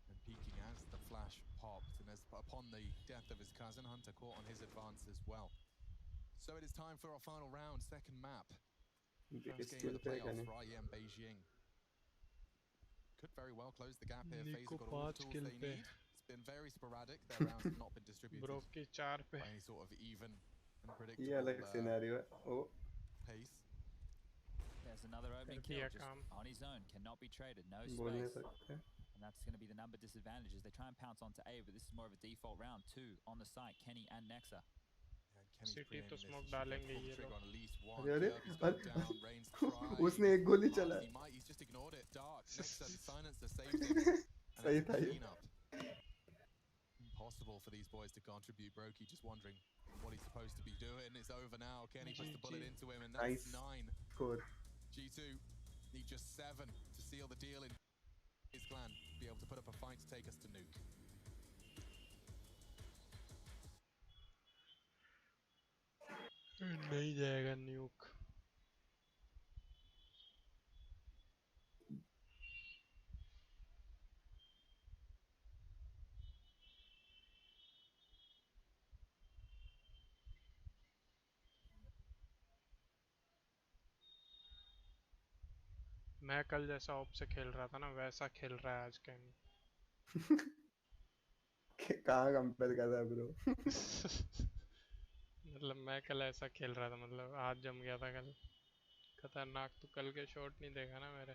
and peeking as the flash popped. And as upon the death of his cousin, Hunter caught on his advance as well. So it is time for our final round, second map. First game of the playoffs for IEM Beijing. Could very well close the gap here. FaZe got all the tools they need. It's been very sporadic. Their rounds have not been distributed by any sort of even and predictable scenario. Pace. There's another opening kill just on his own. Cannot be traded. No space. And that's going to be the number disadvantage as they try and pounce onto A, but this is more of a default round. 2 on the site, Kenny and Nexa. City तो smoke डालेंगे ये लोग. अरे उसने एक गोली चला. सही था ये. Impossible for these boys to contribute. Brokey just wondering what he's supposed to be doing. It's over now. Kenny puts the bullet into him, and that's 9. Good. G2 need just 7 to seal the deal in his clan. Be able to put up a fight to take us to Nuke. नहीं जाएगा न्यूक. मैं कल जैसा op से खेल रहा था ना वैसा खेल रहा है आज कैनी. कहाँ कंपेयर कर रहा है ब्रो? मतलब मैं कल ऐसा खेल रहा था, मतलब आज जम गया था कल. खतरनाक. तो कल के शॉट नहीं देखा ना मेरे?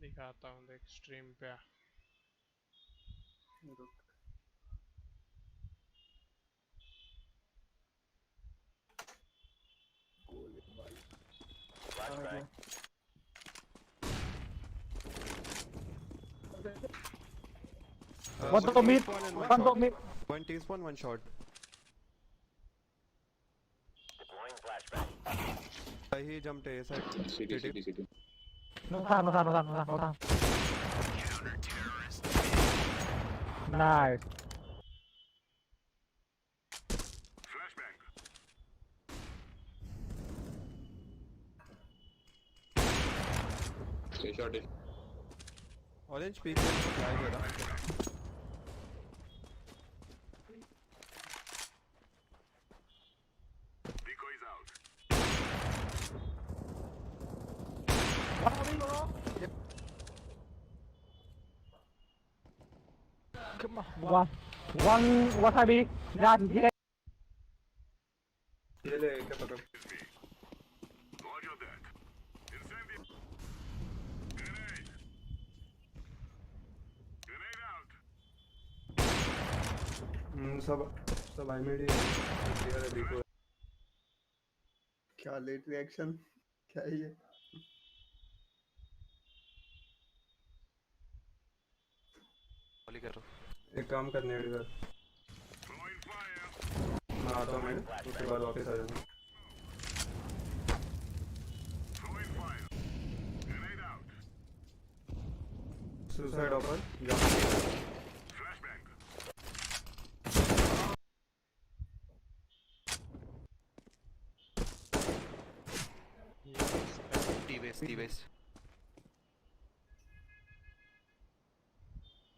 दिखाता हूँ देख स्ट्रीम पे. One top mid, one top mid. One T-spawn, one shot. Deploying flashbang. He jumped A side. City. No time. Counter-terrorist. Nice. Flashbang. Stay shot. Orange peak supply करा. Decoys out. Yep. Come on. One wasabi. Run. ये ले क्या पकड़. Roger that. Incendiary. Grenade out. सब आई मेडी है. देखो क्या late reaction. क्या है ये? गोली करो. एक काम करने वाली बात. मैं आता हूँ. मैं उसके बाद वापस आ जाऊँगा. Suicide offer. T-base.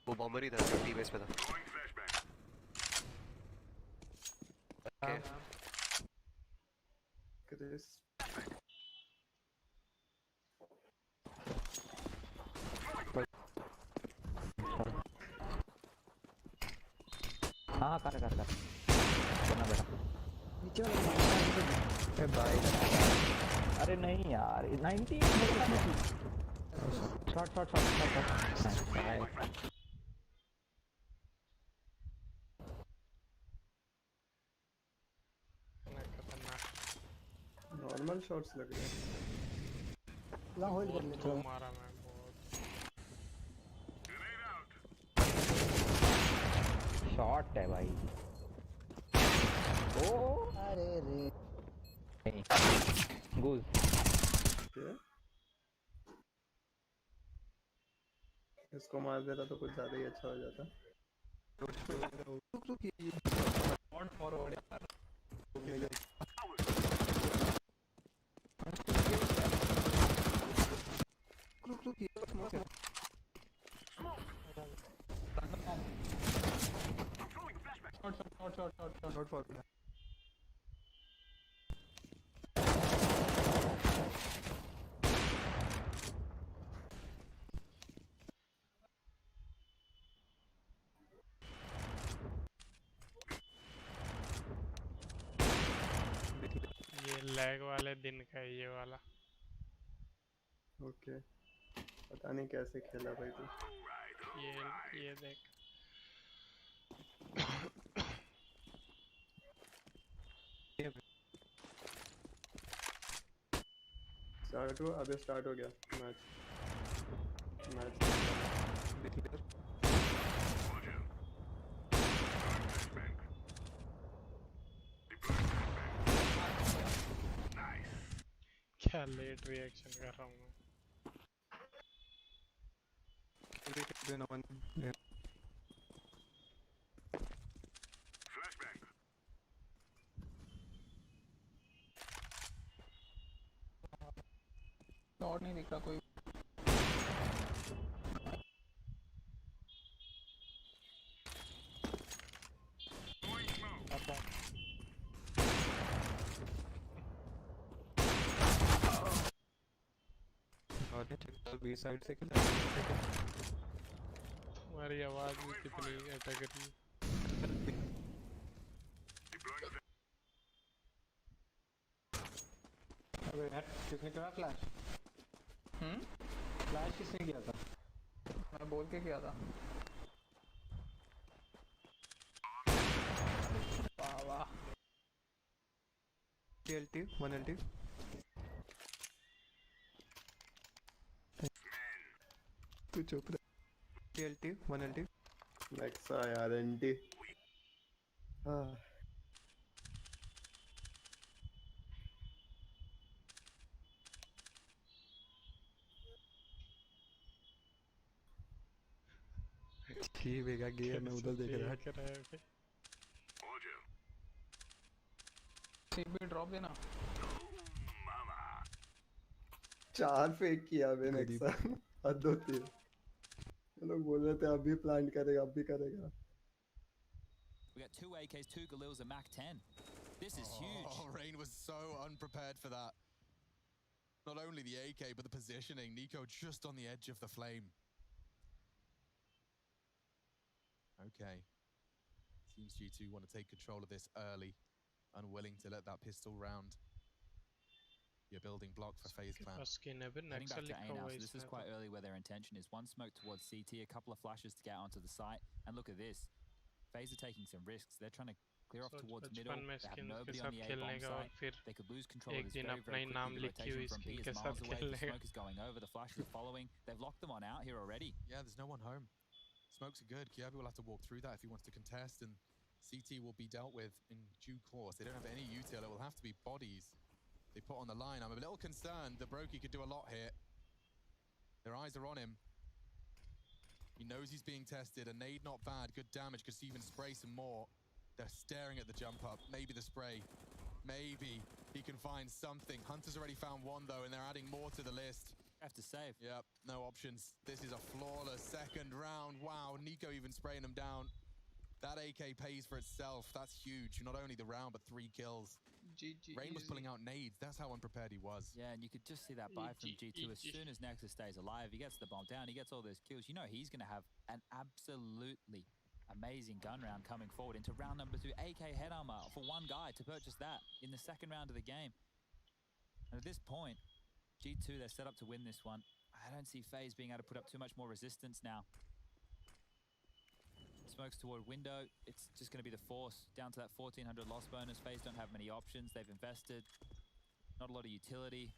वो बॉम्बर ही था जो T-base पे था. हाँ कर करना बेटा नीचे वाला भाई अरे नहीं यार 90 शॉट नॉर्मल शॉट्स लग रहे हैं होल्ड कर ले थ्रो मारा मैं बहुत शॉट है भाई ओ अरे रे गुड इसको मार देता तो कुछ ज्यादा ही अच्छा हो जाता फॉरवर्ड ये लैग वाले दिन का है ये वाला ओके पता नहीं कैसे खेला भाई तू ये देख स्टार्ट हुआ अबे स्टार्ट हो गया मैच क्या लेट रिएक्शन कर रहा हूँ मैं शॉट नहीं दिख रहा कोई बी साइड से तुम्हारी आवाज भी कितनी अटक रही अबे यार किसने करा फ्लैश फ्लैश किसने किया था मैं बोल के किया था वाह TLT 1LT तू चुप रह TLT 1LT नेक्सा यार एंटी हाँ ठीक है गया मैं उधर देख रहा है सीबी ड्रॉप देना 4 फेक किया बे नेक्सा हद होती है लोग बोल रहे थे अभी प्लान करेगा अब भी करेगा We got 2 AKs, 2 Galils, and Mac 10. This is huge. Oh, Rain was so unprepared for that. Not only the AK, but the positioning. Nico just on the edge of the flame. Okay. Seems G2 want to take control of this early. Unwilling to let that pistol round be a building block for FaZe Clan. Heading back to A now, so this is quite early where their intention is. One smoke towards CT, a couple of flashes to get onto the site. And look at this. FaZe are taking some risks. They're trying to clear off towards middle. They have nobody on the A bomb site. They could lose control of this very, very quickly. The rotation from B is miles away. The smoke is going over. The flashes are following. They've locked them on out here already. Yeah, there's no one home. Smokes are good. Kiabi will have to walk through that if he wants to contest, and CT will be dealt with in due course. They don't have any util. It will have to be bodies they put on the line. I'm a little concerned that Brokey could do a lot here. Their eyes are on him. He knows he's being tested. A nade not bad. Good damage. Could even spray some more. They're staring at the jump up. Maybe the spray. Maybe he can find something. Hunter's already found one though, and they're adding more to the list. Have to save. Yep, no options. This is a flawless second round. Wow, Nico even spraying them down. That AK pays for itself. That's huge. Not only the round, but 3 kills. GG. Rain was pulling out nades. That's how unprepared he was. Yeah, and you could just see that buy from G2. As soon as Nexus stays alive, he gets the bomb down, he gets all those kills. You know he's going to have an absolutely Amazing gun round coming forward into round number 2. AK head armor for one guy to purchase that in the second round of the game. And at this point, G2, they're set up to win this one. I don't see FaZe being able to put up too much more resistance now. Smokes toward window. It's just going to be the force down to that 1400 loss bonus. FaZe don't have many options. They've invested. Not a lot of utility.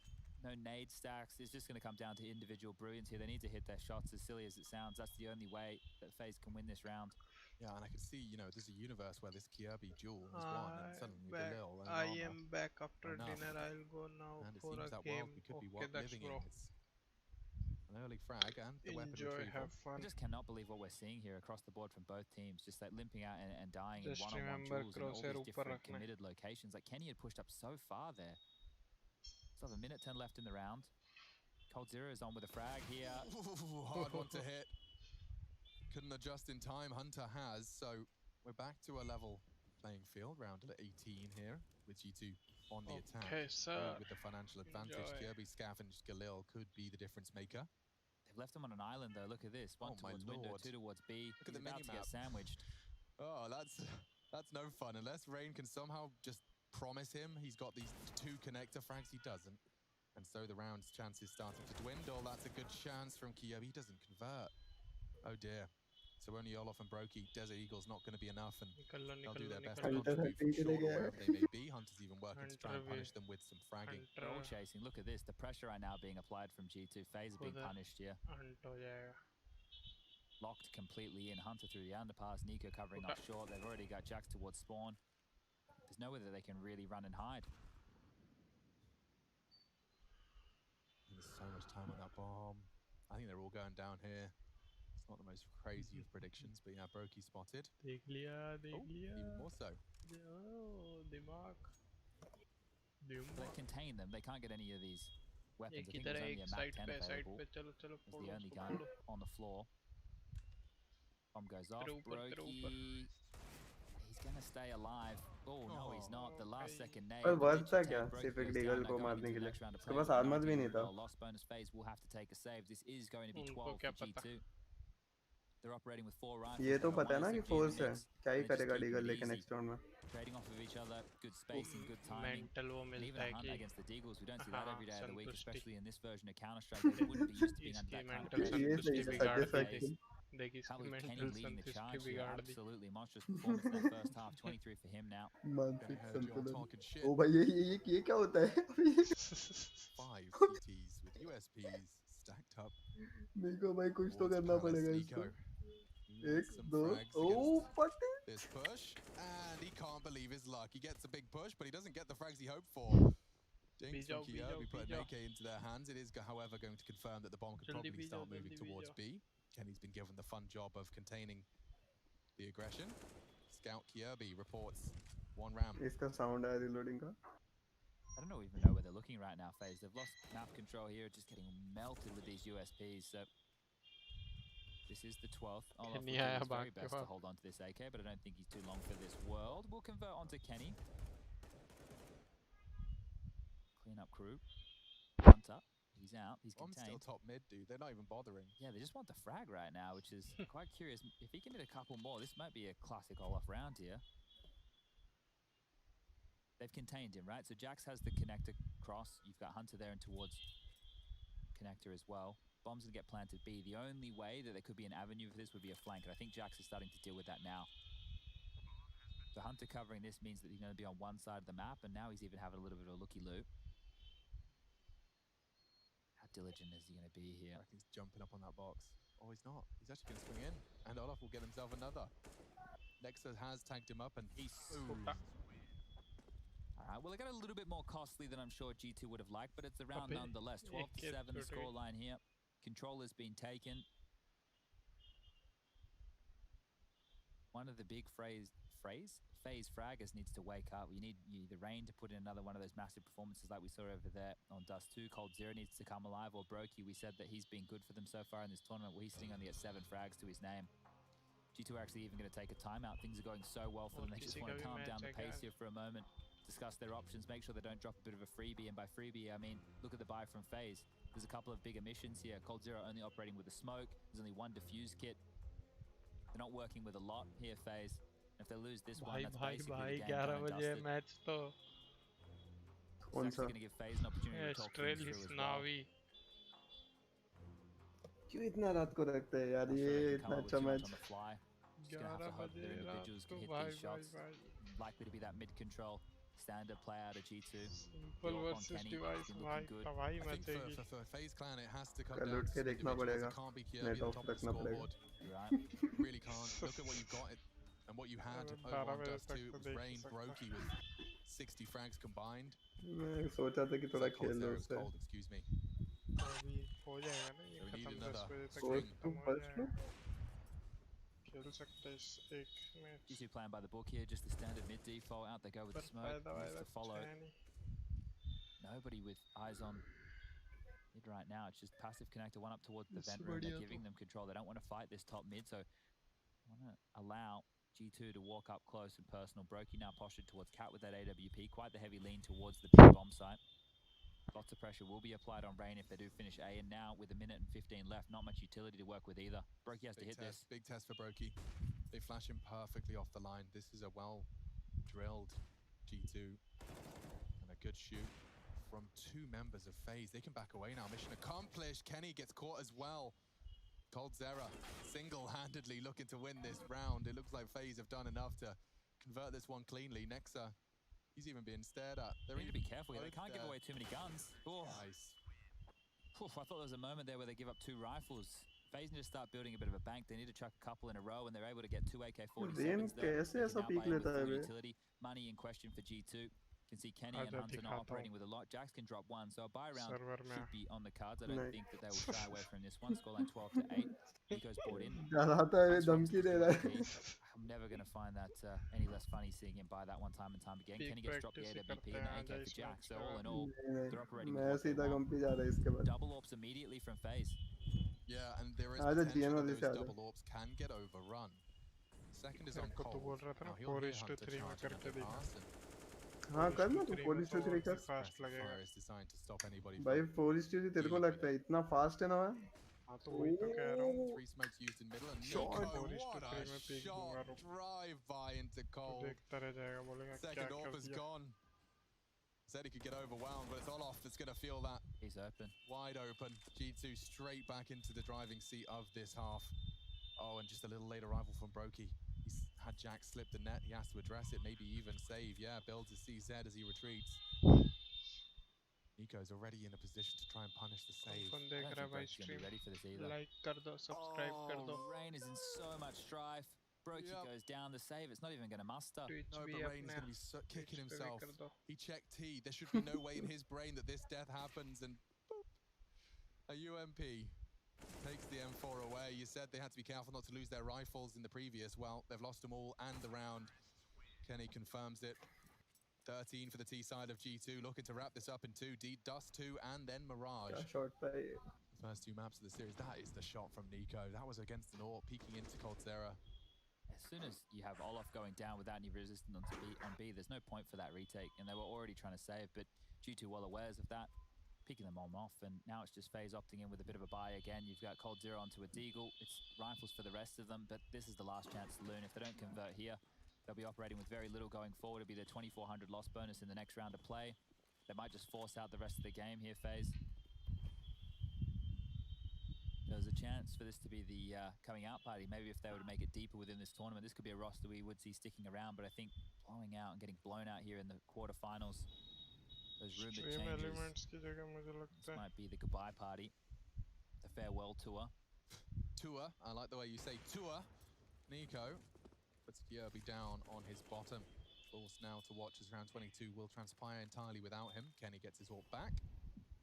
No nade stacks. It's just going to come down to individual brilliance here. They need to hit their shots, as silly as it sounds. That's the only way that FaZe can win this round. Yeah, and I can see, you know, there's a universe where this Kirby duel has won, and suddenly Galil and I Armor am back after enough. dinner. I'll go now And it for seems a that game. world we could be Okay, that's living bro. in. It's an early frag and the weapon Enjoy, retrieval. have fun. I just cannot believe what we're seeing here across the board from both teams. Just like limping out and dying Just in one-on-one remember duels in all crosshair these upar different rakhna hai. committed locations. Like Kenny had pushed up so far there. Still have a minute 10 left in the round. Cold Zero is on with a frag here. Ooh, hard one to hit. Couldn't adjust in time. Hunter has, so we're back to a level playing field, rounded at 18 here, with G2 on the attack. Okay, sir. With the financial advantage, Enjoy. Kirby, Scavenge, Galil could be the difference maker. They've left him on an island though. Look at this. One towards window, two towards B. Look at He's the about to mini-map. get sandwiched. Oh, that's no fun. Unless Rain can somehow just promise him he's got these 2 connector frags, he doesn't. And so the round's chances starting to dwindle. That's a good chance from Kirby. He doesn't convert. Oh dear. So only Olof and Brokey, Desert Eagle's not going to be enough, and they'll do their best to contribute from short or wherever they may be. Hunter's even working to try and punish them with some fragging. They're all chasing. Look at this. The pressure right now being applied from G2. FaZe are being punished here. Locked completely in. Hunter through the underpass. Nico covering off short. They've already got Jax towards spawn. There's nowhere that they can really run and hide. There's so much time on that bomb. I think they're all going down here. It's not the most crazy of predictions, but yeah, Brokey spotted. Even more so. They contain them. They can't get any of these weapons. I think there's only a Mac 10 available. It's the only gun on the floor. Bomb goes off. Brokey. He's gonna stay alive. Oh no, he's not. The last second nade. पर worth था क्या सिर्फ एक Diggle को मारने के लिए? उसके पास आर्मर भी नहीं था. Lost bonus phase will have to take a save. This is going to be 12 for G2. They're operating with 4 rifles. ये तो पता है ना कि फोर्स है. क्या ही करेगा डीगल लेके नेक्स्ट राउंड में? Trading off of each other, good spacing, good timing. And even a hunt against the Deagles, we don't see that every day of the week, especially in this version of Counter-Strike. They wouldn't be used to being under that kind of pressure. Kenny leading the charge here. Absolutely monstrous performance in that first half. 23 for him now. मानसिक संतुलन. ओ भाई ये क्या होता है? 5 CTs with USPs stacked up. निको भाई कुछ तो करना पड़ेगा इसको. एक दो. Oh, fuck it. This push, and he can't believe his luck. He gets a big push, but he doesn't get the frags he hoped for. Dinks from Kirby put an AK into their hands. It is, however, going to confirm that the bomb could probably start moving towards B. Kenny's been given the fun job of containing the aggression. Scout Kirby reports 1 ram. इसका sound है reloading का. I don't even know where they're looking right now, FaZe. They've lost map control here, just getting melted with these USPs. So this is the 12th. Olaf will do his very best to hold on to this AK, but I don't think he's too long for this world. We'll convert onto Kenny. Clean up crew. Hunter. He's out. He's contained. I'm still top mid, dude. They're not even bothering. Yeah, they just want the frag right now, which is quite curious. If he can hit a couple more, this might be a classic Olaf round here. They've contained him, right? So Jax has the connector cross. You've got Hunter there and towards connector as well. Bombs gonna get planted B. The only way that there could be an avenue for this would be a flank, and I think Jax is starting to deal with that now. The Hunter covering this means that he's going to be on one side of the map, and now he's even having a little bit of a looky-loo. How diligent is he going to be here? I reckon he's jumping up on that box. Oh, he's not. He's actually going to swing in, and Olaf will get himself another. Nexa has tagged him up, and he's... Alright, well, it got a little bit more costly than I'm sure G2 would have liked, but it's a round nonetheless. 12-7 the scoreline here. Control has been taken. One of the big FaZe fraggers needs to wake up. You need the Rain to put in another one of those massive performances like we saw over there on Dust 2. Cold Zero needs to come alive, or Brokey. We said that he's been good for them so far in this tournament. Well, he's sitting only at 7 frags to his name. G2 are actually even going to take a timeout. Things are going so well for them. They just want to calm down the pace here for a moment, discuss their options, make sure they don't drop a bit of a freebie. And by freebie, I mean, look at the buy from FaZe. There's a couple of big emissions here. Cold Zero only operating with a smoke. There's only 1 defuse kit. They're not working with a lot here, FaZe. If they lose this one, भाई that's भाई basically भाई the game done 11 and बजे dusted. Match तो कौन It's सा actually going to give FaZe an opportunity to talk things Australis through as well. Navi क्यों इतना रात को रखते हैं यार Not sure ये they can इतना come up with अच्छा too much match on the fly. Just going to have 11 to hope that बजे their रात individuals को can hit भाई these भाई shots. भाई Likely to be that mid-control standard play out of G2. Simple The AWP on versus Kenny device has been भाई looking good. तबाही I think मचेगी for FaZe Clan, it has to come कल down उठ to के some देखना individuals. पड़ेगा It can't be Kirby net at the of top of the रखना पड़ेगा scoreboard. Right. You really can't. Look at what you've got and what you had over 12 on बजे Dust तक 2. It तो was देख ही Rain, सकता Brokey with 60 frags combined. मैं सोचा था कि थोड़ा Cold खेल लो Zero was उससे cold, excuse me. तो अभी हो जाएगा ना ये So we need खत्म another 10 बजे तक string. खत्म तुम हो फर्स्ट लो जाएगा खेल सकते हैं इस एक match G2 playing by the book here, just the standard mid default. Out they go with पर the smoke. फायदा Needs वायदा to कुछ follow. है नहीं Nobody with eyes on mid right now. It's just passive connector, one up towards the इससे vent room. They're बढ़िया giving तो them control. They don't want to fight this top mid, so want to allow G2 to walk up close and personal. Brokey now postured towards Cat with that AWP. Quite the heavy lean towards the big bomb site. Lots of pressure will be applied on Rain if they do finish A, and now with a minute and 15 left, not much utility to work with either. Brokey has to hit this. Big test for Brokey. They flash him perfectly off the line. This is a well-drilled G2 and a good shoot from two members of FaZe. They can back away now. Mission accomplished. Kenny gets caught as well. Cold Zera single-handedly looking to win this round. It looks like FaZe have done enough to convert this one cleanly. Nexa, he's even being stared at. They need to be careful here. They can't give away too many guns. Oh. Nice. Oof, I thought there was a moment there where they give up 2 rifles. FaZe need to start building a bit of a bank. They need to chuck a couple in a row, and they're able to get 2 AK-47s there. कैसे ऐसा peak लेता है बे utility. Money in question for G2. Can see Kenny and Hunter not operating with a lot. Jax can drop 1, so a buy round should be on the cards. I don't think that they will shy away from this one. Scoreline 12-8. Nico's bought in. डराता है धमकी दे रहा है I'm never going to find that any less funny seeing him buy that one time and time again. Kenny gets dropped the AWP and AK for Jax. So all in all, they're operating मैं सीधा कंपी जा रहा है इसके बाद double ops immediately from FaZe. Yeah, and there is potential that those double ops can get overrun. Second is on Cold. Now he'll hear Hunter charging at the pass and हाँ करना तो 4:3 कर फास्ट लगेगा fire is designed to stop anybody भाई from 4:3 तेरे को लगता है इतना फास्ट है ना हाँ तो वही तो कह रहा हूँ 3 smokes used in middle and Shot. Nico, 4:3 what a में पीक दूंगा shot drive by into तो Cold. देखता रह जाएगा बोलेगा क्या Second कर AWP is दिया gone. Said he could get overwhelmed, but it's Olof that's going to feel that. He's open. Wide open. G2 straight back into the driving seat of this half. Oh, and just a little later arrival from Brokey. He's had Jack slip the net. He has to address it, maybe even save. Yeah, builds his CZ as he retreats. Nico's already in a position to try and punish the save. कौन देख रहा है भाई Brokey's gonna be ready for this either. Like कर दो subscribe कर दो Rain is in so much strife. Brokey goes down the save. It's not even going to muster. No, but Rain is going to be kicking himself. He checked T. There should be no way in his brain that this death happens, and boop, a UMP takes the M4 away. You said they had to be careful not to lose their rifles in the previous. Well, they've lost them all and the round. Kenny confirms it. 13 for the T side of G2, looking to wrap this up in 2. Dust 2 and then Mirage. First 2 maps of the series. That is the shot from Nico. That was against an AWP, peeking into Cold Zera. As soon as you have Olof going down without any resistance on B, there's no point for that retake, and they were already trying to save, but G2 well aware of that, picking them on off, and now it's just FaZe opting in with a bit of a buy again. You've got Cold Zero onto a Deagle. It's rifles for the rest of them, but this is the last chance to Loon. If they don't convert here, they'll be operating with very little going forward. It'll be their 2,400 loss bonus in the next round of play. They might just force out the rest of the game here, FaZe. There's a chance for this to be the coming out party. Maybe if they were to make it deeper within this tournament, this could be a roster we would see sticking around, but I think blowing out and getting blown out here in the quarterfinals, those rumored changes, this might be the goodbye party, the farewell tour. Tour, I like the way you say tour. Nico puts Kirby down on his bottom. Forced now to watch as round 22 will transpire entirely without him. Kenny gets his AWP back.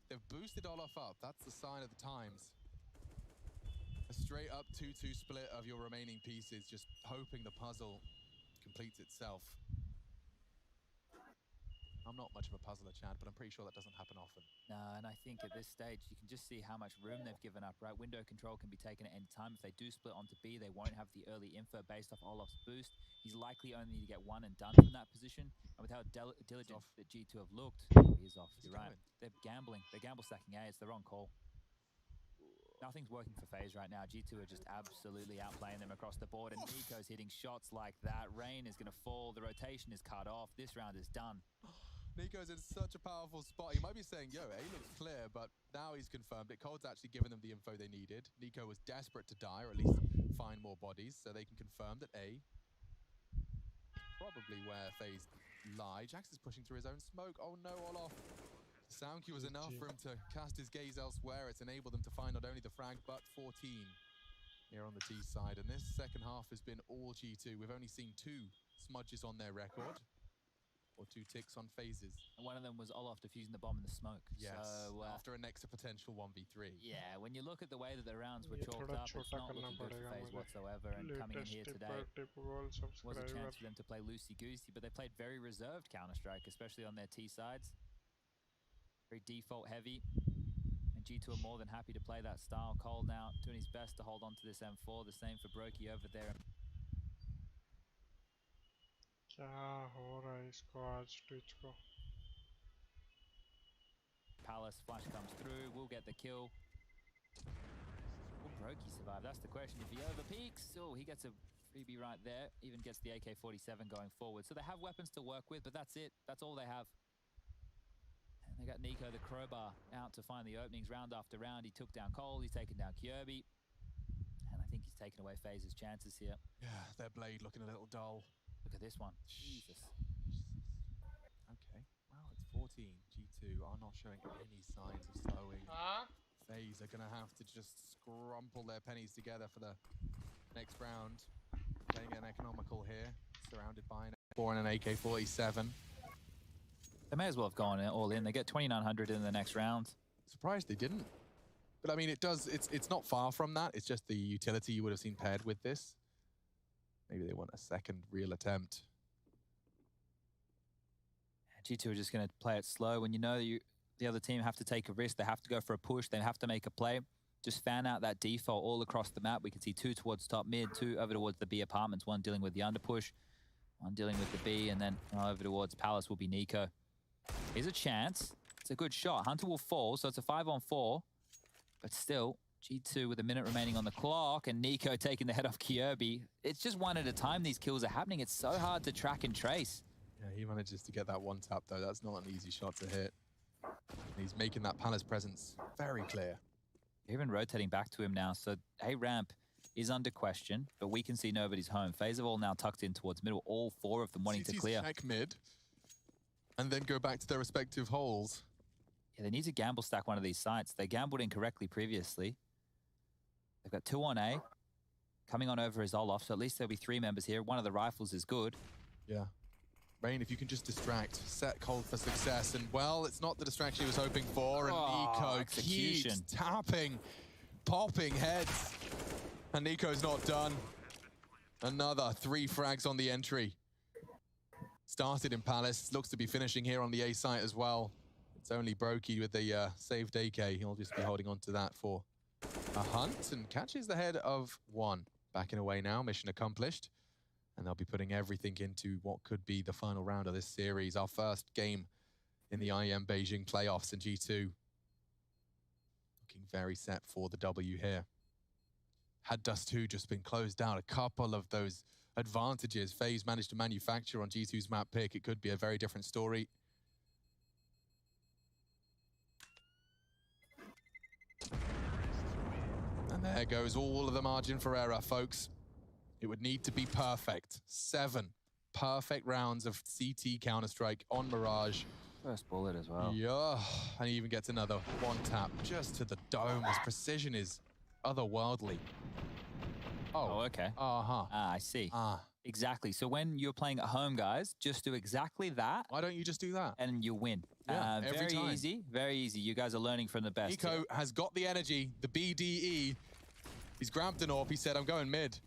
They've boosted Olof up. That's the sign of the times. A straight up 2-2 split of your remaining pieces, just hoping the puzzle completes itself. I'm not much of a puzzler, Chad, but I'm pretty sure that doesn't happen often. No, and I think at this stage, you can just see how much room they've given up, right? Window control can be taken at any time. If they do split onto B, they won't have the early info based off Olof's boost. He's likely only to get one and done from that position. And with how diligent that G2 have looked, he is off, you're right. They're gambling. They're gamble stacking A. It's the wrong call. Nothing's working for FaZe right now. G2 are just absolutely outplaying them across the board, and Nico's hitting shots like that. Rain is going to fall. The rotation is cut off. This round is done. Nico's in such a powerful spot. He might be saying, yo, A looks clear, but now he's confirmed it. Cold's actually given them the info they needed. Nico was desperate to die, or at least find more bodies, so they can confirm that A probably where FaZe lie. Jax is pushing through his own smoke. Oh no, Olof. The sound cue was enough for him to cast his gaze elsewhere. It's enabled him to find not only the frag, but 14 here on the T side. And this second half has been all G2. We've only seen 2 smudges on their record, or 2 ticks on phases. And one of them was Olof defusing the bomb in the smoke. Yes, so, after an extra potential 1v3. Yeah, when you look at the way that the rounds were chalked up, it's not looking good for FaZe whatsoever. And coming in here today was a chance for them to play loosey-goosey, but they played very reserved Counter-Strike, especially on their T sides. Very default heavy, and G2 are more than happy to play that style. Cole now doing his best to hold on to this M4. The same for Brokey over there. Palace flash comes through. We'll get the kill. Will Brokey survive? That's the question. If he overpeaks, oh, he gets a freebie right there. Even gets the AK-47 going forward. So they have weapons to work with, but that's it. That's all they have. They got Nico the crowbar out to find the openings round after round. He took down Cole, he's taken down Kirby. And I think he's taken away FaZe's chances here. Yeah, their blade looking a little dull. Look at this one. Jesus. Okay, well, it's 14. G2 are not showing any signs of slowing. FaZe are going to have to just scrumple their pennies together for the next round. Playing an economical here, surrounded by an AK-4 and an AK-47. They may as well have gone all in. They get 2,900 in the next round. Surprised they didn't. But I mean, it's not far from that. It's just the utility you would have seen paired with this. Maybe they want a second real attempt. G2 are just going to play it slow. When you know the other team have to take a risk, they have to go for a push, they have to make a play. Just fan out that default all across the map. We can see 2 towards top mid, 2 over towards the B apartments, 1 dealing with the underpush, 1 dealing with the B, and then over towards Palace will be Nico. Here's a chance. It's a good shot. Hunter will fall, so it's a 5-on-4. But still, G2 with a minute remaining on the clock, and Nico taking the head off Kirby. It's just one at a time these kills are happening. It's so hard to track and trace. Yeah, he manages to get that one tap, though. That's not an easy shot to hit. He's making that Palace presence very clear. They're even rotating back to him now, so A-ramp is under question, but we can see nobody's home. FaZe have all now tucked in towards middle, all 4 of them wanting to clear. Check mid. And then go back to their respective holes. Yeah, they need to gamble stack one of these sites. They gambled incorrectly previously. They've got 2 on A. Coming on over is Olof, so at least there'll be 3 members here. One of the rifles is good. Yeah. Rain, if you can just distract, set Cold for success. And, well, it's not the distraction he was hoping for. And Nico keeps tapping, popping heads. And Nico's not done. Another 3 frags on the entry. Started in Palace, looks to be finishing here on the A site as well. It's only Brokey with the saved AK. He'll just be holding on to that for a hunt and catches the head of 1. Backing away now, mission accomplished. And they'll be putting everything into what could be the final round of this series. Our first game in the IEM Beijing playoffs, and G2 looking very set for the W here. Had Dust 2 just been closed out, a couple of those advantages FaZe managed to manufacture on G2's map pick, it could be a very different story. And there goes all of the margin for error, folks. It would need to be perfect. 7 perfect rounds of CT Counter-Strike on Mirage. First bullet as well. Yeah, and he even gets another 1 tap just to the dome. His precision is otherworldly. Oh, okay. I see. Exactly. So when you're playing at home, guys, just do exactly that. Why don't you just do that? And you win. Yeah, every very time. easy. Very easy. You guys are learning from the best. Nico has got the energy, the BDE. He's grabbed an AWP. He said, I'm going mid.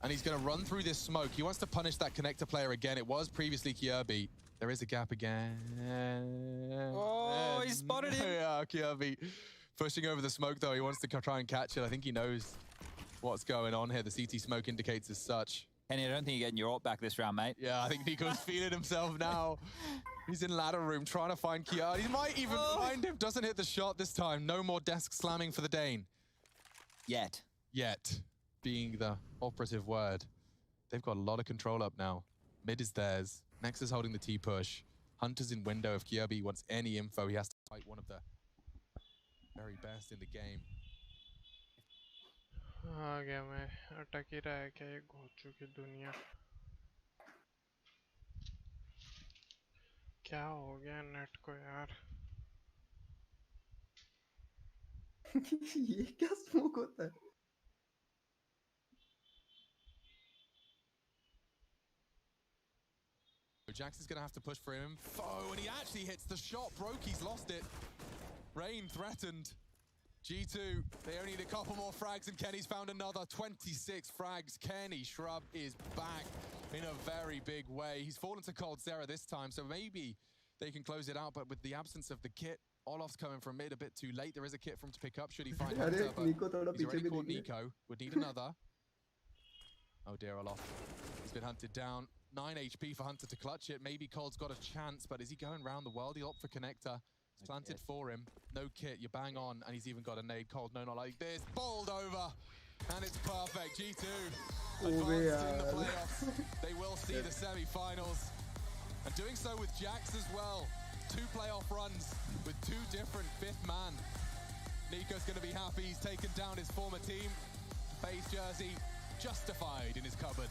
And he's going to run through this smoke. He wants to punish that connector player again. It was previously Kirby. There is a gap again. Oh, he spotted him. Yeah, Kirby pushing over the smoke, though. He wants to try and catch it. I think he knows what's going on here. The CT smoke indicates as such. Kenny, I don't think you're getting your AWP back this round, mate. Yeah, I think Nico's feeling himself now. He's in ladder room trying to find Kiad. He might even find him. Doesn't hit the shot this time. No more desk slamming for the Dane. Yet. Yet being the operative word. They've got a lot of control up now. Mid is theirs. Nex is holding the T-push. Hunter's in window. If Kirby wants any info, he has to fight one of the very best in the game. आ गया मैं अटक ही रहा है क्या ये घोचू की दुनिया क्या हो गया नेट को यार ये क्या स्मोक होता है Jax is going to have to push for him. Oh, and he actually hits the shot. Brokey's lost it. Rain threatened. G2, they only need a couple more frags, and Kenny's found another 26 frags. Kenny Shrub is back in a very big way. He's fallen to Cold Sarah this time, so maybe they can close it out, but with the absence of the kit, Olaf's coming from mid a bit too late. There is a kit for him to pick up, should he find Hunter, but he's already caught Nico. Would need another. Oh dear, Olaf. He's been hunted down. 9 HP for Hunter to clutch it. Maybe Cold's got a chance, but is he going around the world? He'll opt for Connector. It's planted for him. No kit, you're bang on, and he's even got a nade. Cold, no, not like this. Bowled over, and it's perfect. G2 advanced in the playoffs. They will see the semi-finals. And doing so with Jax as well. 2 playoff runs with 2 different fifth man. Nico's going to be happy. He's taken down his former team. Base jersey justified in his cupboard.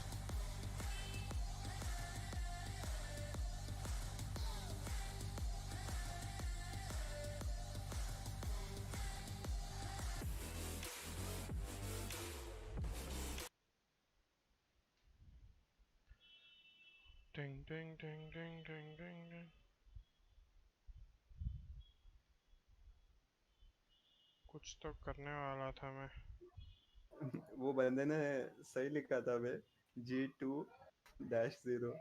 Ding ding ding ding ding ding ding कुछ तो करने वाला था मैं वो बंदे ने सही लिखा था बे G2-0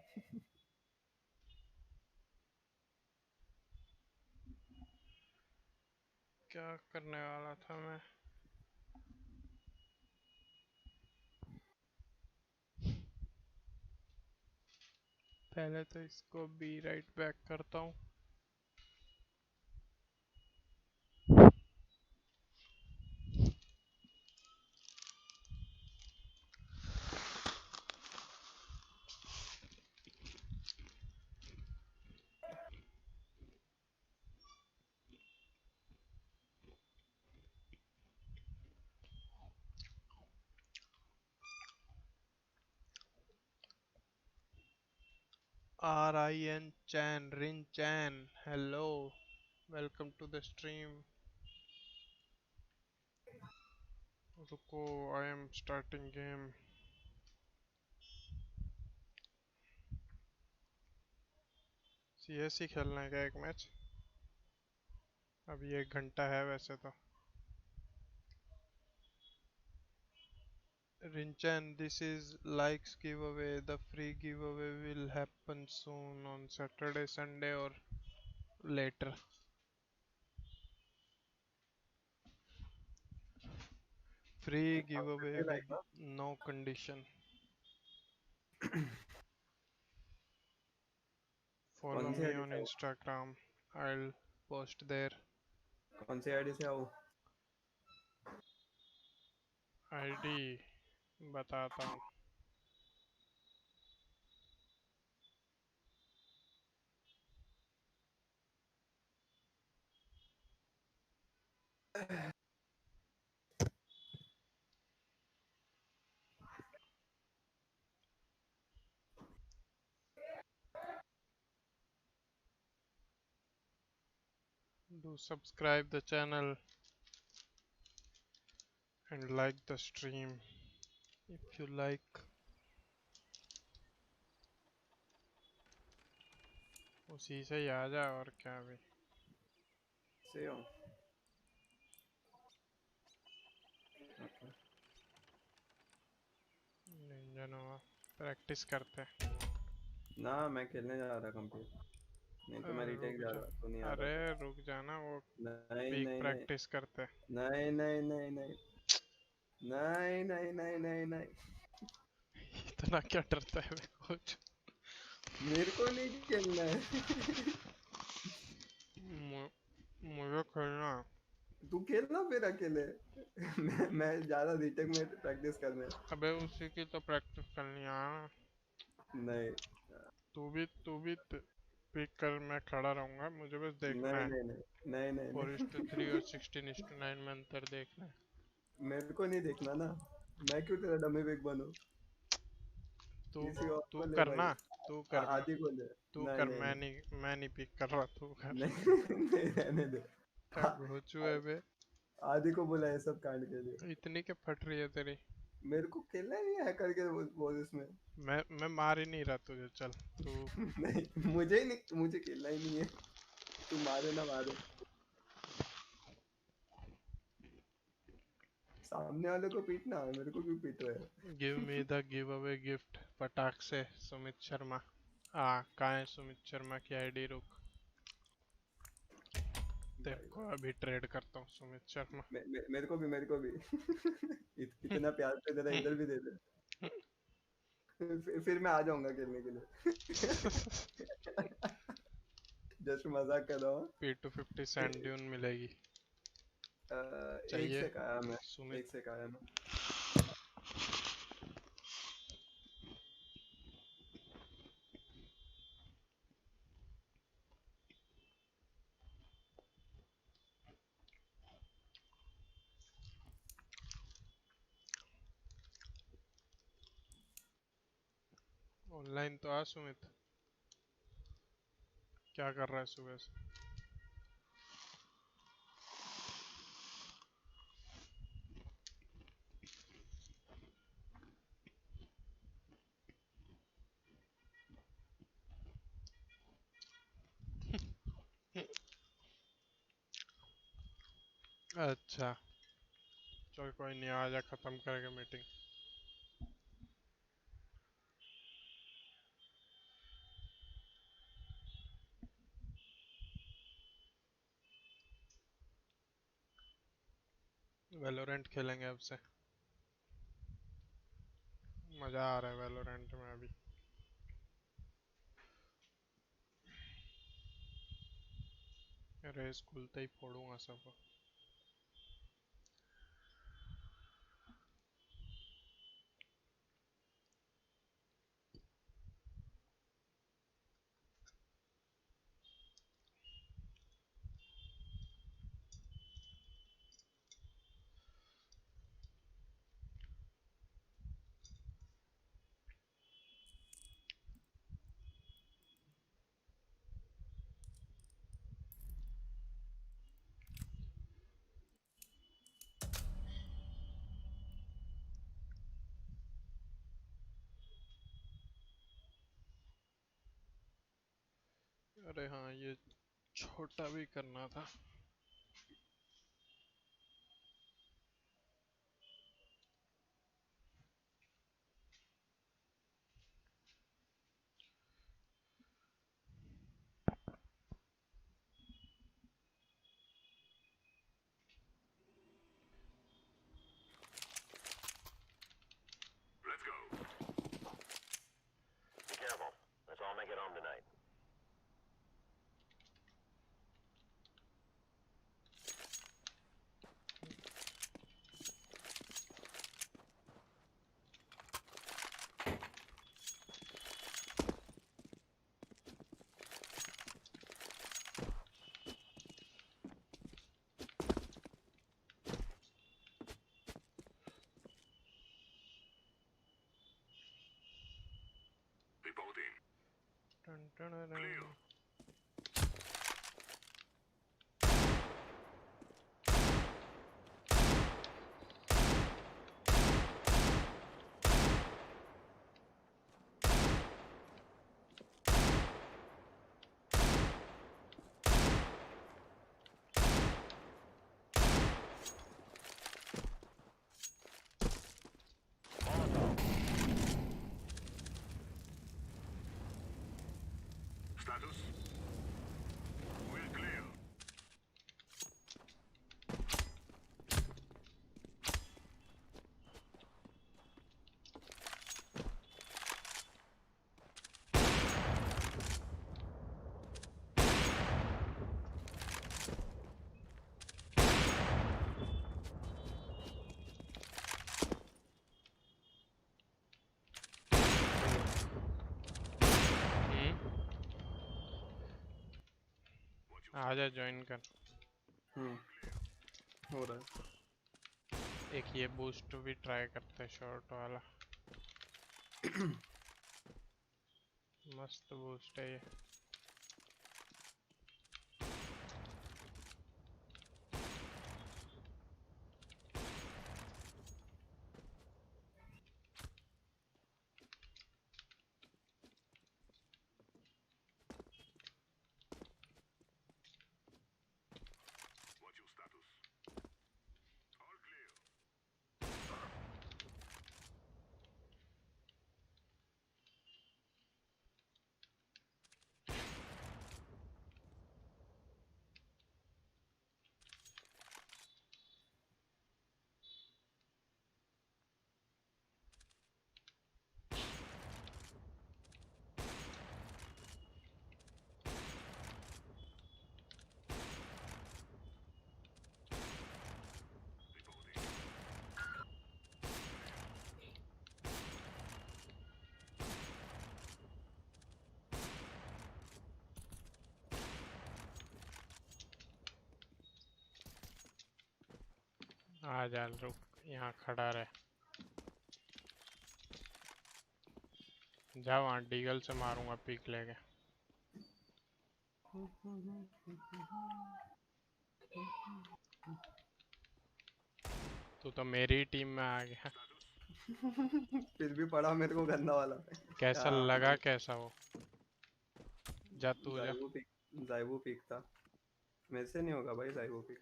क्या करने वाला था मैं पहले तो इसको बी राइट बैक करता हूँ RIN Chan, Rin Chan, hello, welcome to the stream. रुको, I am starting game. CS ही खेलना है क्या एक मैच? अभी 1 घंटा है वैसे तो. Rinchan, this is likes giveaway. The free giveaway will happen soon on Saturday, Sunday or later. Free giveaway with no condition. Follow me on Instagram. I'll post there. कौन सी आईडी से आओ आईडी बताता हूँ Do subscribe the channel and like the stream if you like. उसी से ही आ जा और क्या भी से हो निंजा नोवा प्रैक्टिस करते ना मैं खेलने जा रहा कंप्लीट नहीं तो मैं रीटेक जा रहा तो नहीं आ अरे रहा रुक जाना वो नहीं प्रैक्टिस करते नहीं नहीं नहीं नहीं नहीं नहीं नहीं नहीं नहीं इतना क्या डरता है कोच मेरे को नहीं खेलना है मुझे खेलना तू खेलना फिर अकेले। मैं जा रहा रीटेक में प्रैक्टिस करने। अबे उसी की तो प्रैक्टिस करनी है। नहीं तू भी पिक कर, मैं खड़ा रहूंगा, मुझे बस देखना नहीं है। नहीं नहीं नहीं नहीं 4:3 और नहीं 16:9 में अंतर देखना है। मेरे को नहीं देखना ना, मैं क्यों तेरा डमी पिक बनूं? तू किसी और तू को ले भाई। करना, तू करना, आदि को ले। तू नहीं कर, नहीं नहीं मैं नहीं पिक कर रहा, तू कर। नहीं नहीं रहने दे। क्या घोचू है बे? आदि को बोला है सब कांड के लिए। इतनी के फट रही है तेरी। मेरे को खेलना ही नहीं है करके वो इसमें। मैं मार ही नहीं रहा तुझे, चल तू। नहीं मुझे ही नहीं, मुझे खेलना ही नहीं है। तू मारे ना मारे, सामने वाले को पीटना, मेरे को क्यों पीट रहे हैं? Give me the giveaway gift पटाख से सुमित शर्मा। कहाँ है सुमित शर्मा की आईडी? रुक, तेरे को अभी ट्रेड करता हूँ सुमित शर्मा। मेरे को भी इतना प्यार से तेरा इधर भी दे दे। फिर मैं आ जाऊंगा खेलने के लिए। जस्ट मजाक कर रहा हूँ। P250 सैंड ड्यून मिलेगी। एक से कहा मैं, सुमित। एक से कहा मैं। ऑनलाइन तो आ सुमित, क्या कर रहा है सुबह से? अच्छा चल कोई नहीं, आ जा, खत्म करेंगे मीटिंग। वैलोरेंट खेलेंगे अब से, मजा आ रहा है वैलोरेंट में अभी। रेस खुलते ही फोड़ूंगा सबको। अरे हाँ, ये छोटा भी करना था। आजा ज्वाइन कर। हो रहा है। एक ये बूस्ट भी ट्राई करते हैं शॉर्ट वाला। मस्त बूस्ट है ये। आजा रुक, यहाँ खड़ा रहे। जाओ वहाँ डीगल से मारूंगा पीक लेके। तू तो मेरी टीम में आ गया। फिर भी पड़ा मेरे को गंदा वाला। कैसा लगा कैसा वो? जा तू जा। जाइबू पिक था। मेरे से नहीं होगा भाई जाइबू पिक।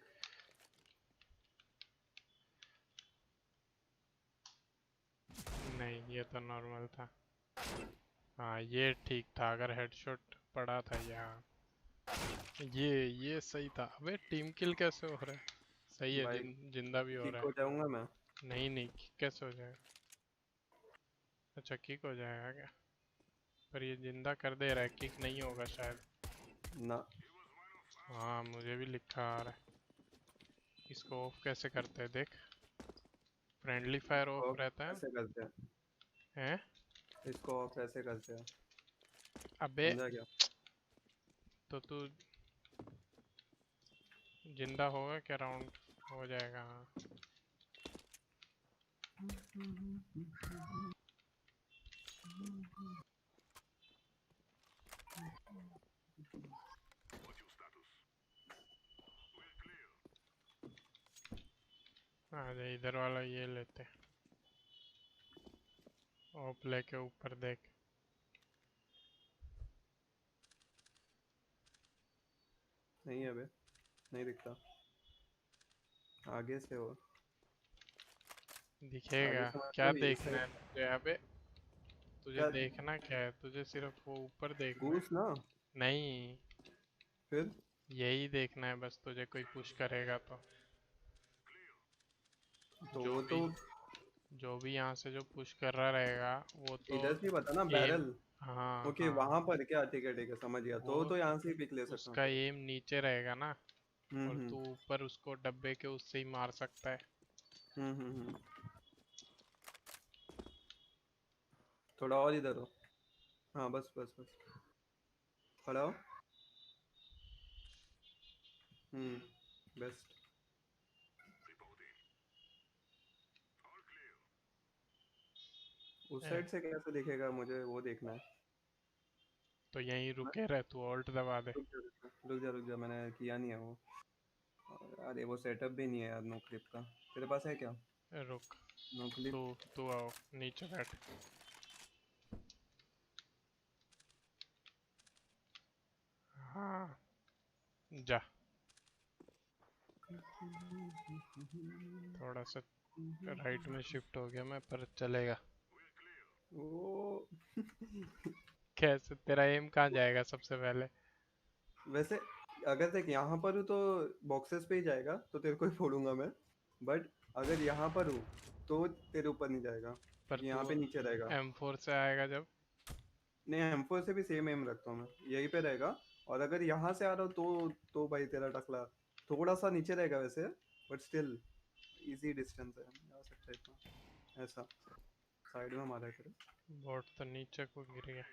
नहीं ये तो नॉर्मल था। हाँ ये ठीक था, अगर हेडशॉट पड़ा था यहाँ। ये सही था। अबे टीम किल कैसे हो रहा है? सही है, जिंदा भी हो रहा है। हो जाऊंगा मैं। नहीं किक कैसे हो जाएगा? अच्छा किक हो जाएगा क्या? पर ये जिंदा कर दे रहा है, किक नहीं होगा शायद ना। हाँ मुझे भी लिखा आ रहा है। इसको ऑफ कैसे करते हैं देख। फ्रेंडली फायर ऑफ रहता है। कैसे करते हैं? इसको ऑफ कैसे करते हैं? अबे समझा क्या? तो तू जिंदा होगा क्या? राउंड हो जाएगा। हाँ आजा इधर वाला ये लेते हैं। ऑफ लेके ऊपर देख। नहीं है बे, नहीं दिखता। आगे से हो दिखेगा क्या? देखना है तुझे? अबे तुझे देखना क्या है? तुझे सिर्फ वो ऊपर देखना है ना। नहीं, फिर यही देखना है बस तुझे। कोई पुश करेगा तो जो भी यहाँ से जो पुश कर रहा रहेगा वो तो इधर से बता ना बैरल। हाँ ओके वहां पर क्या? ठीक है समझ गया। तो यहाँ से ही पिक ले सकता हूँ। उसका एम नीचे रहेगा ना, और तू ऊपर उसको डब्बे के उससे ही मार सकता है। थोड़ा और इधर हो। हाँ बस बस बस खड़ा हो। बेस्ट। उस साइड से कैसे दिखेगा मुझे वो देखना है। तो यहीं रुके रह, तू ऑल्ट दबा दे। रुक जा मैंने किया नहीं है वो। अरे वो सेटअप भी नहीं है यार नो क्लिप का। तेरे पास है क्या? रुक नो क्लिप। तू आओ नीचे बैठ। हाँ जा। थोड़ा सा राइट में शिफ्ट हो गया मैं, पर चलेगा। ओ कैसे? तेरा एम कहाँ जाएगा सबसे पहले? वैसे अगर देख यहाँ पर हूँ तो बॉक्सेस पे ही जाएगा, तो तेरे को ही फोड़ूंगा मैं। बट अगर यहाँ पर हूँ तो तेरे ऊपर नहीं जाएगा, पर यहाँ पे नीचे रहेगा। M4 से आएगा जब? नहीं M4 से भी सेम एम रखता हूँ मैं, यहीं पे रहेगा। और अगर यहाँ से आ रहा हो तो भाई तेरा टकला थोड़ा सा नीचे रहेगा वैसे, बट स्टिल इजी डिस्टेंस है, जा सकता है इतना। ऐसा साइड में मारा है। बॉट तो नीचे को गिर गया।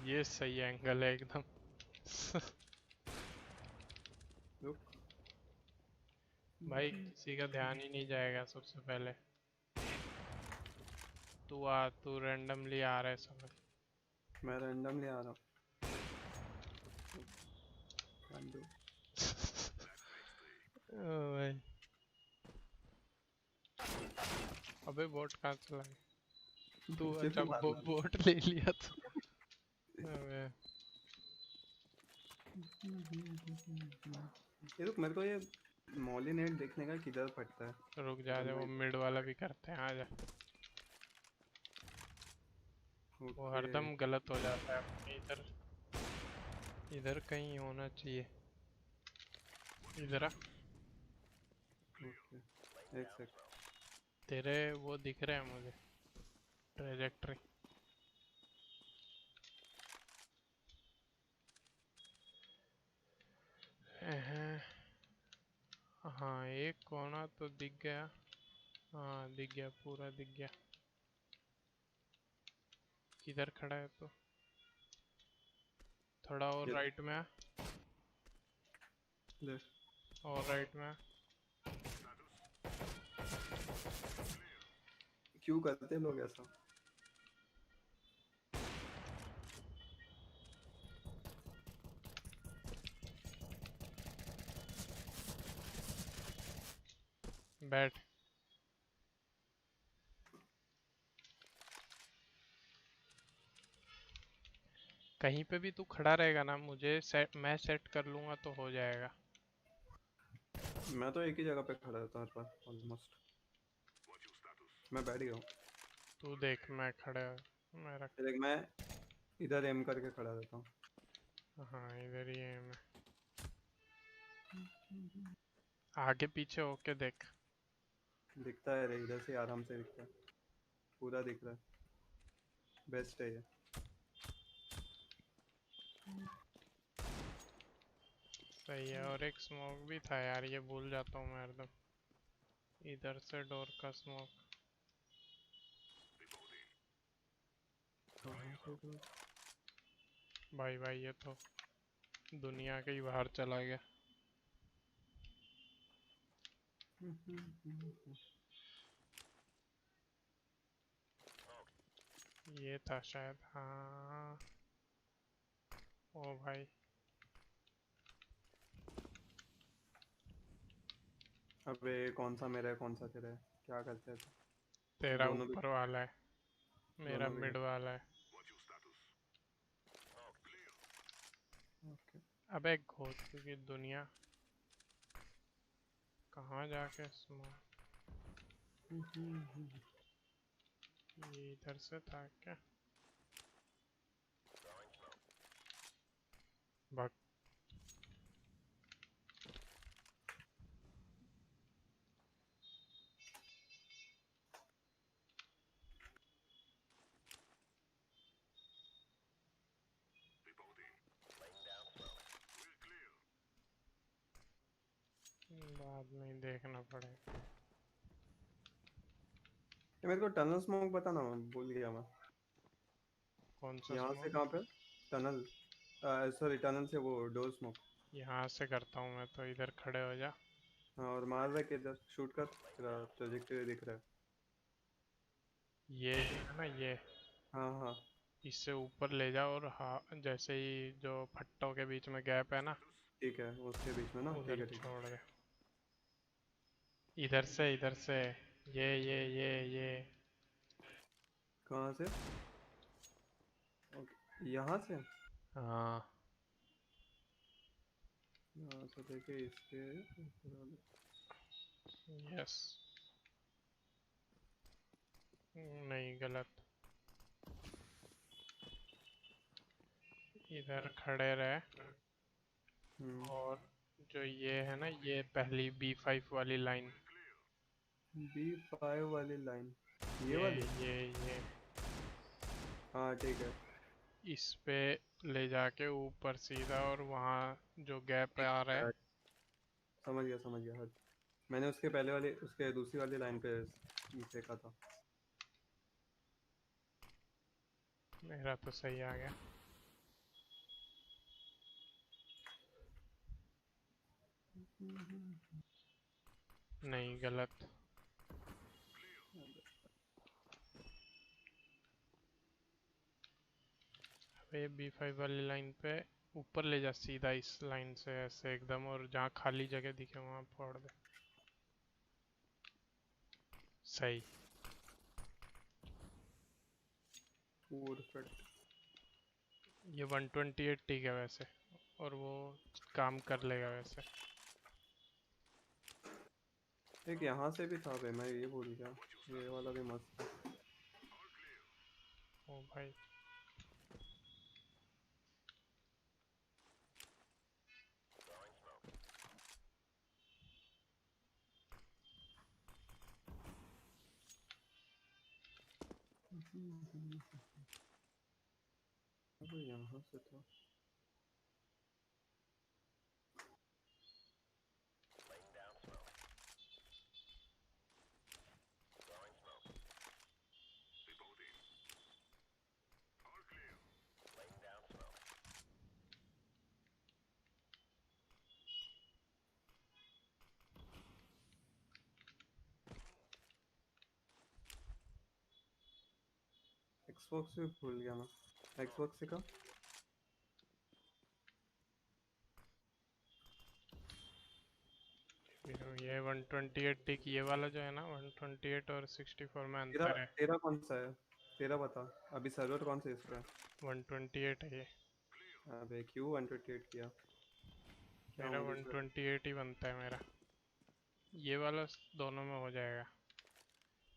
ये सही एंगल है एकदम। भाई किसी का ध्यान ही नहीं जाएगा सबसे पहले। तू रैंडमली आ रहा है समझ। मैं रैंडमली आ रहा हूँ। भाई अबे बोट कहाँ चला गया? तू अच्छा बोट ले लिया तू। अबे ये रुक, मेरे को ये मॉली नेट देखने का किधर फटता है। रुक जा, वो मिड वाला भी करते हैं, आजा। वो हरदम गलत हो जाता है। इधर कहीं होना चाहिए। इधर आ। एक सेकंड। तेरे वो दिख रहे हैं मुझे, ट्रेजेक्ट्री। हाँ एक कोना तो दिख गया। हाँ दिख गया, पूरा दिख गया। किधर खड़ा है तो? थोड़ा और राइट में आ। और राइट में आ। क्यों करते हैं लोग ऐसा? बैठ। कहीं पे भी तू खड़ा रहेगा ना, मैं सेट कर लूंगा तो हो जाएगा। मैं तो एक ही जगह पे खड़ा रहता हूँ हर बार ऑलमोस्ट। मैं बैठ गया हूँ। तू देख मैं खड़ा, देख मैं इधर एम करके खड़ा रहता हूँ। हाँ इधर ही एम है। आगे पीछे होके देख। दिखता है रे, इधर से आराम से दिखता है, पूरा दिख रहा है। बेस्ट है ये। सही है। और एक स्मोक भी था यार, ये भूल जाता हूँ मैं हरदम। इधर से डोर का स्मोक। भाई भाई ये तो दुनिया के ही बाहर चला गया। ये था शायद, हाँ। ओ भाई अबे कौन सा मेरा है कौन सा तेरा है, क्या करते हैं? तेरा ऊपर वाला है, मेरा मिड वाला है। अबे घोटू की दुनिया, कहाँ जाके स्मोक? ये इधर से था क्या? भाग। बाद में ही देखना पड़ेगा। मेरे को टनल स्मोक बताना, मैं भूल गया मैं। कौन सा यहाँ स्मोक? से कहाँ पे टनल? सॉरी टनल से वो डोर स्मोक। यहाँ से करता हूँ मैं तो, इधर खड़े हो जा। हाँ और मार रहा है किधर, शूट कर, तेरा ट्रैजेक्टरी दिख रहा है। ये है ना ये। हाँ हाँ। इससे ऊपर ले जा और हाँ जैसे ही जो फट्टों के बीच में गैप है ना, ठीक है उसके बीच में ना, ठीक उधर है ठीक है। छोड़ दे। इधर से ये। कहाँ से? यहाँ से? हाँ यहाँ से लेके इसके। यस। नहीं गलत। इधर खड़े रहे। और जो ये है ना, ये पहली B5 वाली लाइन। B5 वाली लाइन, ये वाली? ये हाँ ठीक है। इस पे ले जाके ऊपर सीधा, और वहाँ जो गैप आ रहा है। समझ गया हट। मैंने उसके पहले वाली, उसके दूसरी वाली लाइन पे फेंका था। मेरा तो सही आ गया। नहीं गलत। अबे B5 वाली लाइन पे ऊपर ले जा सीधा इस लाइन से ऐसे एकदम, और जहाँ खाली जगह दिखे वहाँ फोड़ दे। सही। ये 128 ठीक है वैसे, और वो काम कर लेगा वैसे। एक यहाँ से भी था बे, मैं ये भूल गया, ये वाला भी मस्त है। ओ भाई अबे यहाँ से था। Xbox भी भूल गया मैं। Xbox से का ये 128 टिक, ये वाला जो है ना 128 और 64 में तेरा अंतर है। तेरा कौन सा है? तेरा बता, अभी सर्वर कौन सा इसका है? 128 है ये। अबे क्यों 128 किया? क्या मेरा मुझे 128 ही बनता है मेरा। ये वाला दोनों में हो जाएगा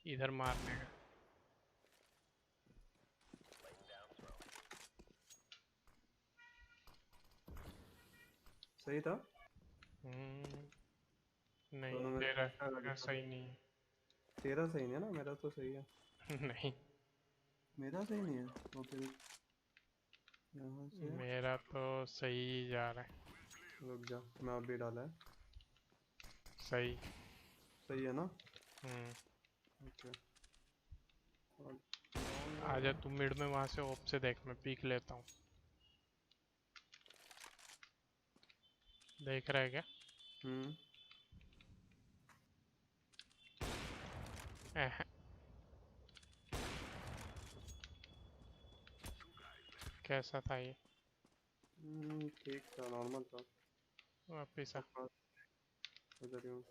इधर मारने का। सही था? नहीं दोनों में तेरा अच्छा लगा था। सही नहीं है। तेरा सही नहीं है ना, मेरा तो सही है। नहीं मेरा सही नहीं है तो फिर यहाँ से मेरा तो सही जा रहा है। रुक जा, मैं अभी डाला है। सही सही है ना? ओके। आजा तू मिड में, वहां से ओप से देख, मैं पीक लेता हूँ। देख रहा है क्या? कैसा था ये? ठीक था, नॉर्मल था। वापिस आ। उधर ही हूँ।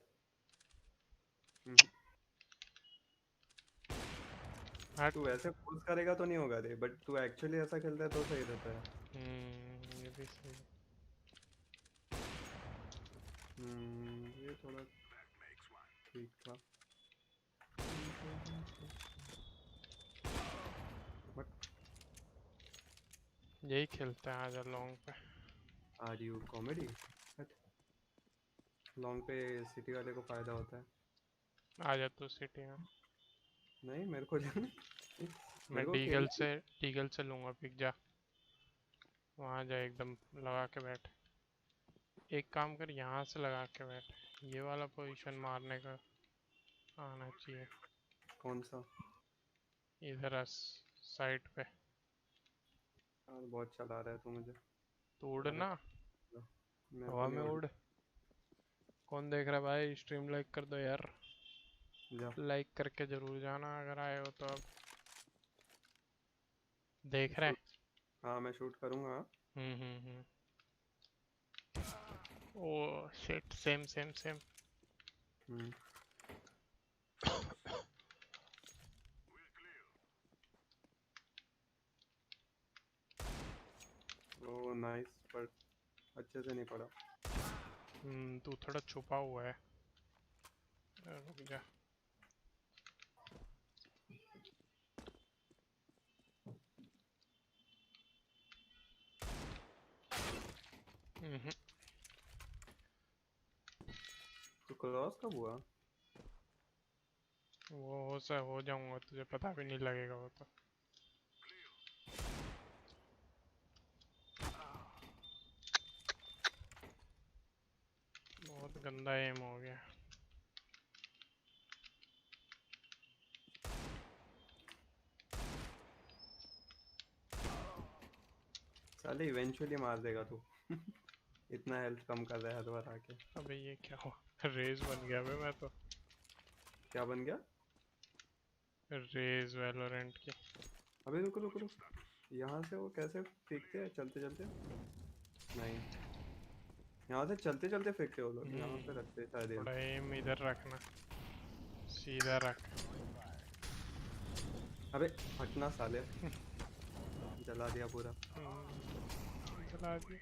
तू ऐसे फोर्स करेगा तो नहीं होगा रे, बट तू एक्चुअली ऐसा खेलता है तो सही रहता है। ये भी सही। ये थोड़ा ठीक था। यही खेलता है आजा लॉन्ग पे। Are you comedy? लॉन्ग पे सिटी वाले को फायदा होता है। आजा तू सिटी में। नहीं मेरे को मैं डीगल से लूंगा, पिक जा वहाँ जा, एकदम लगा के बैठ। एक काम कर, यहाँ से लगा के बैठ, ये वाला पोजीशन मारने का आना चाहिए। कौन सा? इधर साइड पे। बहुत चला रहा है तू मुझे। तो उड़ ना, मैं हवा में उड़। कौन देख रहा है भाई? स्ट्रीम लाइक कर दो यार। लाइक करके जरूर जाना अगर आए हो तो। अब देख रहे हैं? हाँ मैं शूट करूंगा। Oh shit, same same same. Oh nice, पर अच्छे से नहीं पड़ा। तू थोड़ा छुपा हुआ है, रुक जा। तो क्रॉस कब हुआ? वो हो जाऊंगा, तुझे पता भी नहीं लगेगा वो तो। बहुत गंदा एम हो गया। साले इवेंचुअली मार देगा तू। इतना हेल्थ कम कर रहा है हर बार आके। अबे ये क्या हुआ? रेज बन गया बे मैं तो। क्या बन गया? रेज वैलोरेंट की। अबे रुको रुको रुको, यहाँ से वो कैसे फेंकते हैं चलते चलते? नहीं, यहाँ से चलते चलते फेंकते हो लोग, यहाँ पे रखते हैं शायद। थोड़ा एम इधर रखना, सीधा रख। अबे हटना साले। जला दिया पूरा। जला दिया।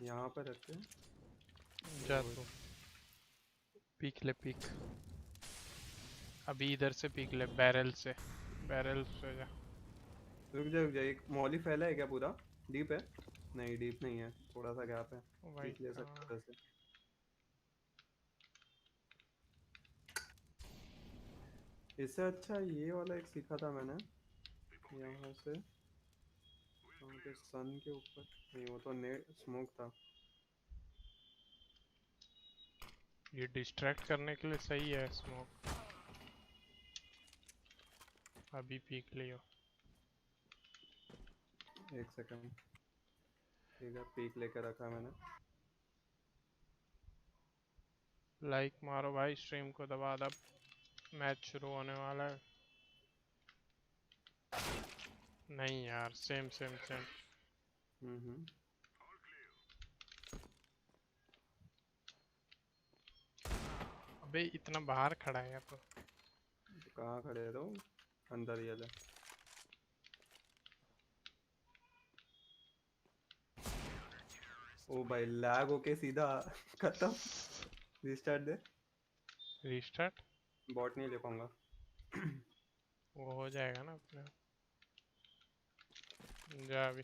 यहाँ पर रखते हैं। जा तू पीक ले पीक। अभी इधर से पीक ले, बैरल से जा। रुक जा, एक मॉली फैला है क्या पूरा? डीप है? नहीं डीप नहीं है, थोड़ा सा गैप है, पीक ले सकते हैं से। इससे अच्छा ये वाला एक सीखा था मैंने, यहाँ से सन के ऊपर। नहीं वो तो नेट स्मोक था। ये डिस्ट्रैक्ट करने के लिए सही है स्मोक। अभी पीक लियो। एक सेकंड, ठीक है पीक लेकर रखा मैंने। लाइक मारो भाई, स्ट्रीम को दबा दब, मैच शुरू होने वाला है। नहीं यार, सेम सेम सेम। अबे इतना बाहर खड़ा है तो कहाँ खड़े हो? अंदर ही है। ओ भाई लैग होके सीधा खत्म। रीस्टार्ट दे। रीस्टार्ट बॉट नहीं ले पाऊंगा। वो हो जाएगा ना अपने। जा अभी।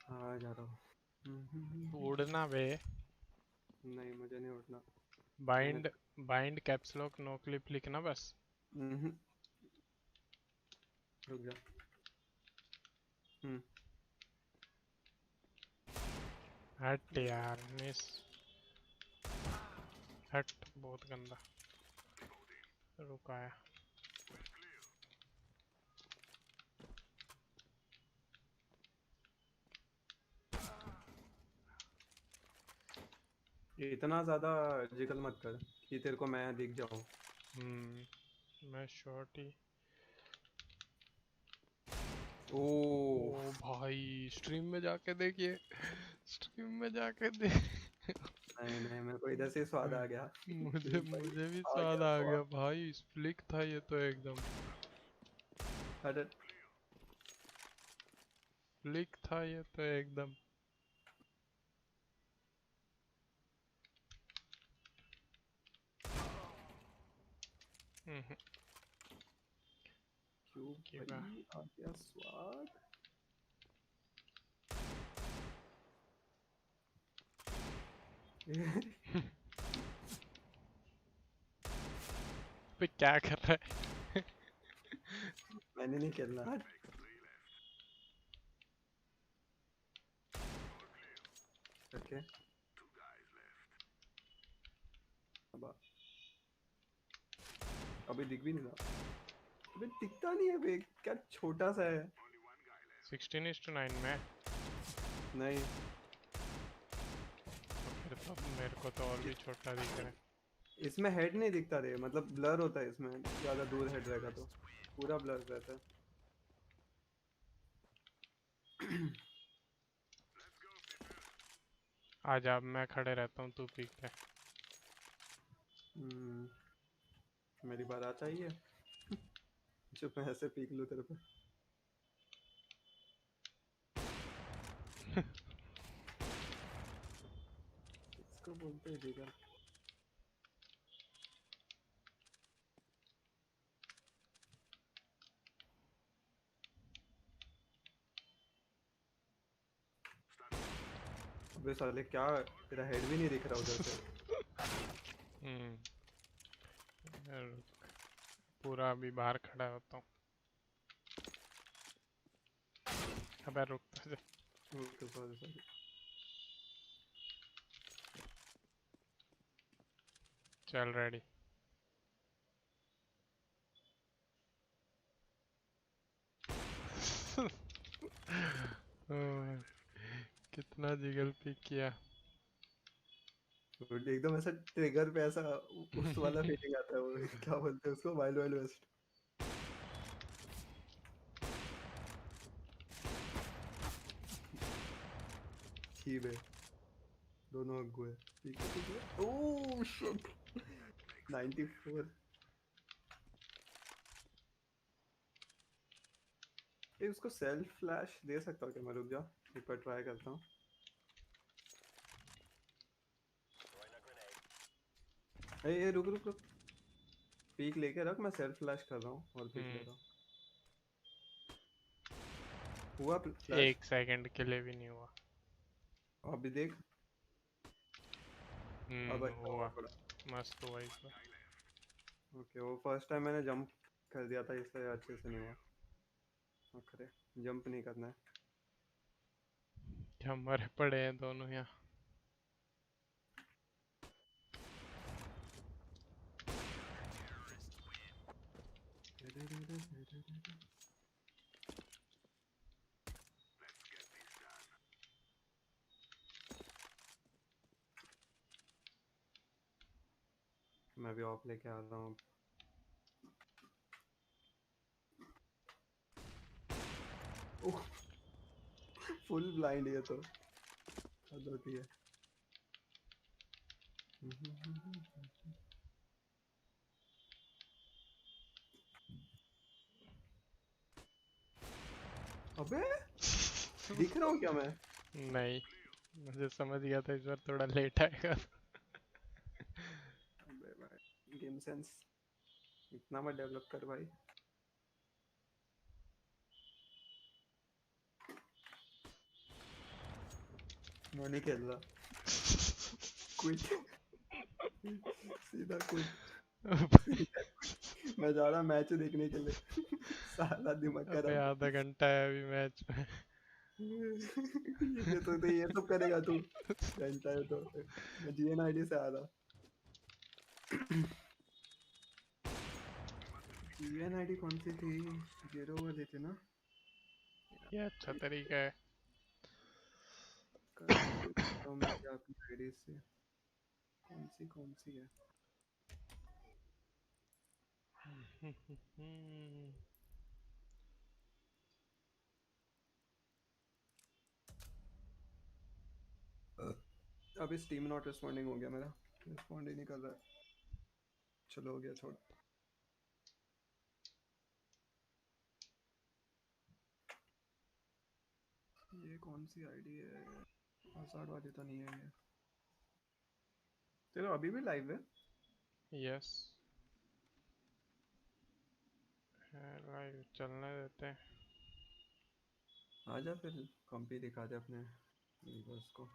हाँ जा रहा हूँ। उड़ना बे। नहीं मुझे नहीं उठना। Bind caps lock no clip लिखना बस। रुक जा। हट यार मिस। हट, बहुत गंदा। रुकाया। इतना ज्यादा जिगल मत कर कि तेरे को मैं दिख जाऊं। मैं शॉर्ट ही। ओ भाई स्ट्रीम में जाके देखिए, स्ट्रीम में जाके देख। नहीं नहीं मेरे को इधर से स्वाद आ गया। मुझे भी स्वाद आ गया भाई। स्प्लिक था ये तो एकदम। स्प्लिक था ये तो एकदम। क्यों भाई आ गया स्वाद। पे क्या कर रहा है? मैंने नहीं खेलना। ओके अभी दिख भी नहीं रहा। अबे दिखता नहीं है बे, क्या छोटा सा है। 16:9 में नहीं तो फिर तो मेरे को तो और भी छोटा दिख रहा है। इसमें हेड नहीं दिखता रे, मतलब ब्लर होता है इसमें, ज्यादा दूर हेड रहेगा तो पूरा ब्लर रहता है। आज अब मैं खड़े रहता हूँ, तू पीक पे। मेरी बात आ चाहिए। जो मैं ऐसे पीक लूँ तेरे पे। इसको बोलते हैं जिगर। अबे साले क्या, तेरा हेड भी नहीं दिख रहा उधर से। पूरा अभी बाहर खड़ा होता हूँ। अबे रुकता जा। चल रेडी। कितना जिगल पिक किया। एकदम ऐसा ट्रिगर पे ऐसा उस वाला फीलिंग आता है वो क्या बोलते हैं उसको वाइल्ड वाइल्ड वेस्ट। खीब है दोनों अगुए ठीक है। Oh shit 94। ये उसको सेल्फ फ्लैश दे सकता हूँ क्या मैं? रुक जा एक बार ट्राई करता हूँ। ए रुक रुक रुक पीक लेके रख मैं सेल्फ फ्लैश कर रहा हूँ और पीक ले रहा हूँ। हुआ फ्लैश? एक सेकंड के लिए भी नहीं हुआ। अभी देख। अब अच्छा हुआ थोड़ा। मस्त हुआ इस बार। ओके वो फर्स्ट टाइम मैंने जंप कर दिया था इसलिए अच्छे से नहीं हुआ। ओके जंप नहीं करना है। क्या मरे पड़े हैं दोनों यहाँ। मैं भी ऑफ लेके आ रहा हूँ। फुल ब्लाइंड है तो हद होती है। अबे दिख रहा हूँ क्या मैं? नहीं मुझे समझ गया था इस बार थोड़ा लेट आएगा। अबे भाई गेम सेंस इतना मत डेवलप कर भाई। मैं नहीं खेल रहा। क्विट सीधा क्विट। मैं जा रहा मैच देखने के लिए। साला दिमाग अबे खराब। आधा घंटा है अभी मैच में। ये सब करेगा तू? घंटा है तो मैं जीएन आईडी से आ रहा। जीएन आईडी कौन सी थी? 0 वाली थी ना? ये अच्छा तरीका है। तो मैं क्या अपनी आईडी से कौन सी है? अभी स्टीम नॉट रिस्पॉन्डिंग हो गया मेरा। रिस्पॉन्ड ही नहीं कर रहा है। चलो हो गया छोड़। ये कौन सी आईडी है? हज़ार्ड वाली तो नहीं है ये। तेरा अभी भी लाइव है? यस लाइव चलने देते हैं। आजा फिर कंपी दिखा दे अपने व्यूअर्स को।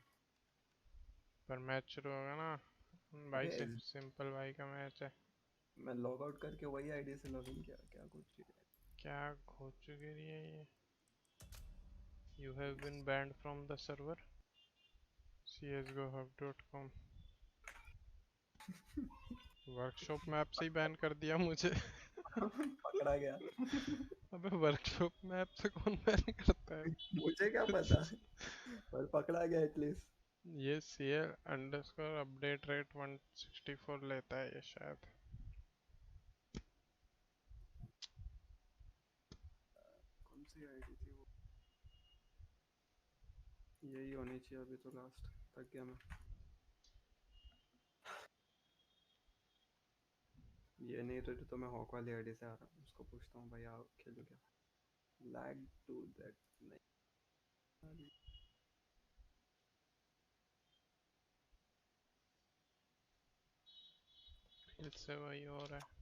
पर मैच शुरू होगा ना भाई। अबे सिर्फ सिंपल भाई का मैच है। मैं लॉग आउट करके वही आईडी से लॉगिन किया। क्या कुछ क्या हो चुकी है ये? You have been banned from the server. CSGO.com workshop map से ही बैन कर दिया मुझे। पकड़ा गया। अबे वर्कशॉप मैप से कौन बैन करता है? मुझे क्या पता पर पकड़ा गया एटलीस्ट। ये CL अंडरस्कोर अपडेट रेट 164 लेता है ये शायद। कौन सी आईडी थी वो? यही होनी चाहिए अभी तो। लास्ट तक गया मैं। ये नहीं तो मैं हॉक वाली आईडी से आ रहा हूँ। उसको पूछता हूँ भाई आओ खेलो क्या? लैग टू दैट नहीं। फिर से वही हो रहा है।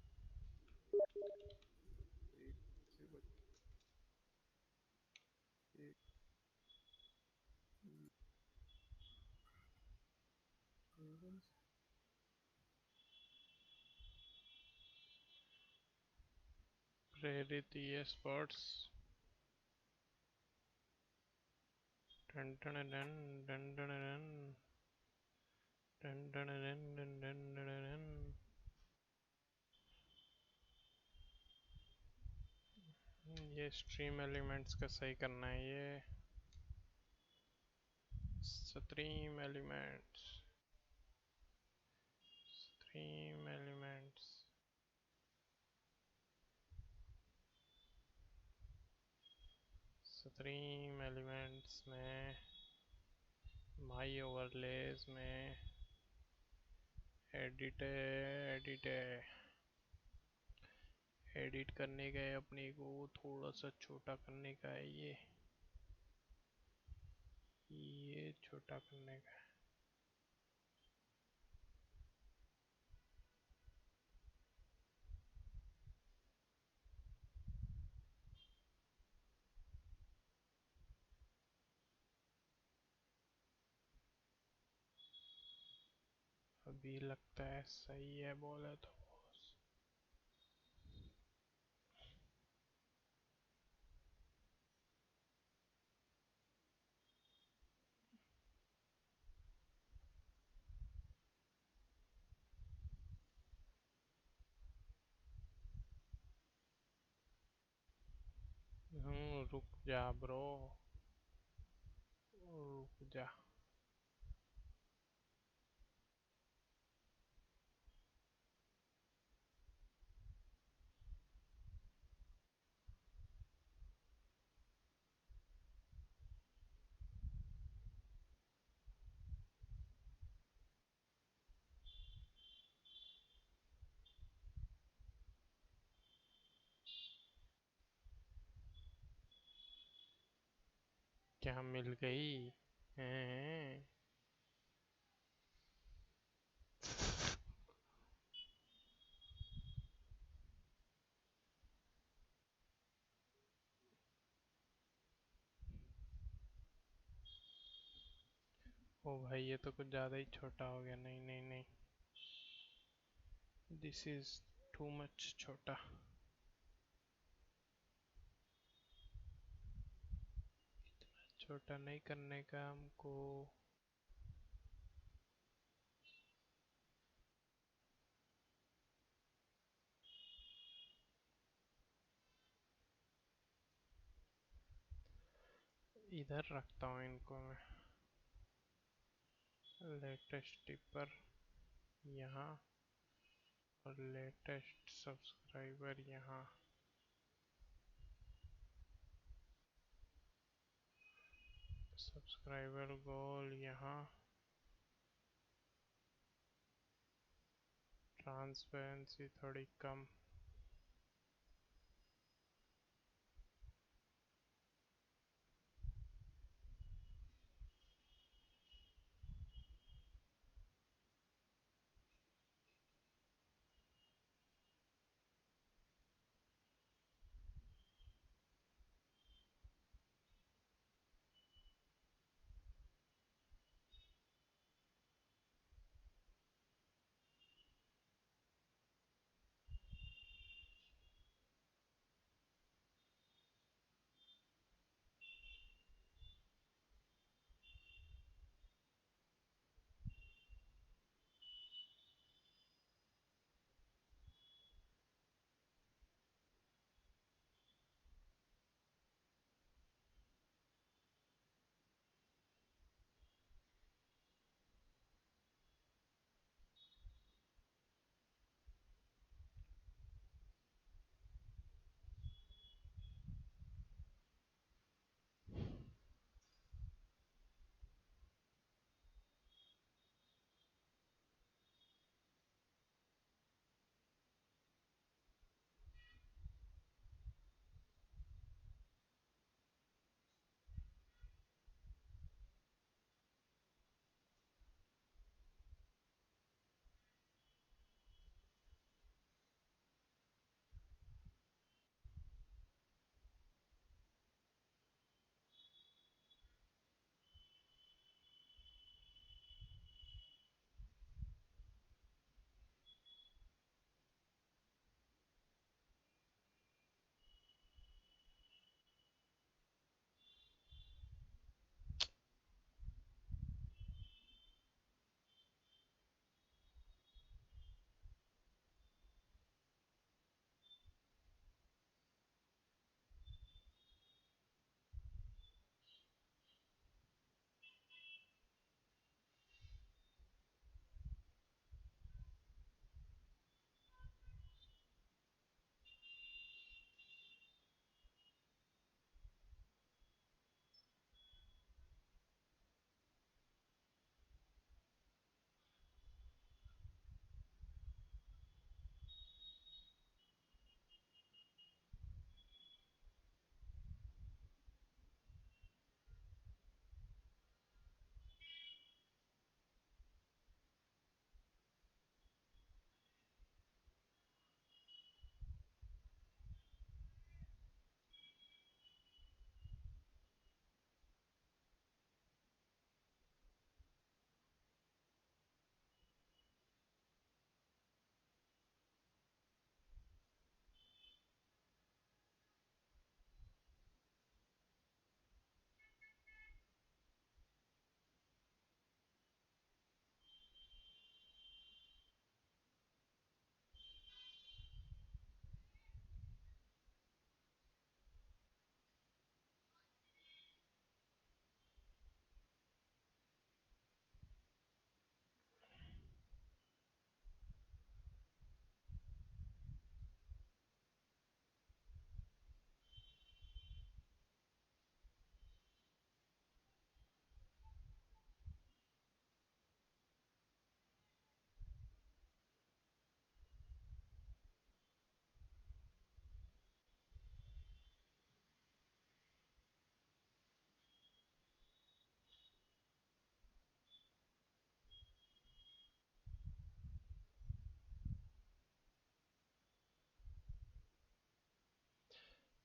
प्रेरित sports done done done done done done done done done done done done. ये स्ट्रीम एलिमेंट्स का सही करना है ये। Stream elements. Stream elements. Stream elements में my overlays में edit करने का है, अपने को थोड़ा सा छोटा करने का है, ये छोटा करने का है। अभी लगता है सही है बोले तो। रुक जा ब्रो, रुक जा। क्या मिल गई हैं? ओ भाई ये तो कुछ ज़्यादा ही छोटा हो गया। नहीं नहीं नहीं, दिस इज टू मच छोटा। छोटा नहीं करने का हमको। इधर रखता हूँ इनको मैं। लेटेस्ट टिपर यहाँ और लेटेस्ट सब्सक्राइबर यहाँ। सब्सक्राइबर गोल यहाँ। ट्रांसपेरेंसी थोड़ी कम।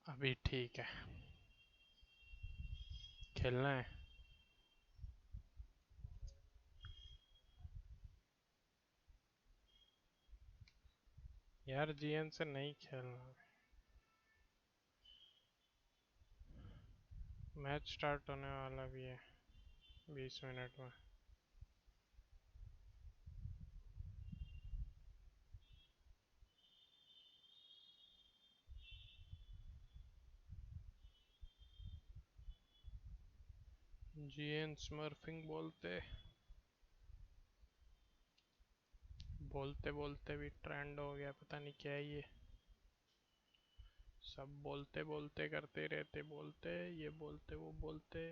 अभी ठीक है, खेलना है। यार जीएन से नहीं खेलना। मैच स्टार्ट होने वाला भी है 20 मिनट में। जीएन स्मर्फिंग बोलते बोलते भी ट्रेंड हो गया, पता नहीं क्या है ये। सब बोलते बोलते करते रहते, बोलते ये बोलते वो बोलते।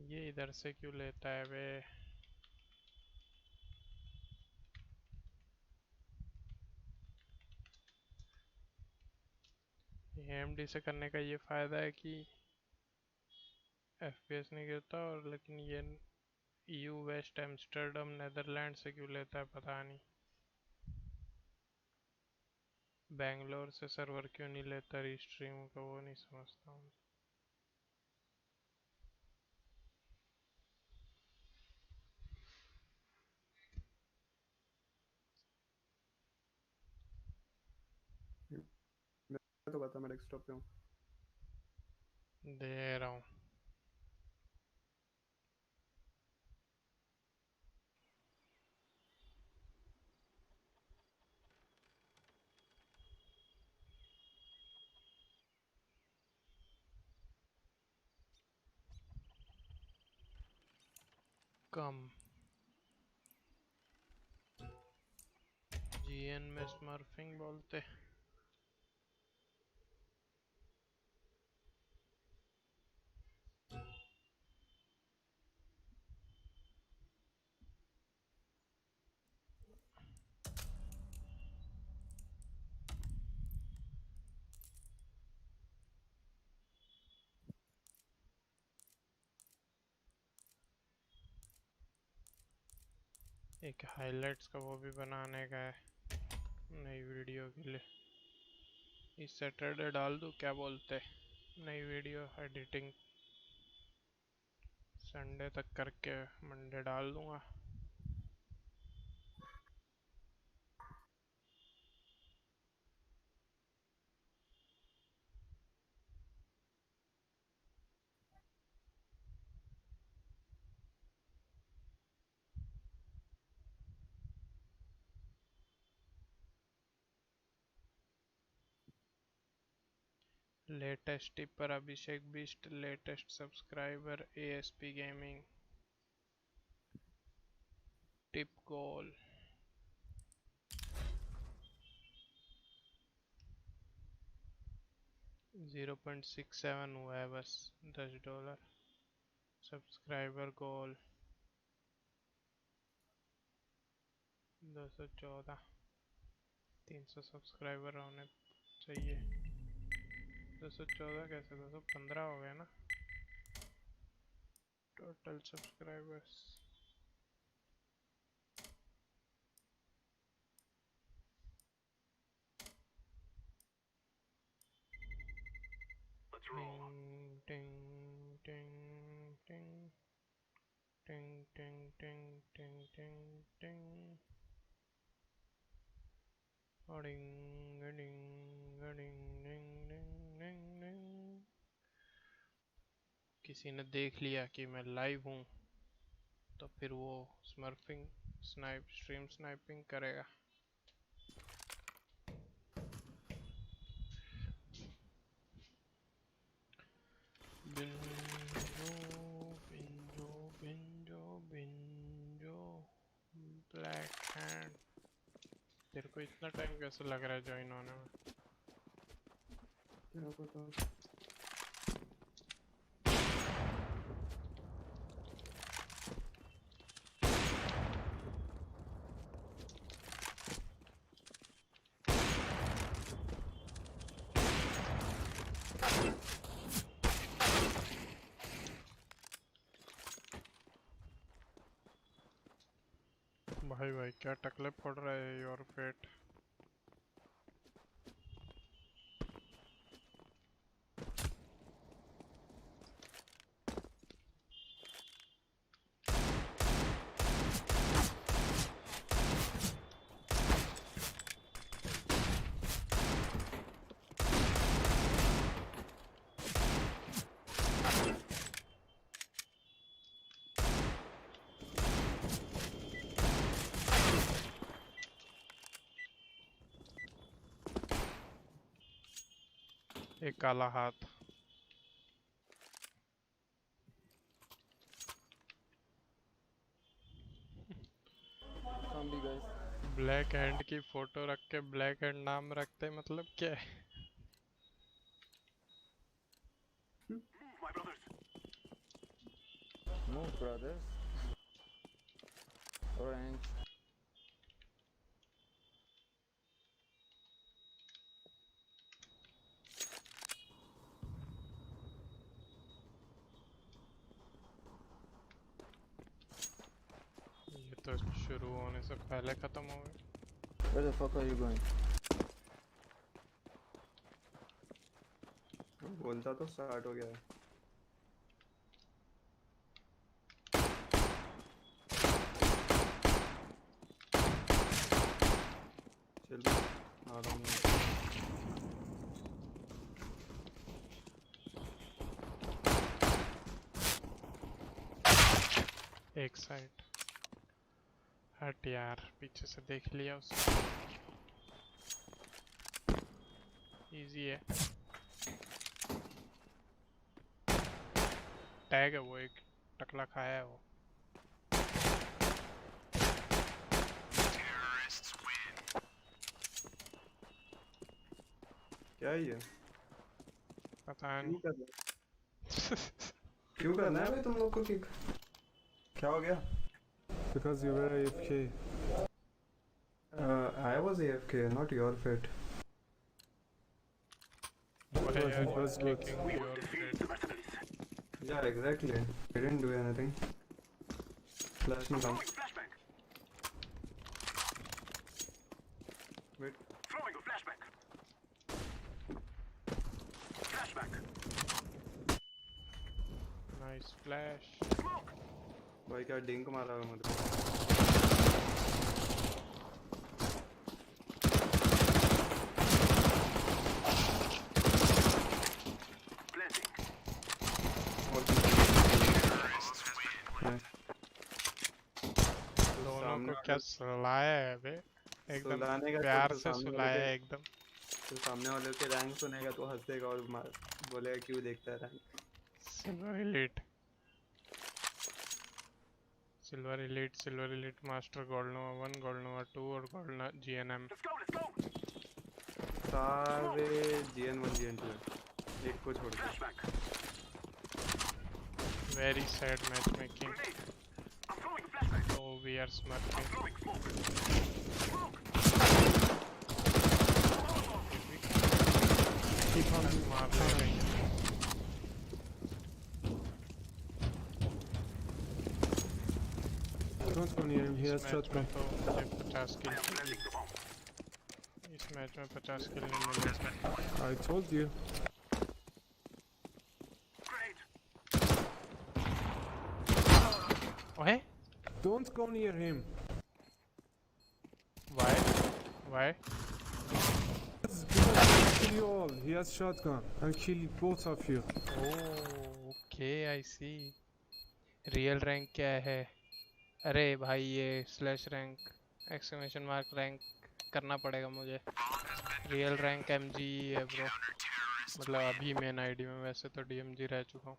ये इधर से क्यों लेता है बे? एएमडी से करने का ये फायदा है कि एफपीएस नहीं गिरता, और लेकिन ये ईयू वेस्ट एम्स्टर्डम नेदरलैंड से क्यों लेता है पता नहीं। बेंगलोर से सर्वर क्यों नहीं लेता रीस्ट्रीम का, वो नहीं समझता हूँ। मैं तो बता, मैं डेस्कटॉप पे हूँ। दे रहा हूँ। कम जीएन में स्मर्फिंग बोलते। एक हाइलाइट्स का वो भी बनाने का है नई वीडियो के लिए। इस सैटरडे डाल दूँ क्या बोलते? नई वीडियो एडिटिंग संडे तक करके मंडे डाल दूंगा। Latest tipper Abhishek Bisht, latest subscriber ASP gaming, tip goal 0.67 हुआ है बस, $10। सब्सक्राइबर गोल 214, 300 सब्सक्राइबर होने चाहिए। 214 कैसे, 215 हो गया ना टोटल सब्सक्राइबर्स। टिंग टिंग टिंग टिंग टिंग टिंग टिंग टिंग टिंग टिंग डिंग डिंग डिंग डिंग डिंग डिंग डिंग। किसी ने देख लिया कि मैं लाइव हूँ तो फिर वो स्मर्फिंग स्ट्रीम स्नाइपिंग करेगा। बिंजो बिंजो बिंजो बिंजो ब्लैक हैंड। तेरे को इतना टाइम कैसे लग रहा है ज्वाइन होने में? क्या पता। भाई भाई क्या टकले फोड़ रहा है योर फेट। एक काला हाथ। ब्लैक हैंड की फोटो रख के ब्लैक हैंड नाम रखते मतलब क्या है? Move, brothers. Orange. ये तो शुरू होने से पहले खत्म हो गया। Where the fuck are you going? बोलता तो स्टार्ट हो गया है। चल आ रहा हूँ। एक साइड हट यार, पीछे से देख लिया उसको। इजी है। टैग है वो, एक टकला खाया है वो। क्या है ये? पता नहीं क्यों करना है भाई तुम लोग को किक? क्या हो गया? Because you were AFK. I was AFK, not your fate. It was good. Yeah, exactly. I didn't do anything. Flash me down. Wait. Throwing a flashback. Flashback. Nice flash. भाई क्या डिंक मारा है मुझे। दोनों को क्या सुलाया है बे? एकदम प्यार से सुलाया है एकदम। तो सामने वाले के रैंक सुनेगा तो हंसेगा और बोलेगा क्यों देखता है rank. Silver elite, silver elite, silver elite master, gold nova 1, gold nova 2 और गोल्ड जीएनएम। सारे GN1 GN2 है, एक को छोड़ के। Very sad match making. Oh, we are smurfing. Keep on मार Don't go near him, he has shotgun. तो मुझे 50 किल, इस मैच में 50 किल नहीं मिलेगा। I told you. ओहे? Don't go near him. Why? Why? Because he'll kill you all. He has shotgun and kill both of you. Oh, okay, I see. Real rank क्या है? अरे भाई ये slash rank exclamation mark rank करना पड़ेगा मुझे। Real rank MG है bro, मतलब अभी मेन आईडी में, वैसे तो DMG रह चुका हूँ।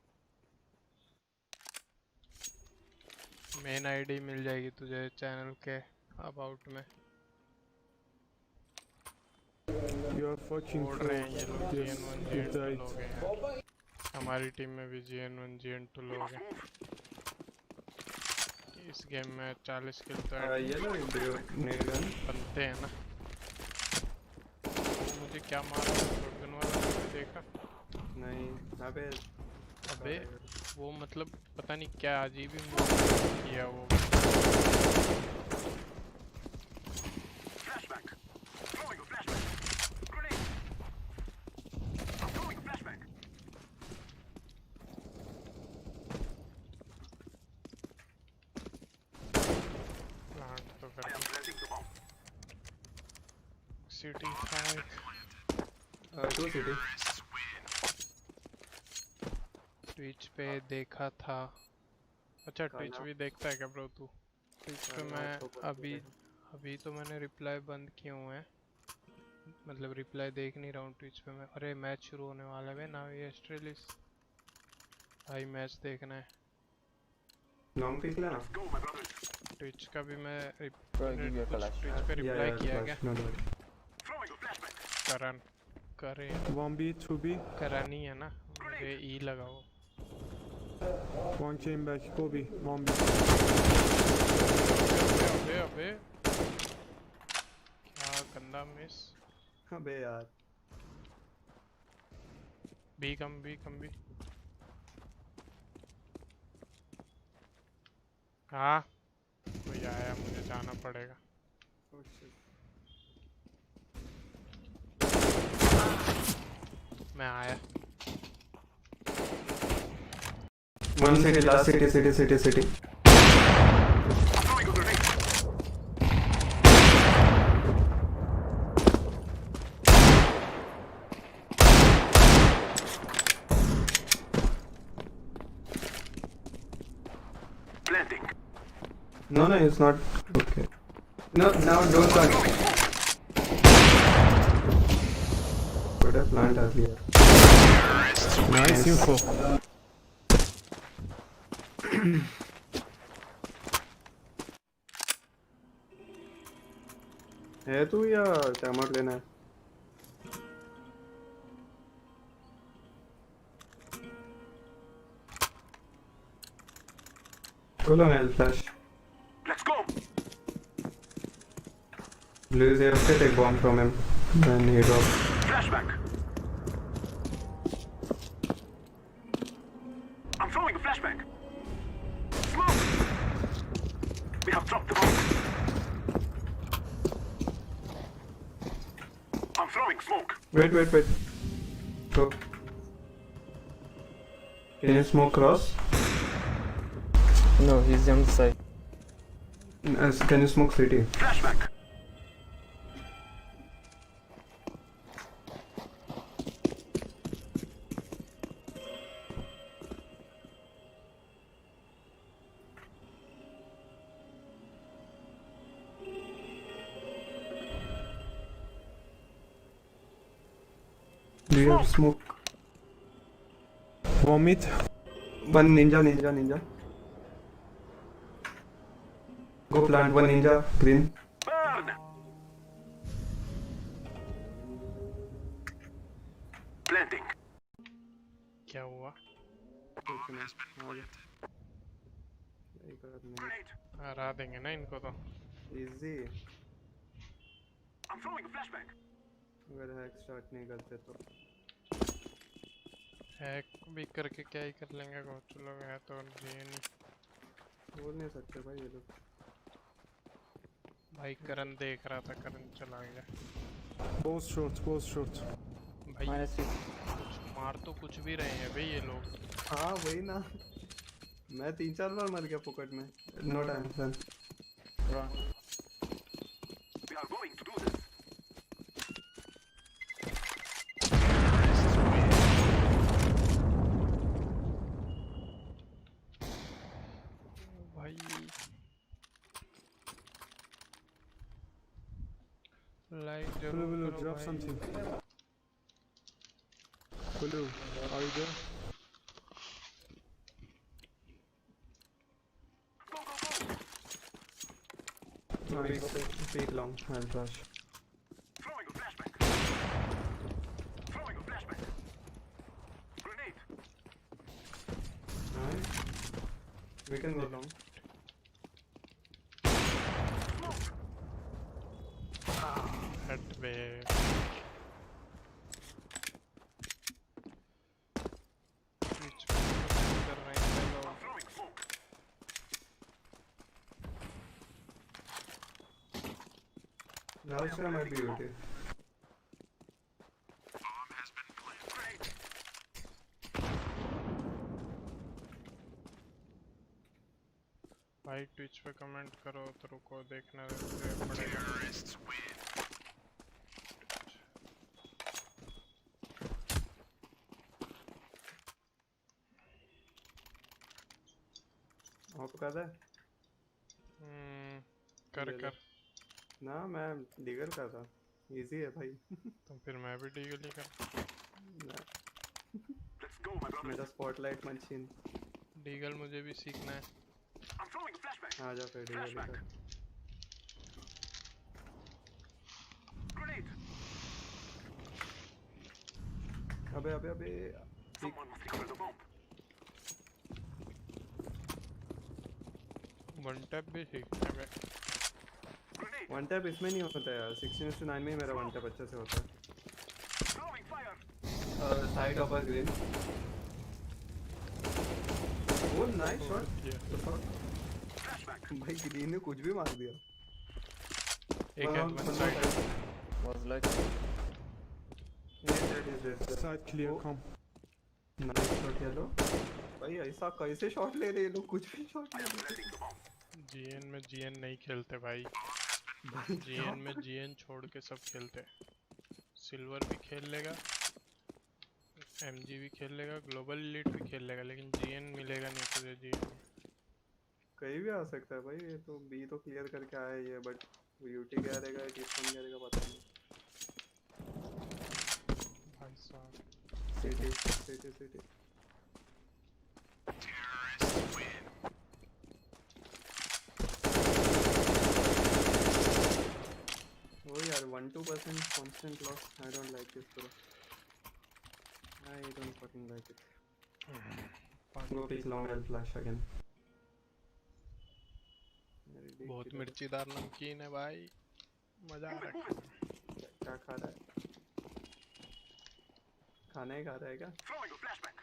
मेन आईडी मिल जाएगी तुझे चैनल के अबाउट में। You are fucking उड़ रहे हैं ये लोग, GN1 GN2 died. लोग हैं। हमारी टीम में भी GN1 GN2 लोग हैं। इस गेम में 40 किल तो ये बनते हैं ना। वो मुझे क्या मारा शॉटगन वाला, तुमने देखा? नहीं अबे अबे वो मतलब पता नहीं क्या अजीब ही मूव किया वो। सिटी 2 सिटी ट्विच पे देखा था। अच्छा ट्विच भी देखता है क्या ब्रो तू? ट्विच पे मैं अभी तो मैंने रिप्लाई बंद किए हुए हैं, मतलब रिप्लाई देख नहीं रहा हूँ ट्विच पे मैं। अरे मैच शुरू होने वाला है ना, ये एस्ट्रेलिस भाई मैच देखना है। लॉन्ग पिक लेना। ट्विच का भी मैं ट्विच पे रिप्लाई किया क्या? करन करे 1B 2B करा नहीं है ना, मुझे ई लगाओ। 1 came back go B 1B। अबे क्या गंदा मिस। अबे यार बी कम हाँ कोई आया, मुझे जाना पड़ेगा। मैं आया। One city last city No, it's not. Okay. No, now don't plant. Could have planted earlier. Nice info। है तू या टाइमआउट लेना है? Go long L flash. Let's go. Blue is here. Okay, take bomb from him. Then he drops. Flashback. I'm throwing a flashback. Smoke. We have dropped the bomb. I'm throwing smoke. Wait. Go. Can you smoke cross? No, he's on the side. Can you smoke city? Flashback. Do you have smoke? One mid। One ninja. Go plant one ninja green. Burn. Planting. क्या हुआ? हरा देंगे ना इनको तो। Easy. I'm throwing a flashback. अगर hack start नहीं करते तो हैक भी करके क्या ही कर लेंगे, कुछ लोग हैं तो ये नहीं बोल नहीं सकते भाई ये लोग। भाई करण देख रहा था, करण चला गया। Both short। भाई कुछ मार तो कुछ भी रहे हैं भाई ये लोग। हाँ वही ना, मैं 3-4 बार मर गया पॉकेट में। No time sir. We are going to do this. भाई लाइक जरूर Blue करो drop भाई। something। Blue are you there? No, speak long. I'll flash. Throwing a flashback. Grenade. Nice. We can go long. हट बे। बीच में कर रहे हैं लोग। Throwing smoke. Last time might be UT. भाई ट्विच पे कमेंट करो तो रुको, देखना पड़ेगा। आप कर दे? कर ना मैं लीगल का था, इजी है भाई। तो फिर मैं भी डीगल ही कर। Let's go, my brother. मेरा स्पॉटलाइट मशीन। डीगल मुझे भी सीखना है। I'm throwing a flashbang. आ जा फिर डीगल कर। Grenade. अबे Someone must recover the bomb. One tap भी सीखना है। वन टैप इसमें नहीं होता यार, 16:9 में मेरा वन टैप अच्छे से होता है। Throwing fire. Side of green. वो नाइस शॉट। भाई ग्रीन ने कुछ भी मार दिया। एक है one side Was like Side clear, come. Nice shot yellow. भाई ऐसा कैसे शॉट ले रहे हैं लोग, कुछ भी शॉट ले रहे हैं। जीएन में जीएन नहीं खेलते भाई। जीएन में जीएन छोड़ के सब खेलते। सिल्वर भी खेल लेगा, एमजी भी खेल लेगा, ग्लोबल एलीट भी खेल लेगा, लेकिन जीएन मिलेगा नहीं तुझे जीएन में। कहीं भी आ सकता है भाई, ये तो बी तो क्लियर करके आया ही है, बट वो यूटी क्या रहेगा कि कौन क्या रहेगा पता नहीं। भाई साहब city Oh yeah, 1-2% constant loss. I don't like this bro. I don't fucking like it. Go pick long and flash again. बहुत मिर्चीदार नमकीन है भाई, मजा आ रहा है। क्या खा रहा है? खाना ही खा रहा है क्या? Throwing a flashbang.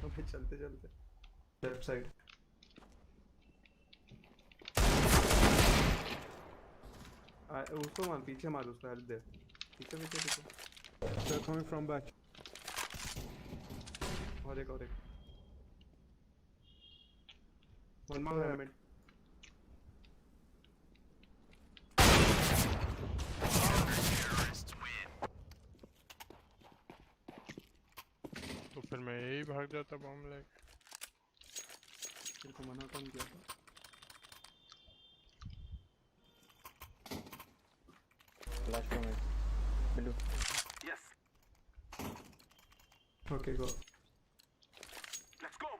अबे चलते लेफ्ट साइड। उसको मार, पीछे मार उसको, हेल्प दे। पीछे They're coming from back. और एक one more helmet. तो फिर मैं यही भाग जाता बम लेके। तेरे को मना कौन किया था? flash from it. Blue. Yes. Okay, go. Let's go.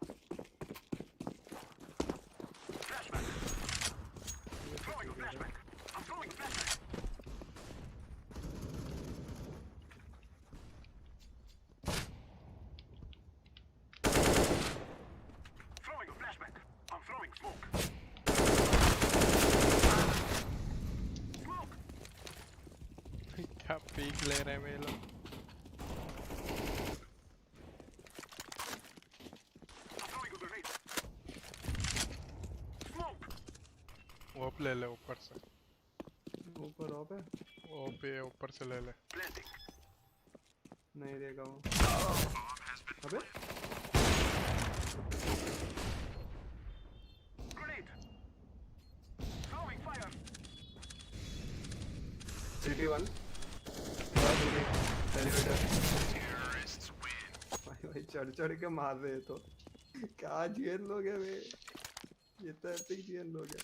Flashbang. Throwing a flashbang. I'm throwing a flashbang. Throwing a flashbang. I'm throwing smoke. Smoke. क्या पीक ले रहे हैं वे लोग। ओप ले ले ऊपर से। ऊपर ऑप है? ओप है ऊपर से ले ले। नहीं देगा वो। अबे City 1 भाई चढ़ के मार रहे तो क्या जीएन लोग है वे, ये तो एपिक जीएन लोग है।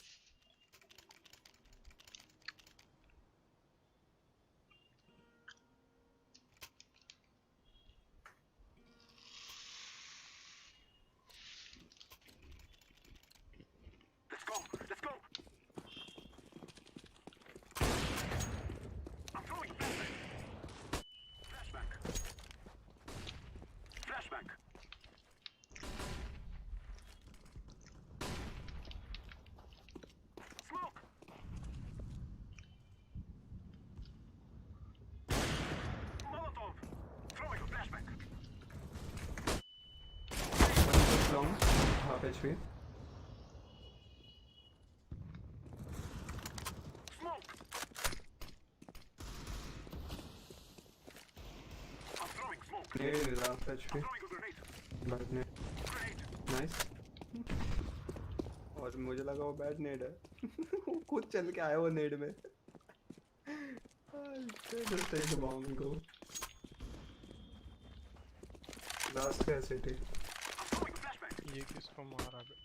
Half HP. Smoke. I'm throwing smoke. Yeah, half HP. I'm throwing a grenade. Bad nade. Nice. और मुझे लगा वो बैड नेड है। वो खुद चल के आया वो नेड में। Just take the bomb and go. Last का सिटी ये किसको मारा बे?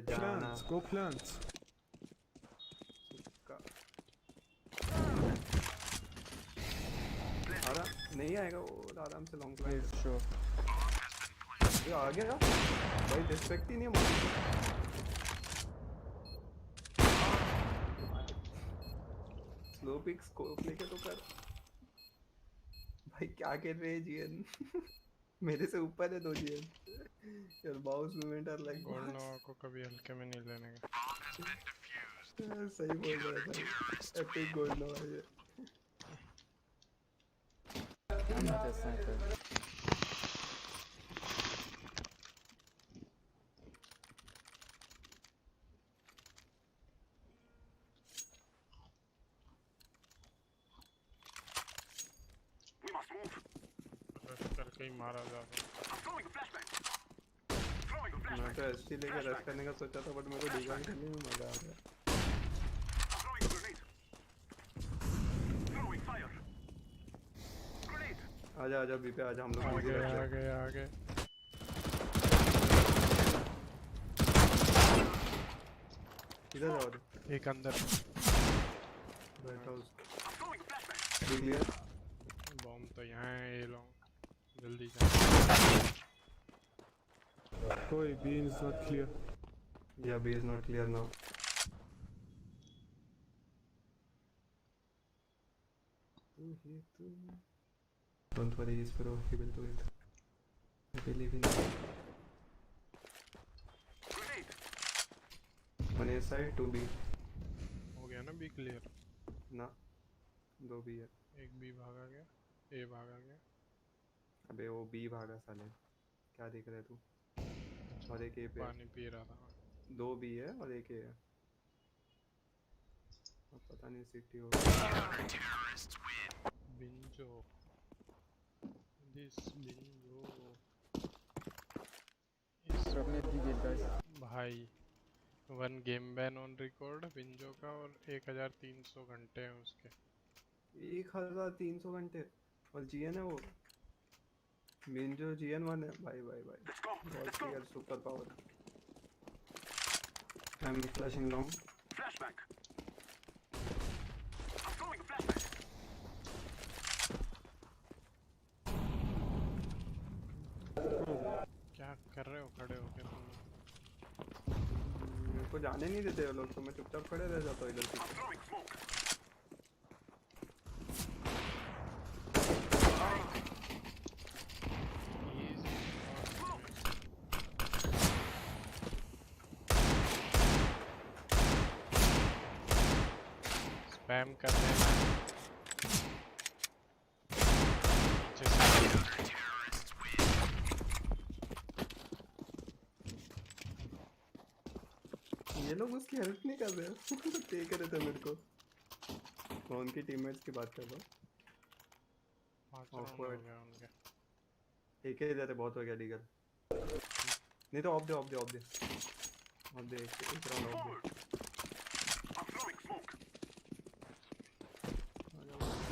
Plants, go plants. आराम नहीं आएगा वो आराम से लॉन्ग प्लान Sure. ये आ गया भाई डिस्पेक्ट ही नहीं है मुझे स्लो पिक स्कोप लेके तो कर भाई क्या कर रहे हैं जीएन मेरे से ऊपर है 2 जीएन यार mouse movement are like gold nova को कभी हल्के में नहीं लेने का। सही बोल रहा है भाई एपिक गोल्ड नोवा ये I'm not a sniper. We must move. Rush करके ही मारा जाता। I'm throwing a flashbang. Throwing a मैं flashbang. तो एसटी लेके रश करने का सोचा था बट मेरे को डीगन खेलने में मजा आ गया Throwing a grenade. Throwing fire. Grenade. आजा बी पे आजा हम लोग आगे easy रखते हैं। आगे इधर जाओ एक अंदर बैठा उस I'm throwing a flashbang. Clear bomb तो यहाँ है ये लोग जल्दी जा। Koi, B is not clear. Yeah, B is not clear now. Don't worry, he's pro. He will do it. I believe in him. Grenade. 1 A side, 2 B. हो गया ना बी क्लियर। ना 2 B है। एक बी भागा गया, ए भागा गया। अबे वो B भागा साले। क्या देख रहा है तू? और एक A पे। पानी पी रहा था। 2 B है और एक A है। अब पता नहीं सिटी हो। बिंजो। This बिंजो। Submit the gate, guys. भाई 1 गेम बैन ऑन रिकॉर्ड बिंजो का और 1300 घंटे हैं उसके। 1300 घंटे और GN है वो। मिंजो GN1 है भाई बहुत clear super power I am flashing long Flashbang. I'm throwing a flashbang. क्या कर रहे हो खड़े हो क्या तुम? मेरे को जाने नहीं देते वो लोग तो मैं चुपचाप खड़े रह जाता हूँ इधर I'm पीछे throwing smoke. स्पैम करते हैं ये लोग उसकी हेल्प नहीं कर रहे देख रहे थे मेरे को मैं उनकी टीममेट्स की बात कर रहा हूँ एक ही इधर बहुत हो गया लीगल नहीं तो ऑफ दे एक round of they I'm throwing smoke.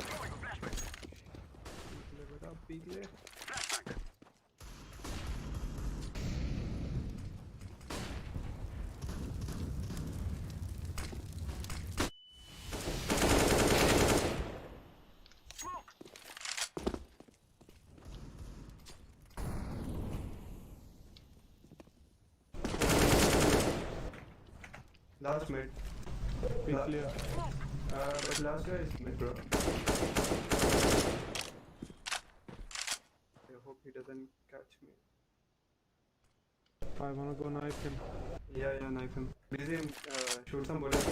Throwing a flashbang. बेटा पीक ले Flashbang. Smoke. Last mid. Be clear. But last guy is mid, bro. I hope he doesn't catch me. I wanna go knife him. Yeah, knife him. Busy him, shoot some bullets.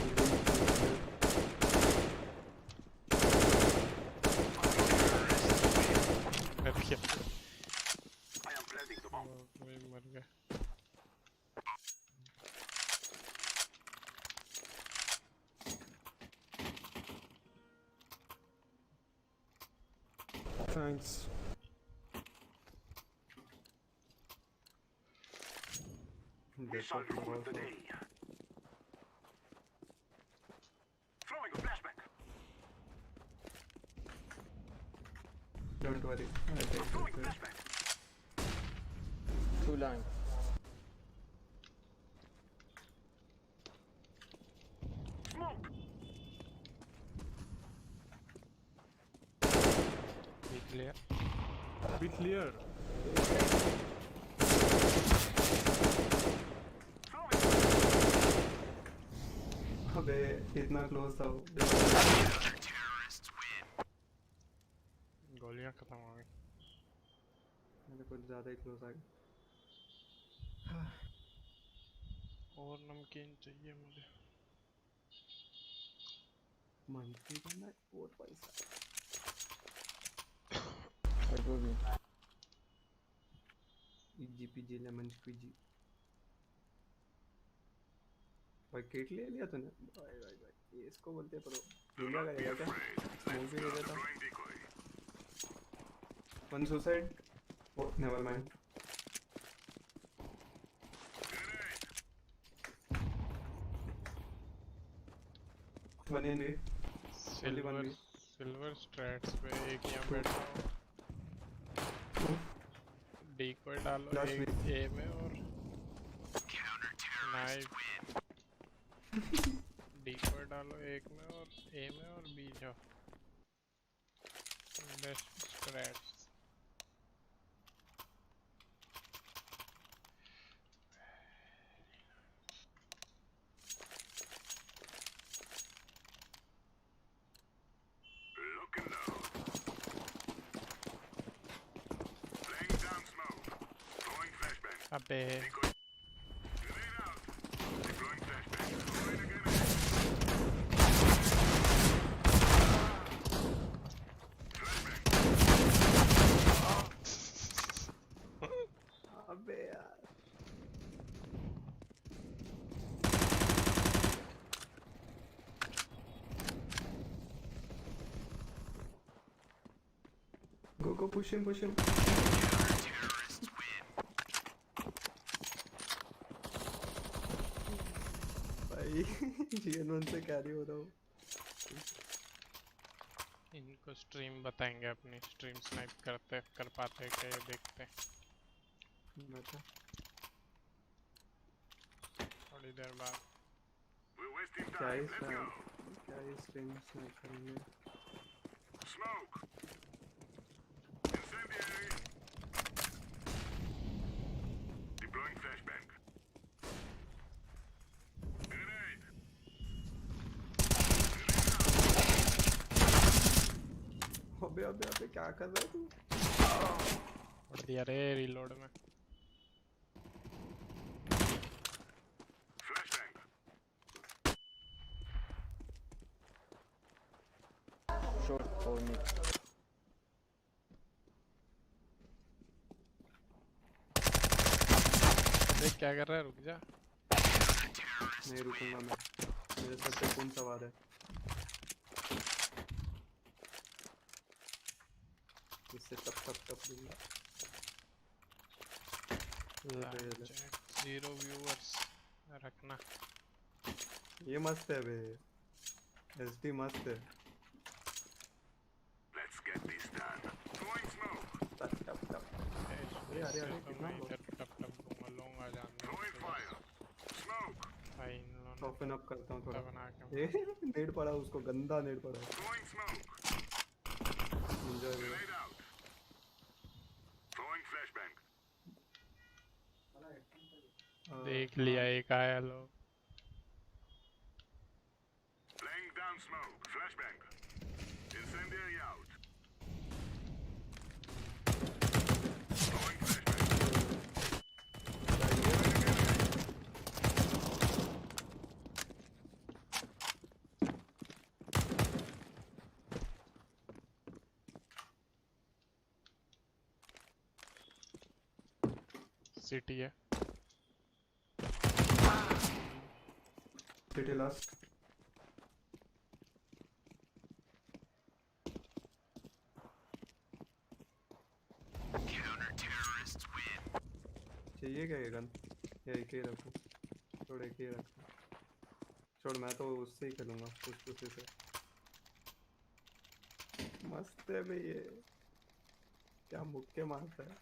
I am planting the bomb. मर गया Thanks. We shall rule the day. Throwing a flashbang. Don't worry. I take it. Too long. Be clear. Be clear. अबे इतना close था वो। गोलियां खत्म हो गई। मेरे कुछ ज़्यादा ही क्लोज आ गया। और नमकीन चाहिए मुझे। मंथली करना है और पैसा। What will be? GPG lemon squeezy. भाई किट ले लिया तूने? भाई भाई भाई ये इसको बोलते हैं प्रो। दुनिया करेगा क्या? मूव भी नहीं देता। One suicide. Oh, never mind. One in B. Only one B. Silver strats पे एक यहाँ बैठा हो। डिकोय डालो एक ए में और नाइफ। डिकोय डालो एक में और ए में और बी जाओ। Best Strats. अबे अबे यार go push him भाई GN1 से कैरी हो रहा हूँ। इनको स्ट्रीम बताएंगे अपनी स्ट्रीम स्नाइप करते कर पाते हैं क्या ये देखते हैं बता थोड़ी देर बाद। क्या ही स्ट्रीम स्नाइप करेंगे। अबे क्या कर रहा है तू? उड़ दिया रे रीलोड में। Short for me. देख क्या कर रहा है रुक जा। नहीं रुकूंगा मैं। मेरे सर पे कौन सवार है? इससे टप दूंगा। 0 व्यूअर्स रखना। ये मस्त है बे। SD मस्त है। टप अरे कितना टप दूंगा लूंगा जानना। ओपन अप करता हूँ थोड़ा। बना के नेट पड़ा उसको गंदा नेट पड़ा। एंजॉय देख लिया एक आया लोग। सिटी है सिटी लास्ट। चाहिए क्या ये गन? या एक ही रखूं? छोड़ एक ही रखूं। छोड़ मैं तो उससे ही खेलूंगा उसी से। मस्त है भाई ये। क्या मुक्के मारता है.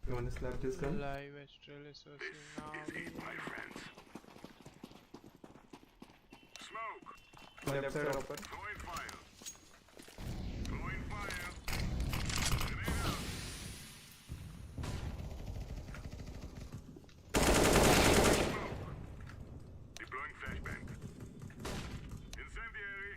You want to slap this gun? Live Australia sourcing now. Smoke. My left side upper. Throwing fire. Throwing fire. Grenade out. Smoke. Deploying flashbang. Incendiary.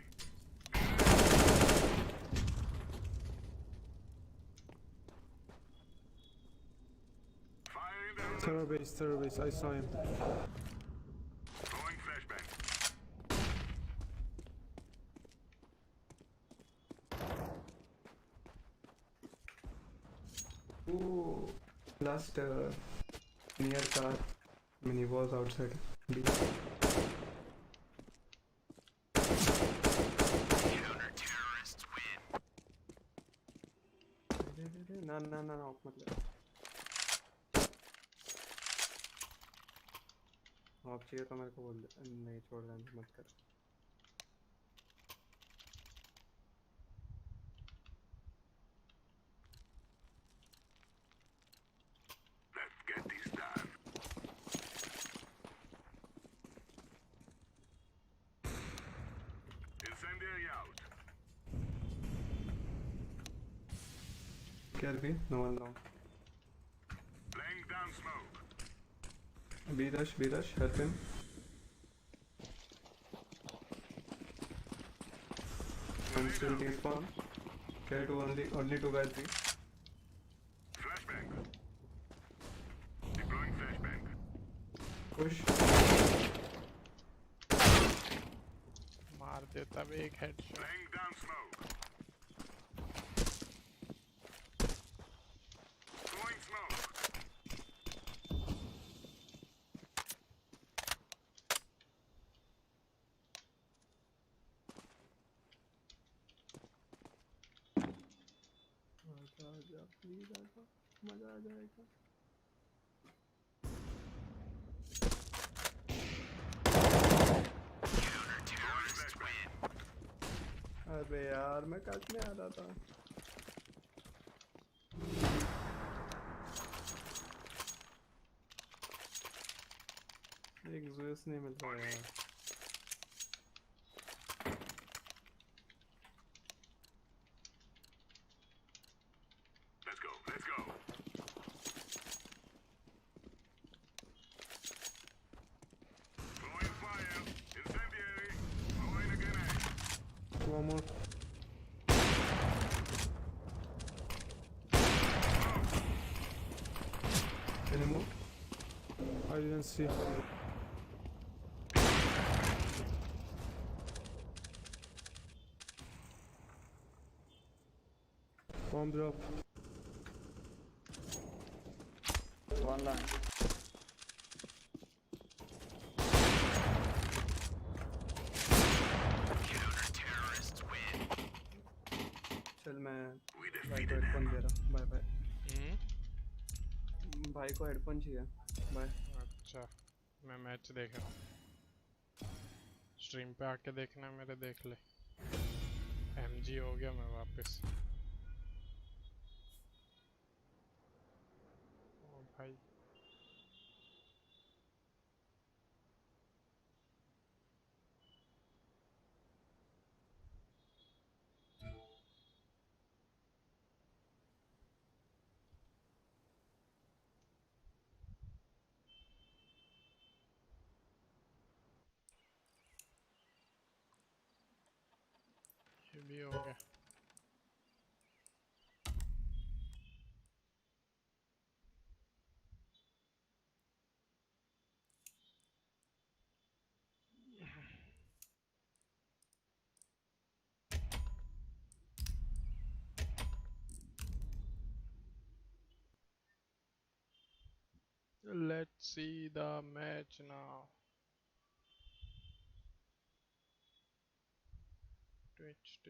Fire in the Terror base, I saw him. throwing flashbang. Ooh, last near car when he was outside. B. Counter-terrorists win. ना ना ना ना मतलब of चाहिए तो मेरे को बोल दे. नहीं छोड़ देना मत कर. Let's get this done. Incendiary out. Care B, no one long. Laying down smoke. B rush, help him. One still despawn. Care to only two guys B. Flashbang. Deploying flashbang. Push. मार देता भी एक headshot. Laying down smoke. Throwing smoke. आजा please आजा मजा आ जाएगा. Counter-terrorists win. अबे यार मैं काटने आ रहा था. एक ज़ूस नहीं मिल रहा यार. Let's go. Let's go. Throwing fire. Incendiary. Throwing a grenade. One more. Any more? I didn't see. Bomb drop. One line. Counter-terrorists win. चल मैं We भाई को defeated हेडफोन them. दे रहा. Bye bye. हम्म. भाई को हेडफोन चाहिए. Bye. अच्छा मैं मैच देख रहा हूँ. स्ट्रीम पे आके देखना मेरे देख ले. MG हो गया मैं वापस. ओ भाई ये भी हो गया. Let's see the match now. Twitch.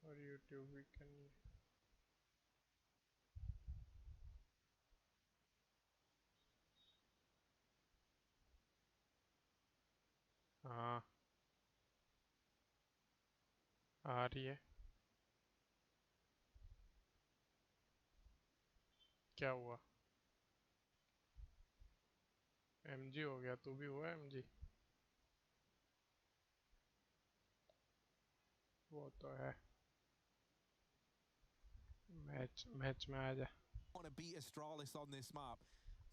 Or YouTube, we can. आ रही है। क्या हुआ? MG हो गया, तू भी हुआ MG? वो तो है। मैच में आ जा। Want to beat Astralis on this map.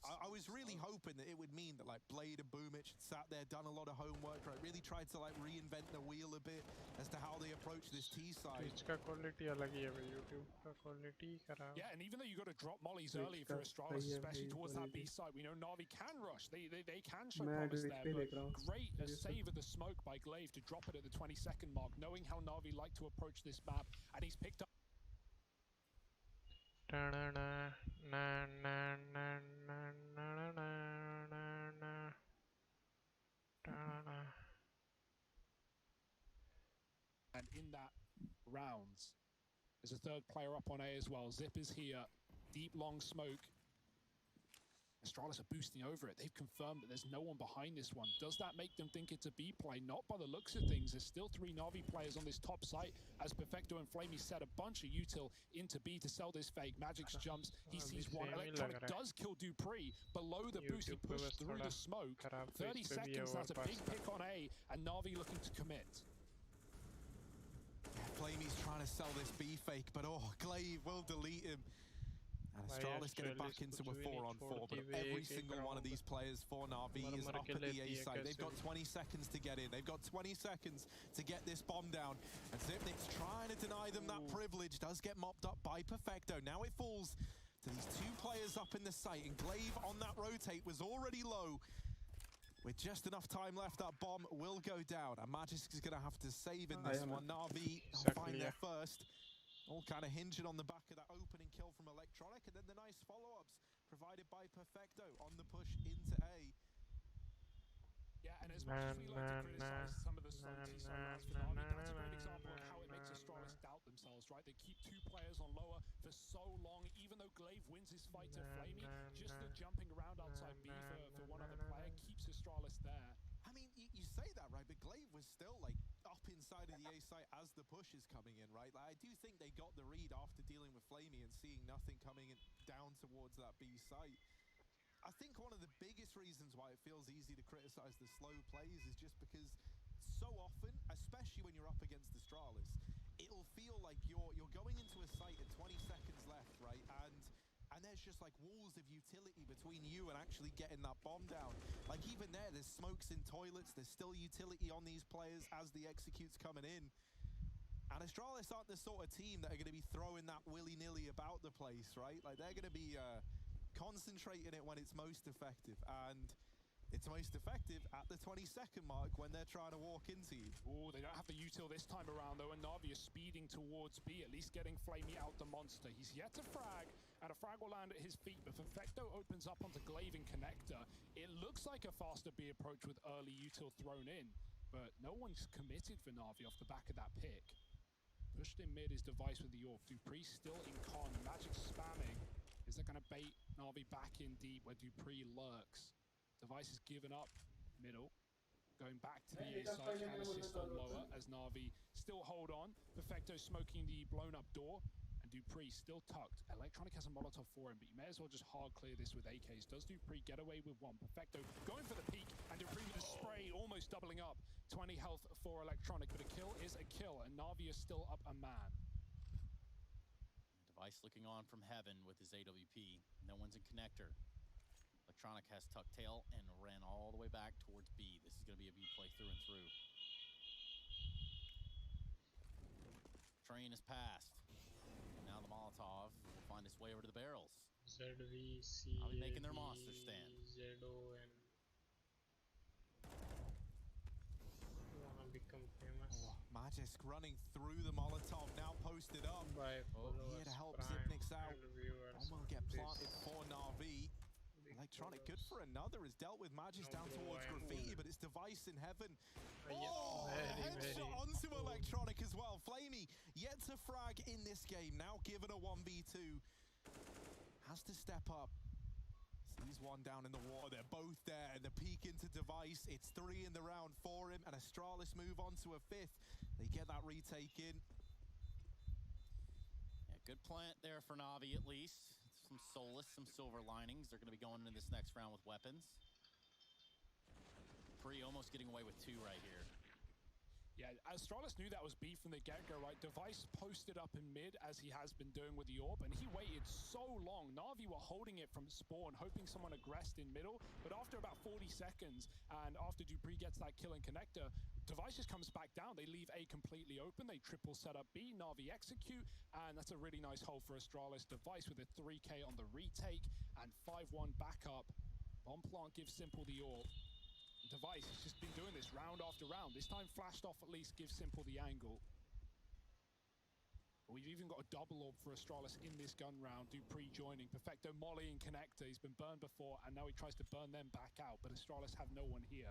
I was really hoping that it would mean that like Blade and Boomich had sat there, done a lot of homework, right? Really tried to like reinvent the wheel a bit as to how they approach this T side. Twitch का quality अलग ही है भाई, YouTube का quality खराब। Yeah, and even though you got to drop mollies early for Astralis, especially towards that B side, we know Na'Vi can rush. They can show promise there, but great save of the smoke by Glaive to drop it at the 20-second mark, knowing how Na'Vi like to approach this map, and he's picked up. And in that rounds, there's a third player up on A as well. Zip is here, deep long smoke. Astralis are boosting over it. They've confirmed that there's no one behind this one. Does that make them think it's a B play? Not by the looks of things. There's still 3 Na'Vi players on this top site as Perfecto and Flamey set a bunch of util into B to sell this fake. Magix jumps. He sees one. Electronic does kill Dupree below the boost. He pushed through the smoke. 30 seconds. That's a big pick on A, and Na'Vi looking to commit. Flamey's trying to sell this B fake, but Glaive will delete him. And Astralis get it back into a 4-on-4, but every single one of these players for Na'Vi is up at the A side. They've got 20 seconds to get in. They've got 20 seconds to get this bomb down. And Zipnik's trying to deny them that privilege. Does get mopped up by Perfecto. Now it falls to these 2 players up in the site, and Glaive on that rotate was already low. With just enough time left, that bomb will go down. And Magisk is going to have to save in this one. Na'Vi find their first. All kind of hinging on the back of that opening kill from Electronic, and then the nice follow-ups provided by Perfecto on the push into A. Yeah, and as much as we like to criticize some of the slow T-side rounds for Na'Vi, that's a great example of how it makes Astralis doubt themselves, right? They keep 2 players on lower for so long, even though Glaive wins his fight to Flamey, just the jumping around outside B for one other player keeps Astralis there. I mean, you say that, right? But Glaive was still, like, up inside of the A site as the push is coming in, right? Like, I do think they got the read after dealing with Flamey and seeing nothing coming in down towards that B site. I think one of the biggest reasons why it feels easy to criticize the slow plays is just because so often, especially when you're up against Astralis, it'll feel like you're going into a site at 20 seconds left, right? And there's just like walls of utility between you and actually getting that bomb down. Like even there's smokes in toilets, there's still utility on these players as the execute's coming in. And Astralis aren't the sort of team that are going to be throwing that willy-nilly about the place, right? Like they're going to be concentrating it when it's most effective. And it's most effective at the 20-second mark when they're trying to walk into you. Oh, they don't have the util this time around, though, and Na'Vi is speeding towards B, at least getting Flamey out the monster. He's yet to frag, and a frag will land at his feet, but Perfecto opens up onto Glaive and Connector. It looks like a faster B approach with early util thrown in, but no one's committed for Na'Vi off the back of that pick. Pushed in mid is Device with the York. Dupree still in con, Magic spamming. Is that going to bait Na'Vi back in deep where Dupree lurks? Device is given up middle, going back to the A side, can assist on lower as Na'Vi still hold on. Perfecto smoking the blown up door, and Dupree still tucked. Electronic has a Molotov for him, but you may as well just hard clear this with AKs. Does Dupree get away with one? Perfecto going for the peak, and Dupree with a spray, almost doubling up. 20 health for Electronic, but a kill is a kill, and Na'Vi is still up a man. Device looking on from heaven with his AWP. No one's in connector. Electronic has tucked tail and ran all the way back towards B. This is going to be a B play through and through. Train is passed. Now the Molotov will find its way over to the barrels. ZVC. I'll be making their monster stand. ZON. Wanna become famous. Magisk running through the Molotov, now posted up. Here to help Zipnik's out. Bomb will get planted for Na'Vi. Electronic, good for another, has dealt with Magis down towards Graffiti, but it's Device in heaven. Headshot onto Electronic as well. Flamey yet to frag in this game, now given a 1v2. Has to step up. He's one down in the water. They're both there, and the peek into Device. It's 3 in the round for him, and Astralis move on to a 5th. They get that retake in. Yeah, good plant there for Na'Vi at least. Some solace, some silver linings. They're going to be going into this next round with weapons. Pre almost getting away with 2 right here. Yeah, Astralis knew that was B from the get-go, right? Device posted up in mid, as he has been doing with the AWP, and he waited so long. Na'Vi were holding it from spawn, hoping someone aggressed in middle, but after about 40 seconds, and after dupreeh gets that kill and connector, Device just comes back down. They leave A completely open. They triple set up B, Na'Vi execute, and that's a really nice hold for Astralis. Device with a 3K on the retake, and 5-1 backup. Bomb plant gives Simple the AWP. Device has just been doing this round after round. This time flashed off at least, gives Simple the angle. But we've even got a double AWP for Astralis in this gun round. dupreeh joining. Perfecto, Molly, and Connector. He's been burned before, and now he tries to burn them back out. But Astralis have no one here.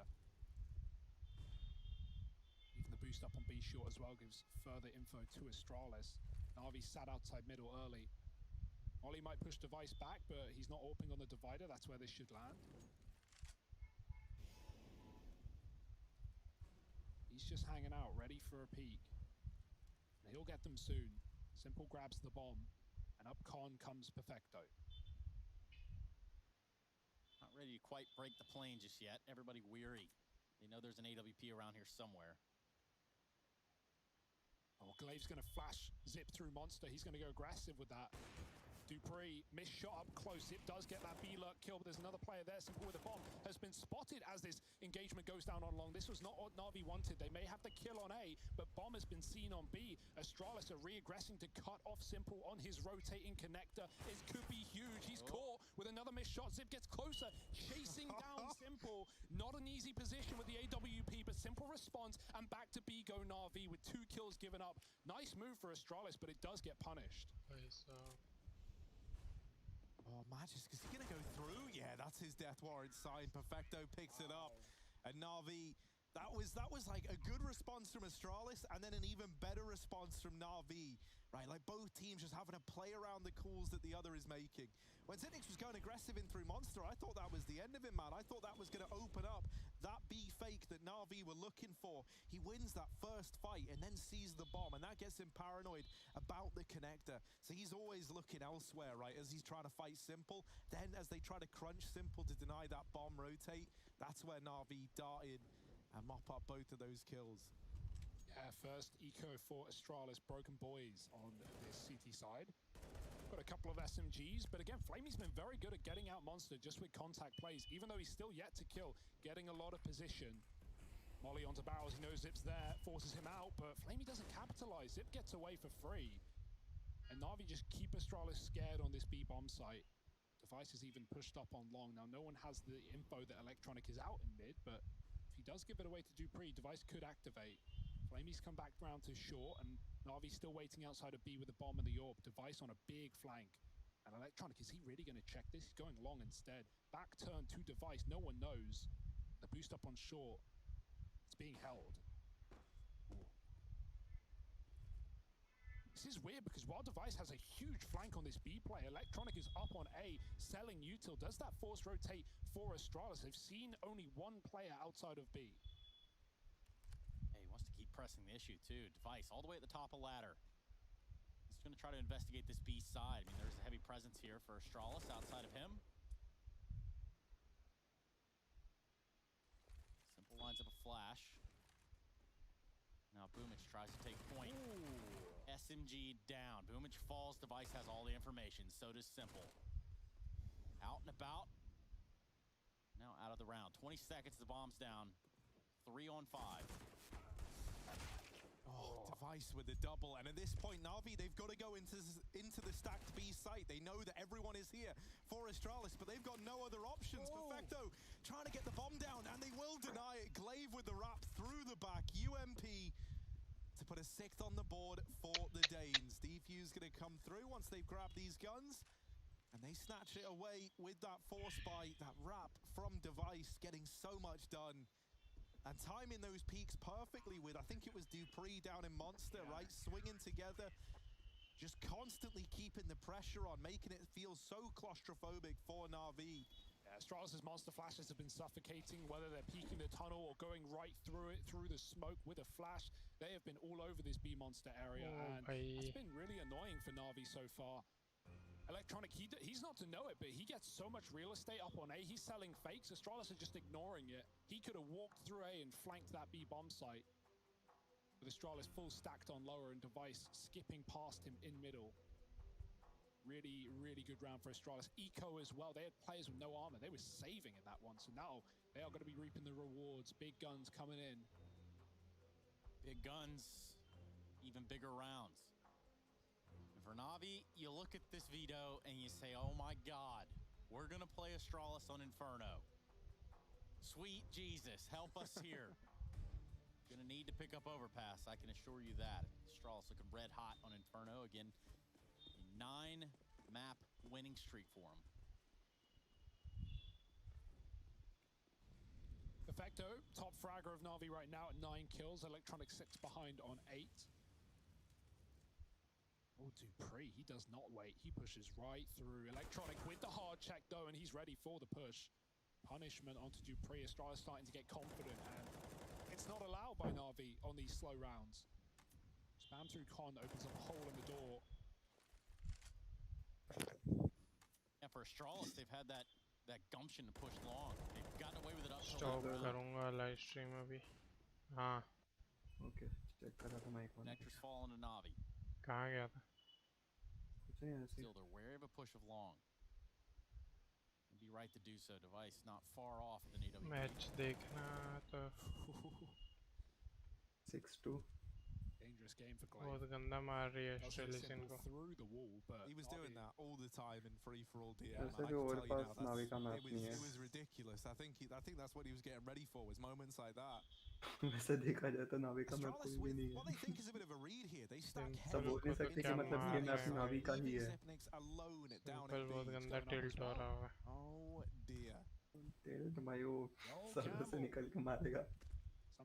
Even the boost up on B short as well gives further info to Astralis. Na'Vi sat outside middle early. Molly might push Device back, but he's not AWPing on the divider. That's where this should land. He's just hanging out, ready for a peek. And he'll get them soon. Simple grabs the bomb, and up con comes Perfecto. Not ready to quite break the plane just yet. Everybody weary. They know there's an AWP around here somewhere. Oh, Glaive's going to flash Zip through Monster. He's going to go aggressive with that. dupreeh, missed shot up close. Zip does get that B-lurk kill, but there's another player there. Simple with a bomb has been spotted as this engagement goes down on long. This was not what Na'Vi wanted. They may have the kill on A, but bomb has been seen on B. Astralis are re-aggressing to cut off Simple on his rotating connector. It could be huge. He's caught with another missed shot. Zip gets closer, chasing down Simple. Not an easy position with the AWP, but Simple responds, and back to B go Na'Vi with 2 kills given up. Nice move for Astralis, but it does get punished. Oh, Magis, is he going to go through? Yeah, that's his death warrant sign. Perfecto picks it up. And Na'Vi, that was like a good response from Astralis, and then an even better response from Na'Vi, right? Like both teams just having to play around the calls that the other is making. When Zinix was going aggressive in through Monster, I thought that was the end of him, man. I thought that was going to open up that B fake that Na'Vi were looking for. He wins that first fight and then sees the bomb, and that gets him paranoid about the connector. So he's always looking elsewhere, right, as he's trying to fight Simple. Then as they try to crunch Simple to deny that bomb rotate, that's where Na'Vi dart in and mop up both of those kills. Yeah, first eco for Astralis, Broken Boys on this CT side. Got a couple of SMGs, but again, Flamey's been very good at getting out Monster just with contact plays, even though he's still yet to kill, getting a lot of position. Molly onto barrels, he knows Zip's there, forces him out, but Flamey doesn't capitalize. Zip gets away for free. And Na'Vi just keep Astralis scared on this B bomb site. Device is even pushed up on long. Now, no one has the info that Electronic is out in mid, but if he does give it away to dupreeh, Device could activate. Flamey's come back round to short, and Na'Vi's still waiting outside of B with the bomb and the AWP. Device on a big flank. And Electronic, is he really going to check this? He's going long instead. Back turn to Device, no one knows. The boost up on short. It's being held. Ooh. This is weird because while Device has a huge flank on this B play, Electronic is up on A, selling util. Does that force rotate for Astralis? They've seen only one player outside of B. Hey, he wants to keep pressing the issue too. Device all the way at the top of ladder. He's going to try to investigate this B side. I mean, there's a heavy presence here for Astralis outside of him. Simple lines up a flash. Now Boomich tries to take point. Ooh. SMG down. Boomich falls. Device has all the information. So does Simple. Out and about. Now out of the round. 20 seconds. The bomb's down. 3 on 5. Oh, Device with the double. And at this point, Na'Vi, they've got to go into the stacked B site. They know that everyone is here for Astralis, but they've got no other options. Perfecto trying to get the bomb down, and they will deny it. Glaive with the wrap through the back. UMP to put a 6th on the board for the Danes. Defuse going to come through once they've grabbed these guns, and they snatch it away with that force by that wrap from Device, getting so much done. And timing those peaks perfectly with, I think it was dupreeh down in Monster, right? Swinging together, just constantly keeping the pressure on, making it feel so claustrophobic for Na'Vi. Yeah, Astralis' monster flashes have been suffocating, whether they're peeking the tunnel or going right through it, through the smoke with a flash. They have been all over this B monster area, and it's been really annoying for Na'Vi so far. Electronic, he's not to know it, but he gets so much real estate up on A. He's selling fakes. Astralis are just ignoring it. He could have walked through A and flanked that B bomb site. With Astralis full stacked on lower and Device skipping past him in middle. Really, really good round for Astralis. Eco as well. They had players with no armor. They were saving in that one. So now they are going to be reaping the rewards. Big guns coming in. Big guns, even bigger rounds. For Na'Vi, you look at this veto and you say, oh my God, we're going to play Astralis on Inferno. Sweet Jesus, help us here. Going to need to pick up Overpass, I can assure you that. Astralis looking red hot on Inferno. Again, a 9-map winning streak for him. Effecto, top fragger of Na'Vi right now at 9 kills. Electronic sits behind on 8. Oh, Dupree, he does not wait. He pushes right through. Electronic with the hard check, though, and he's ready for the push. Punishment onto Dupree. Astralis starting to get confident, and it's not allowed by Na'Vi on these slow rounds. Spam through Con opens up a hole in the door. And for Astralis, they've had that gumption to push long. They've gotten away with it up till Stop करूँगा live stream अभी. हाँ. Okay, check करा था mic on. Nectar's fallen to Na'Vi. कहाँ गया था? Still, they're wary of a push of long. They'd be right to do so. Device not far off than AW. Match देखना तो 6-2. Dangerous game for Glaive. बहुत गंदा मार रही है Steelseries को. Through the wall, but he was doing that all the time in free-for-all DM. वैसे भी overpass Na'Vi का match नहीं है. It was ridiculous. I think that's what he was getting ready for, was moments like that. वैसे देखा जाए तो Na'Vi का मैच कोई भी नहीं है. What they think is a bit of a read here. They stack सब बोल नहीं सकते कि मतलब ये मैच Na'Vi का ही है. पर बहुत गंदा tilt हो रहा है. Oh dear. Tilt भाई वो सर्वर से निकल के मारेगा.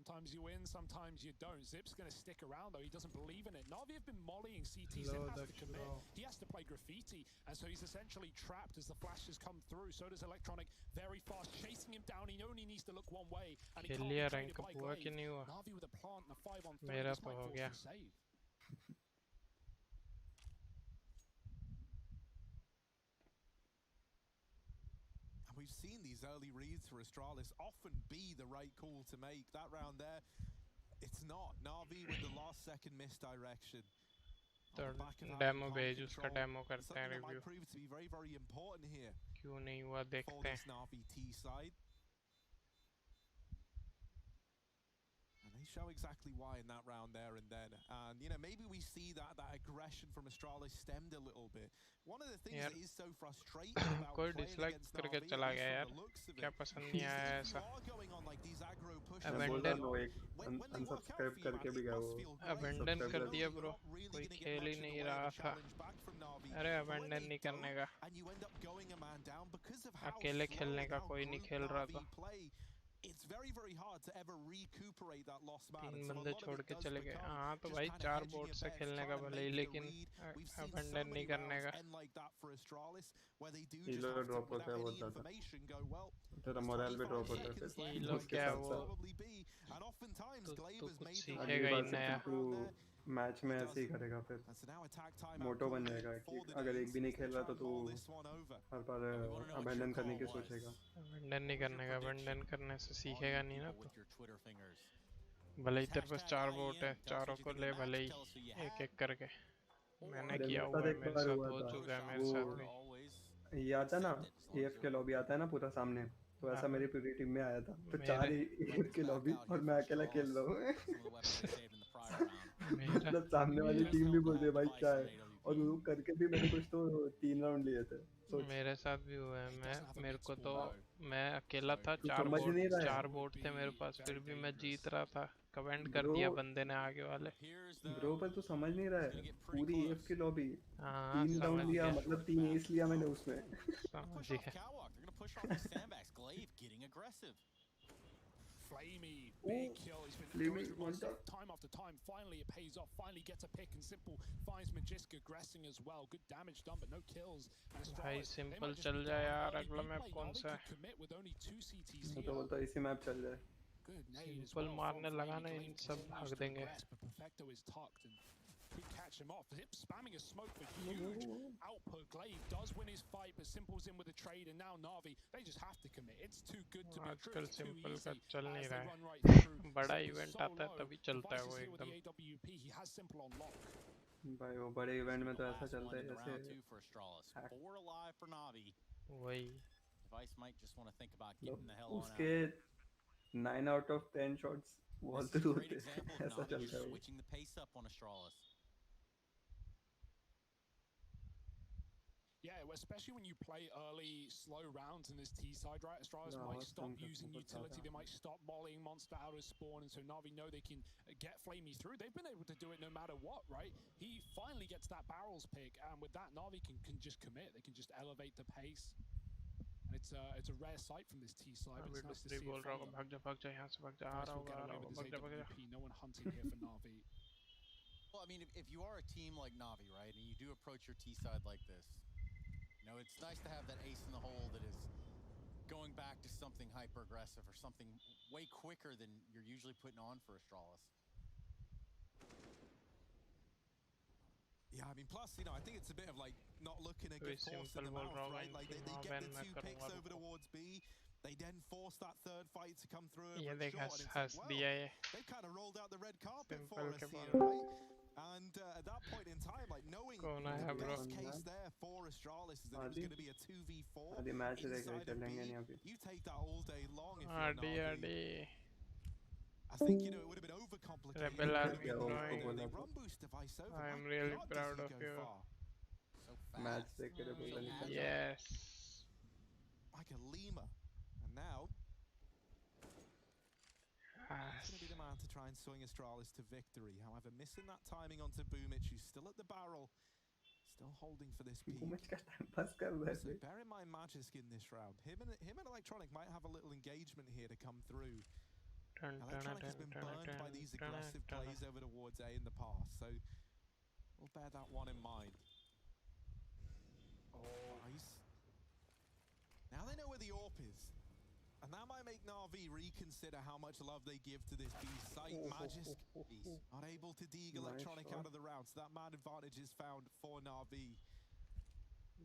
Sometimes you win, sometimes you don't. Zip's going to stick around, though. He doesn't believe in it. Na'Vi have been mollying CT. Zip has to commit. He has to play graffiti. And so he's essentially trapped as the flashes come through. So does Electronic. Very fast, chasing him down. He only needs to look one way. And he can't be traded by Glaive. Na'Vi with a plant and a 5-on-3. मेरा तो हो गया. Save. We've seen these early reads for Astralis often be the right call to make. That round there, it's not. Na'Vi with the last second misdirection. तो demo भेज उसका demo करते हैं Something that review. might prove to be very, very important here. क्यों नहीं हुआ देखते For हैं. this Na'Vi T side. And they show exactly why in that round there and then. And, you know, maybe we see that aggression from Astralis stemmed a little bit. One of the things that is so frustrating about कोई playing dislike against करके Na'Vi चला is गया from यार. the looks of क्या it, पसंद नहीं आया is ऐसा. that you are going on like these aggro pushes. Abandon unsubscribe करके भी गया वो. Abandon कर दिया bro. कोई खेल ही नहीं रहा था. अरे abandon नहीं करने का. अकेले खेलने का कोई नहीं खेल रहा था. It's very, very hard to ever recuperate that lost man. 3 बंदे छोड़ के चले गए. हाँ तो भाई 4 बोट से खेलने का भले ही, लेकिन abandon नहीं करने का. हीलो ड्रॉप होता है बहुत ज़्यादा. तेरा मोरल भी ड्रॉप होता है. हीलो क्या वो? तो कुछ सीखेगा ही नया. मैच में ऐसे ही करेगा फिर. मोटो बन जाएगा कि अगर एक भी नहीं खेल रहा तो तू हर बार अबैंडन करने की सोचेगा. अबैंडन नहीं करने का. अबैंडन करने से सीखेगा नहीं ना. तो भले ही तेरे पास 4 बोट है, चारों को ले भले ही एक-एक करके. मैंने किया हुआ है, मेरे साथ हो चुका है मेरे साथ भी. ये आता है ना AF के लॉबी आता है ना पूरा सामने, तो ऐसा मेरी पूरी टीम में आया था. तो 4 AF के लॉबी और मैं अकेला खेल रहा हूँ. मतलब सामने वाली टीम भी बोल रही भाई क्या है, और वो करके भी मैंने कुछ तो 3 राउंड लिए थे. मेरे साथ भी हुआ है. मेरे को तो मैं अकेला था. 4 बोट थे मेरे पास, फिर भी मैं जीत रहा था. कमेंट कर दिया बंदे ने आगे वाले. ब्रो पर तू समझ नहीं रहा है. पूरी AF की लॉबी 3 राउंड लिया, मतलब 3 एस लिया मैंने उसमें. समझ गया. Flamey, big kill. He's been going through Monster time after time. Finally, it pays off. Finally gets a pick, and Simple finds Magisk aggressing as well. Good damage done, but no kills. And भाई Simple चल जाए यार, अगला map कौन सा है? commit with only 2 CTs मैं here. तो बोलता इसी मैप चल जाए. Good nade as Simple well मारने from लगा Flamey. ना, इन Glaive सब continues भाग to देंगे. aggress, but Perfecto is tucked and could catch him off. Zip spamming a smoke for huge output. Glaive does win his fight, but Simple's in with a trade, and now Na'Vi, they just have to commit. It's too good to be true. आजकल It's too Simple easy का चल as नहीं they रहा run है. right through. बड़ा Zip is event so आता है low. तभी चलता है Device वो is here with एकदम. the AWP. He has Simple on lock. भाई वो बड़े इवेंट में तो ऐसा Last चलता one है in the जैसे round 2 for Astralis. 4 alive for Na'Vi. वही. Device might just want to think about getting the hell on out. उसके 9 out of 10 shots wall This is through a great होते example हैं. of ऐसा Na'Vi चलता just है वो. switching the pace up on Astralis. Yeah, especially when you play early, slow rounds in this T side, right? Astralis might stop using utility, they might stop volleying Monster out of spawn, and so Na'Vi know they can get Flamey through. They've been able to do it no matter what, right? He finally gets that barrels pick, and with that, Na'Vi can just commit. They can just elevate the pace. And it's a rare sight from this T side, but it's nice to see it from them. भाग जा यहाँ से भाग जा. आ रहा होगा, आ रहा होगा. भाग जा, भाग जा. No one hunting here for Na'Vi. Well, I mean, if you are a team like Na'Vi, right, and you do approach your T side like this, you know, it's nice to have that ace in the hole that is going back to something hyper aggressive or something way quicker than you're usually putting on for Astralis. Yeah, I mean, plus, you know, I think it's a bit of like not looking a good horse in the mouth, right? Like they get the 2 picks over towards B. They then force that third fight to come through. ये देख short, हंस दिया ये. they've kind of rolled out the red carpet Simple for us के here, बाद. right? And at that point in time, like knowing the best case there for Astralis is that it was going to be a 2v4 inside of B. You take that all day long if you're Na'Vi. I think, you know, it would have been overcomplicated. Rebel army growing. They run boost device over. I am really proud of you. So fast. Match देख के Rebel निकल. Yes. Like a lemur. And now he's going to be the man to try and swing Astralis to victory. However, missing that timing onto Boomich, who's still at the barrel, still holding for this peak. So bear in mind Magisk in this round. Him and Electronic might have a little engagement here to come through. Electronic has been burned by these aggressive plays over towards A in the past, so we'll bear that one in mind. Oh, nice. Now they know where the AWP is. And that might make Na'Vi reconsider how much love they give to this B site. Magisk not able to deagle Electronic out of the round, so that man advantage is found for Na'Vi.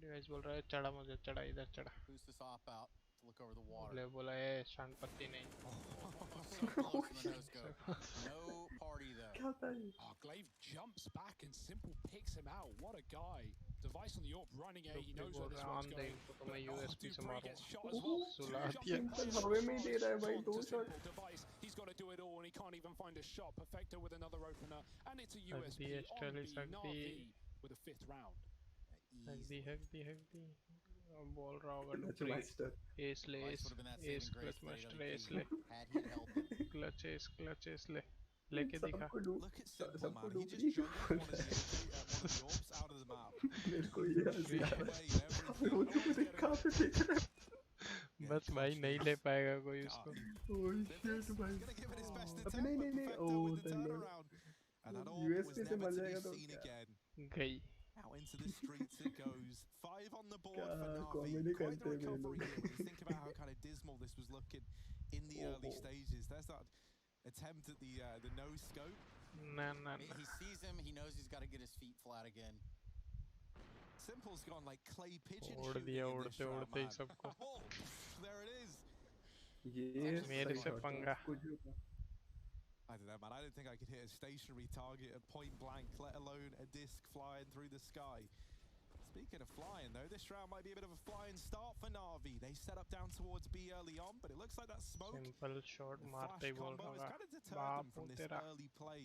Device बोल रहा है चढ़ा मुझे, चढ़ा इधर चढ़ा. Boost this off out to look over the water. ले बोला है शांतपति नहीं. So close to the no-scope. No party though. Oh, Glaive jumps back and Simple picks him out. What a guy. Device on the AWP running A. He knows where this one's going. तो मैं USP से Dupree मारूँ. gets shot as well. सुला दिया. हवे में ही दे रहा है भाई 2 shot. Device, he's got to do it all and he can't even find a shot. Perfecto with another opener. And it's a USP on B. Na'Vi with a 5th round. हक दी. बोल रहा होगा Dupree. Ace ले, ace clutch master ace ले. Clutch ace ले. लेके दिखा. Look at Simple, man. He just jumped one of the AWPs out of the map. मेरे को ये हंसी आ रहा है. वो मुझे कहाँ पे फेंक रहा है? बस भाई नहीं ले पाएगा कोई उसको. Oh shit भाई. अबे नहीं. Oh the USP से मर जाएगा तो गई. Now into the streets it goes. 5 on the board for Na'Vi. Quite the recovery here when you think about how kind of dismal this was looking in the early stages. There's that attempt at the no scope. Nah. He sees him, he knows he's got to get his feet flat again. Simple's gone like clay pigeon उड़ दिया उड़ते ही सबको. Oh, there it is. ये मेरे से पंगा. I don't know, man. I didn't think I could hit a stationary target at point blank, let alone a disc flying through the sky. Speaking of flying, though, this round might be a bit of a flying start for Na'Vi. They set up down towards B early on, but it looks like that smoke, Simple shot the मारते ही flash बोल combo, has रहा kind of deterred बाप them from हो this तेरा. early play.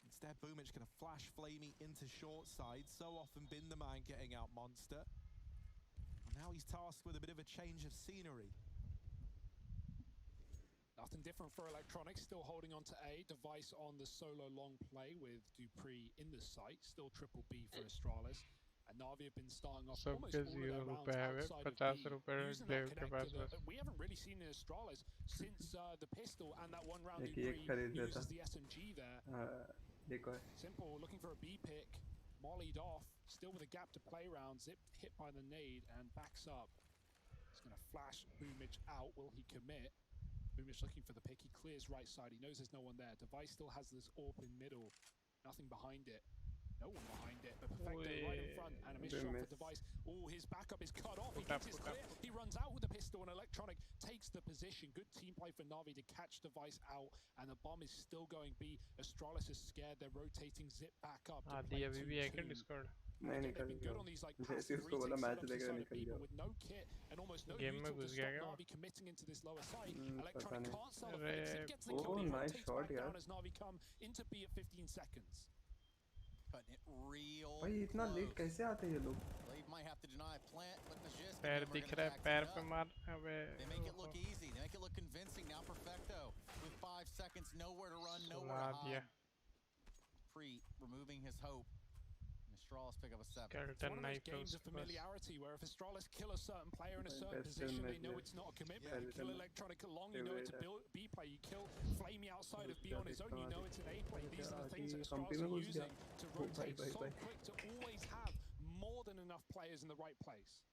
Instead, Boomich going to flash Flamey into short side. So often been the man getting out Monster. And now he's tasked with a bit of a change of scenery. Nothing different for Electronics, still holding on to A. Device on the solo long play with Dupree in the site. Still triple B for Astralis. And And Na'Vi have been starting off सबके almost all of their rounds outside of B, using that connector that we haven't really seen in Astralis since the pistol and that one round Dupree uses the SMG there. Simple looking for a B pick, mollied off, still with a gap to play around. Zip hit by the nade and backs up. He's going to flash Boomich out. Will he commit? Boomich looking for the pick. He clears right side. He knows there's no one there. Device still has this AWP in middle. Nothing behind it. No one behind it, but Perfecto right in front, and a missed shot for Device. Oh, his backup is cut off. He thinks it's clear. He runs out with the pistol, and Electronic takes the position. Good team play for Na'Vi to catch Device out, and the bomb is still going B. Astralis is scared. They're rotating Zip back up to play 2-2. They've been good on these like passive retake setups inside of B, but with no kit and almost no util to stop Na'Vi committing into this lower site. Electronic can't sell the fake. Zip gets the kill. He rotates back down as Na'Vi come into B at 15 seconds. भाई इतना late कैसे आते हैं ये लोग? पैर दिख रहा है, पैर पे मार. अबे. They make it look easy. They make it look convincing. Now Perfecto with 5 seconds, nowhere to run, nowhere to hide. Pre removing his hope. Astralis pick up a 7. It's one of those games of familiarity where if Astralis kill a certain player in a certain position, they know it's not a commitment. You kill Electronic long, you know it's a B play. You kill Flamey outside of B on his own, you know it's an A play. These are the things that Astralis are using to rotate so quick to always have more than enough players in the right place.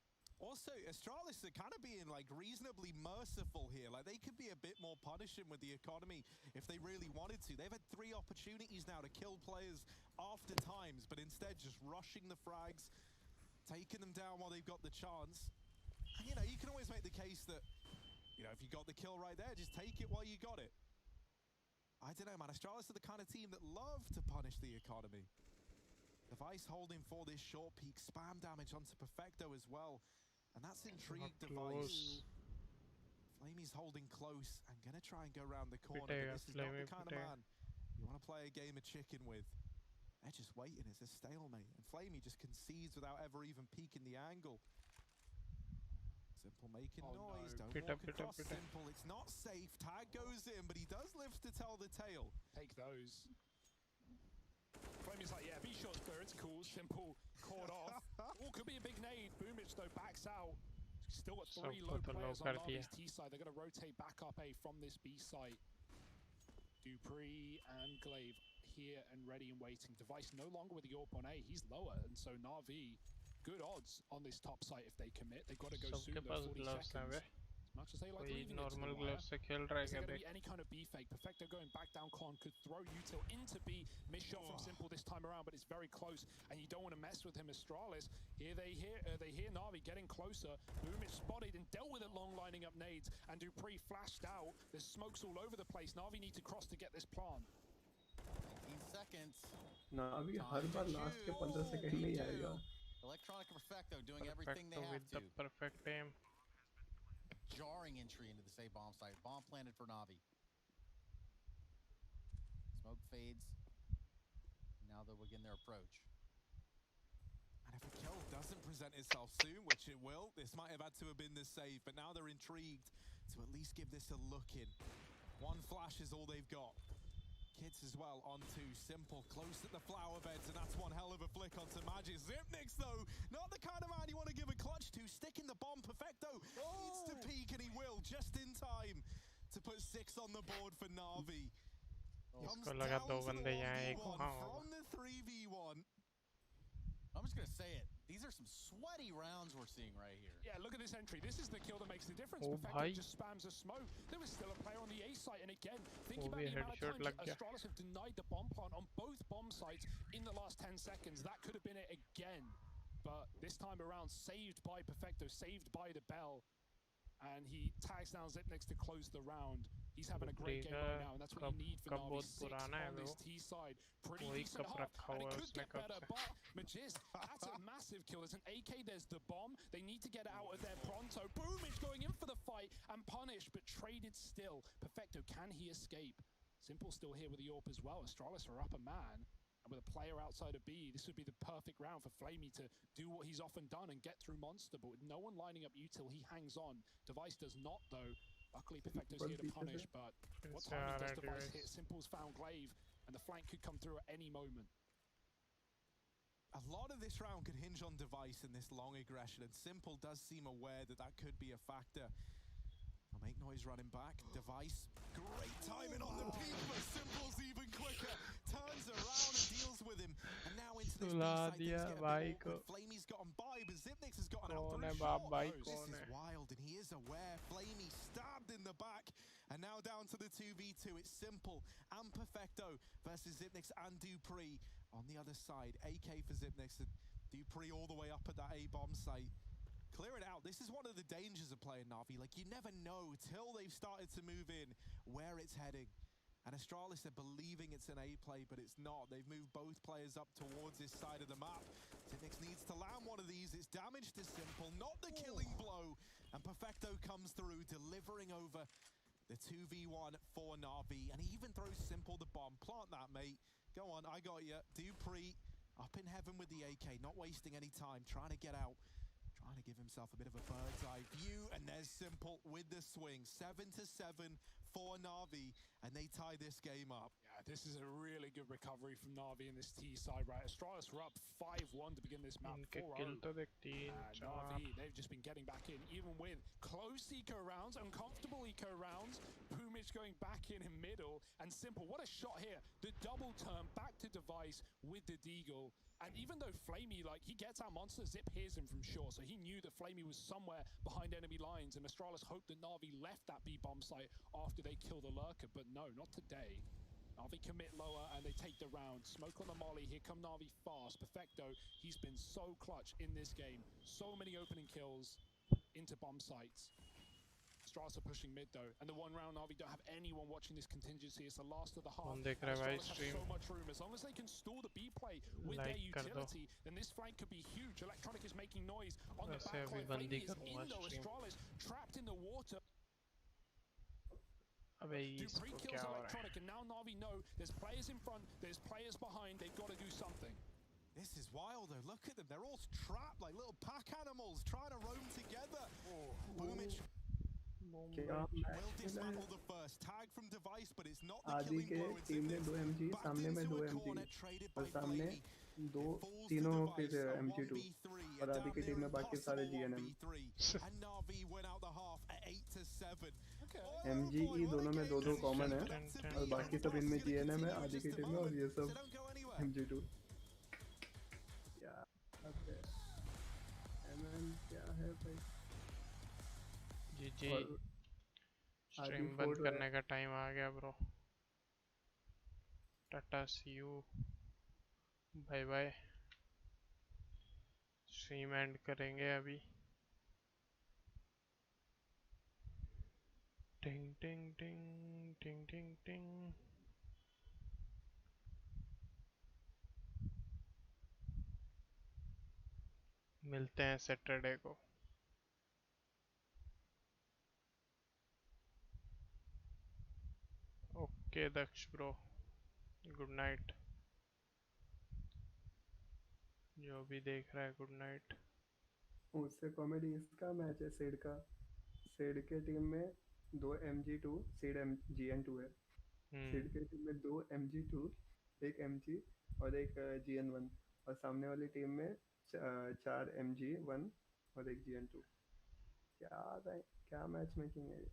Also, Astralis are kind of being like reasonably merciful here. Like they could be a bit more punishing with the economy if they really wanted to. They've had 3 opportunities now to kill players after times, but instead just rushing the frags, taking them down while they've got the chance. And you know, you can always make the case that, you know, if you got the kill right there, just take it while you got it. I don't know, man. Astralis are the kind of team that love to punish the economy. Device holding for this short peak, spam damage onto Perfecto as well. And that's intrigued Device. Flamey's holding close and gonna try and go around the corner. But this is not the kind of man you want to play a game of chicken with. They're just waiting. It's a stalemate. And Flamey just concedes without ever even peeking the angle. Simple making noise. No. Don't walk across Simple. It's not safe. Tag goes in, but he does live to tell the tale. Take those. Flamey's like, yeah, be short clear, it's cool. Simple caught off. Oh, could be a big nade. Boomich though backs out. Still got 3 low players on Na'Vi's T side. They're going to rotate back up A from this B site. Dupree and Glaive here and ready and waiting. Device no longer with the AWP on A. He's lower, and so Na'Vi, good odds on this top site if they commit. They've got to go soon, though, 40 seconds. Much as they like leaving normal it to the gloves से खेल रहा है क्या देख? Any kind of B fake. Perfecto going back down con could throw util into B. Miss shot from Simple this time around, but it's very close, and you don't want to mess with him. Astralis here. They hear Na'Vi getting closer. Boomich spotted and dealt with it long, lining up nades, and Dupree flashed out. There's smokes all over the place. Na'Vi need to cross to get this plant. 15 seconds. Na'Vi her bar last के 15 second में ही आएगा. Electronic and Perfecto doing everything they have to. The perfect aim. Jarring entry into the safe bomb site. Bomb planted for Na'Vi. Smoke fades. Now they'll begin their approach. And if a kill doesn't present itself soon, which it will, this might have had to have been the save, but now they're intrigued to at least give this a look in. 1 flash is all they've got. Kids as well onto Simple, close at the flower beds, and that's one hell of a flick onto Magic. Zipnix, though, not the kind of man you want to give a clutch to. Sticking the bomb, Perfecto needs to peek, and he will, just in time to put 6 on the board for Na'Vi. Comes down to the 1v1 from the 3v1. I'm just going to say it. These are some sweaty rounds we're seeing right here. Yeah, look at this entry. This is the kill that makes the difference. Perfecto just spams a smoke. There was still a player on the A site, and again, think about the amount of times Astralis have denied the bomb plant on both bomb sites in the last 10 seconds. That could have been it again. But this time around, saved by Perfecto, saved by the bell. And he tags down Zipnix to close the round. He's having a great game right now, and that's what you need for Na'Vi. 6 on this T side. Pretty decent half, and it could get better, but Magist, that's a massive kill. There's an AK, there's the bomb. They need to get out of there pronto. Boomich going in for the fight and punished, but traded still. Perfecto, can he escape? Simple still here with the AWP as well. Astralis are up a man. And with a player outside of B, this would be the perfect round for Flamey to do what he's often done and get through Monster. But with no one lining up util, he hangs on. Device does not, though. Luckily, Perfecto's here to punish, but what timing does Device hit? Simple's found Glaive, and the flank could come through at any moment. A lot of this round could hinge on Device in this long aggression, and Simple does seem aware that that could be a factor. I'll make noise running back. Device, great timing on the peak, but Simple's even quicker. Turns around and deals with him. And now into this B-side, things get a bit awkward. Flamey's gotten by, but Zipnix has gotten out through short. This is wild, and he is aware. Flamey stabbed in the back. And now down to the 2v2. It's Simple and Perfecto versus Zipnix and Dupree. On the other side, AK for Zipnix and Dupree all the way up at that A-bomb site. Clear it out. This is one of the dangers of playing Na'Vi. Like, you never know till they've started to move in where it's heading. And Astralis are believing it's an A play, but it's not. They've moved both players up towards this side of the map. Zipnix needs to land one of these. It's damage to Simple, not the killing blow. And Perfecto comes through, delivering over the 2v1 for Na'Vi. And he even throws Simple the bomb. Plant that, mate. Go on, I got you. Dupree up in heaven with the AK, not wasting any time, trying to get out. Trying to give himself a bit of a bird's eye view, and there's Simple with the swing. 7-7 for Na'Vi, and they tie this game up. Yeah, this is a really good recovery from Na'Vi in this T side, right? Astralis were up 5-1 to begin this map. 4-0. Na'Vi, they've just been getting back in, even with close eco rounds, uncomfortable eco rounds. Boomich going back in middle, and Simple, what a shot here. The double turn back to Device with the Deagle. And even though Flamey, like, he gets our monster, Zip hears him from shore, so he knew that Flamey was somewhere behind enemy lines, and Astralis hoped that Na'Vi left that B-bomb site after they kill the lurker, but no, not today. Na'Vi commit lower, and they take the round. Smoke on the molly, here come Na'Vi fast. Perfecto, he's been so clutch in this game. So many opening kills into bomb sites. Astralis are pushing mid though, and the one round Na'Vi don't have anyone watching this contingency. It's the last of the half. Astralis have so much room. As long as they can stall the B play with their utility, then this flank could be huge. Electronic is making noise on the backline. Flamey is in though. Astralis trapped in the water. Dupree kills Electronic, and now Na'Vi know there's players in front, there's players behind. They've got to do something. This is wild though. Look at them. They're all trapped like little pack animals trying to roam together. Boomich will dismantle the first tag from Device, but it's not the आदि के team में 2 MG, सामने में 2 MG, और सामने तीनों फिर MG2, और आदि की टीम में बाकी सारे GNM. MGE दोनों में 2-2 कॉमन है, और बाकी सब इनमें GNM है आदि की टीम में, और ये सब MG2. क्या क्या है भाई? जी स्ट्रीम बंद करने का टाइम आ गया bro. Ta ta see you, bye bye. Stream end करेंगे अभी. टिंग टिंग टिंग टिंग टिंग टिंग. मिलते हैं सैटरडे को. ओके दक्ष ब्रो, गुड नाइट. जो भी देख रहा है गुड नाइट. उससे कॉमेडी इसका मैच है सेड का. सेड के टीम में 2 MG2, सेड GN2 है. सेड के टीम में 2 MG2, 1 MG और 1 GN1, और सामने वाली टीम में 4 MG1 और 1 GN2. क्या मैच मेकिंग है ये.